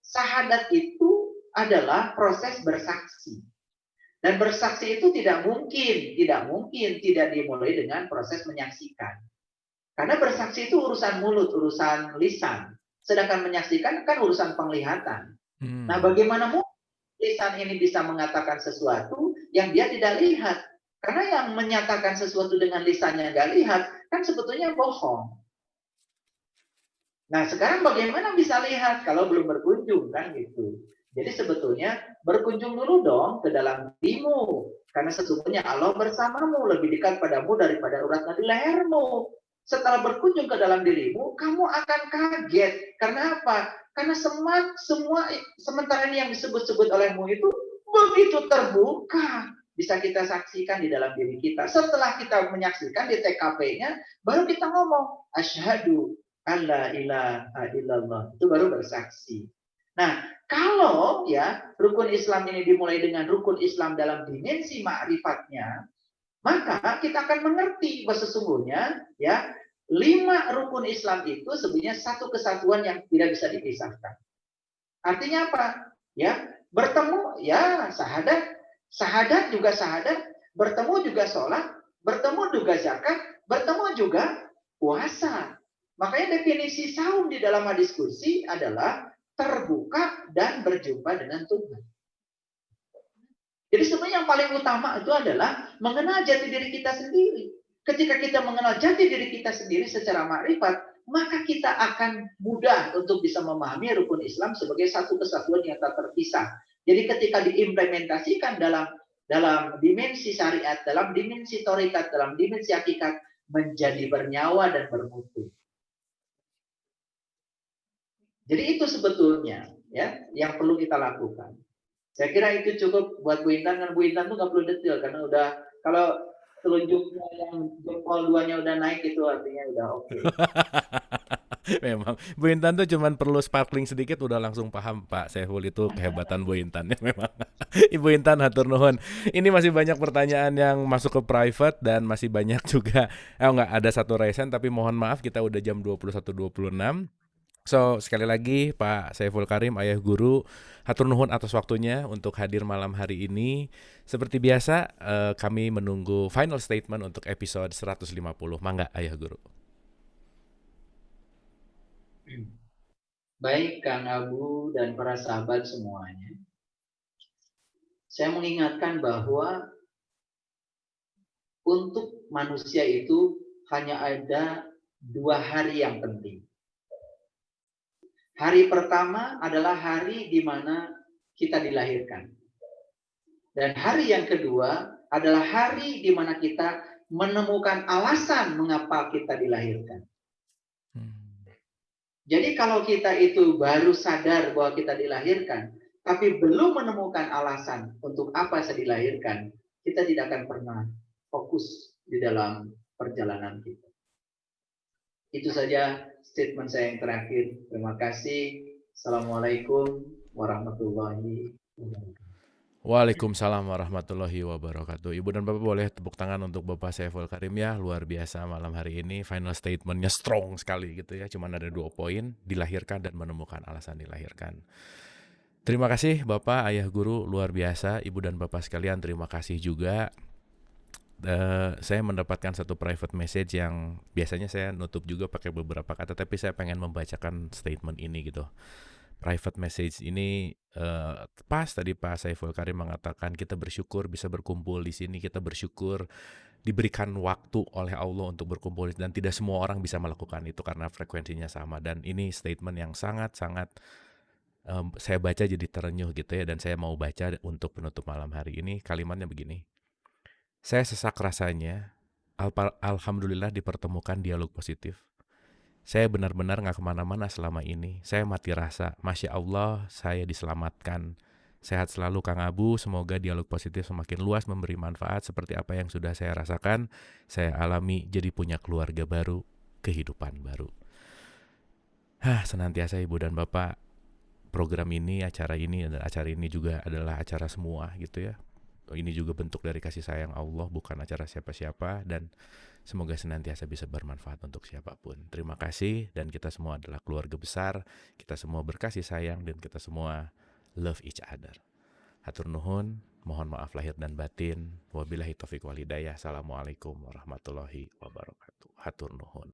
syahadat itu adalah proses bersaksi. Dan bersaksi itu tidak mungkin tidak dimulai dengan proses menyaksikan. Karena bersaksi itu urusan mulut, urusan lisan. Sedangkan menyaksikan kan urusan penglihatan. Nah, bagaimana mungkin lisan ini bisa mengatakan sesuatu yang dia tidak lihat? Karena yang menyatakan sesuatu dengan lisannya nggak lihat, kan sebetulnya bohong. Nah, sekarang bagaimana bisa lihat kalau belum berkunjung, kan gitu. Jadi sebetulnya berkunjung dulu dong ke dalam dirimu. Karena sesungguhnya Allah bersamamu, lebih dekat padamu daripada urat nadi lehermu. Setelah berkunjung ke dalam dirimu, kamu akan kaget. Karena apa? Karena semua sementara ini yang disebut-sebut olehmu itu begitu terbuka. Bisa kita saksikan di dalam diri kita. Setelah kita menyaksikan di TKP-nya, baru kita ngomong, asyhadu alla ilaha illallah, itu baru bersaksi. Nah, kalau ya rukun Islam ini dimulai dengan rukun Islam dalam dimensi ma'rifatnya, maka kita akan mengerti bahwa sesungguhnya ya 5 rukun Islam itu sebenarnya satu kesatuan yang tidak bisa dipisahkan. Artinya apa? Ya, bertemu ya syahadat juga syahadat, bertemu juga sholat, bertemu juga zakat, bertemu juga puasa. Makanya definisi saum di dalam hadis kursi adalah terbuka dan berjumpa dengan Tuhan. Jadi sebenarnya yang paling utama itu adalah mengenal jati diri kita sendiri. Ketika kita mengenal jati diri kita sendiri secara makrifat, maka kita akan mudah untuk bisa memahami rukun Islam sebagai satu kesatuan yang tak terpisah. Jadi ketika diimplementasikan dalam dimensi syariat, dalam dimensi thariqat, dalam dimensi hakikat, menjadi bernyawa dan bermutu. Jadi itu sebetulnya ya yang perlu kita lakukan. Saya kira itu cukup buat Bu Intan, kan Bu Intan tuh nggak perlu detail karena udah kalau telunjuknya yang jempol 2-nya udah naik itu artinya udah oke. Memang Bu Intan tuh cuman perlu sparkling sedikit udah langsung paham Pak Saiful, itu kehebatan Bu Intan ya memang. Ibu Intan hatur nuhun. Ini masih banyak pertanyaan yang masuk ke private dan masih banyak juga enggak ada satu resen, tapi mohon maaf kita udah jam 21.26. So, sekali lagi Pak Saiful Karim, Ayah Guru, hatur nuhun atas waktunya untuk hadir malam hari ini. Seperti biasa, kami menunggu final statement untuk episode 150. Mangga, Ayah Guru. Baik, Kang Abu dan para sahabat semuanya. Saya mengingatkan bahwa untuk manusia itu hanya ada 2 hari yang penting. Hari pertama adalah hari di mana kita dilahirkan. Dan hari yang kedua adalah hari di mana kita menemukan alasan mengapa kita dilahirkan. Jadi kalau kita itu baru sadar bahwa kita dilahirkan, tapi belum menemukan alasan untuk apa saya dilahirkan, kita tidak akan pernah fokus di dalam perjalanan kita. Itu saja statement saya yang terakhir. Terima kasih. Assalamualaikum warahmatullahi wabarakatuh. Waalaikumsalam warahmatullahi wabarakatuh. Ibu dan Bapak boleh tepuk tangan untuk Bapak Saiful Karim ya. Luar biasa malam hari ini. Final statementnya strong sekali gitu ya. Cuman ada 2 poin, dilahirkan dan menemukan alasan dilahirkan. Terima kasih Bapak, Ayah Guru, luar biasa. Ibu dan Bapak sekalian, terima kasih juga. Saya mendapatkan satu private message yang biasanya saya nutup juga pakai beberapa kata, tapi saya pengen membacakan statement ini gitu. Private message ini pas tadi Pak Saiful Karim mengatakan kita bersyukur bisa berkumpul di sini, kita bersyukur diberikan waktu oleh Allah untuk berkumpul, dan tidak semua orang bisa melakukan itu karena frekuensinya sama. Dan ini statement yang sangat-sangat saya baca jadi terenyuh gitu ya, dan saya mau baca untuk penutup malam hari ini. Kalimatnya begini. Saya sesak rasanya, alhamdulillah dipertemukan dialog positif. Saya benar-benar gak kemana-mana selama ini. Saya mati rasa, Masya Allah saya diselamatkan. Sehat selalu Kang Abu, semoga dialog positif semakin luas memberi manfaat seperti apa yang sudah saya rasakan. Saya alami jadi punya keluarga baru, kehidupan baru. Senantiasa Ibu dan Bapak, program ini, acara ini juga adalah acara semua gitu ya. Ini juga bentuk dari kasih sayang Allah, bukan acara siapa-siapa, dan semoga senantiasa bisa bermanfaat untuk siapapun. Terima kasih, dan kita semua adalah keluarga besar, kita semua berkasih sayang, dan kita semua love each other. Hatur nuhun, mohon maaf lahir dan batin. Wabillahi taufiq wal hidayah. Assalamualaikum warahmatullahi wabarakatuh. Hatur nuhun.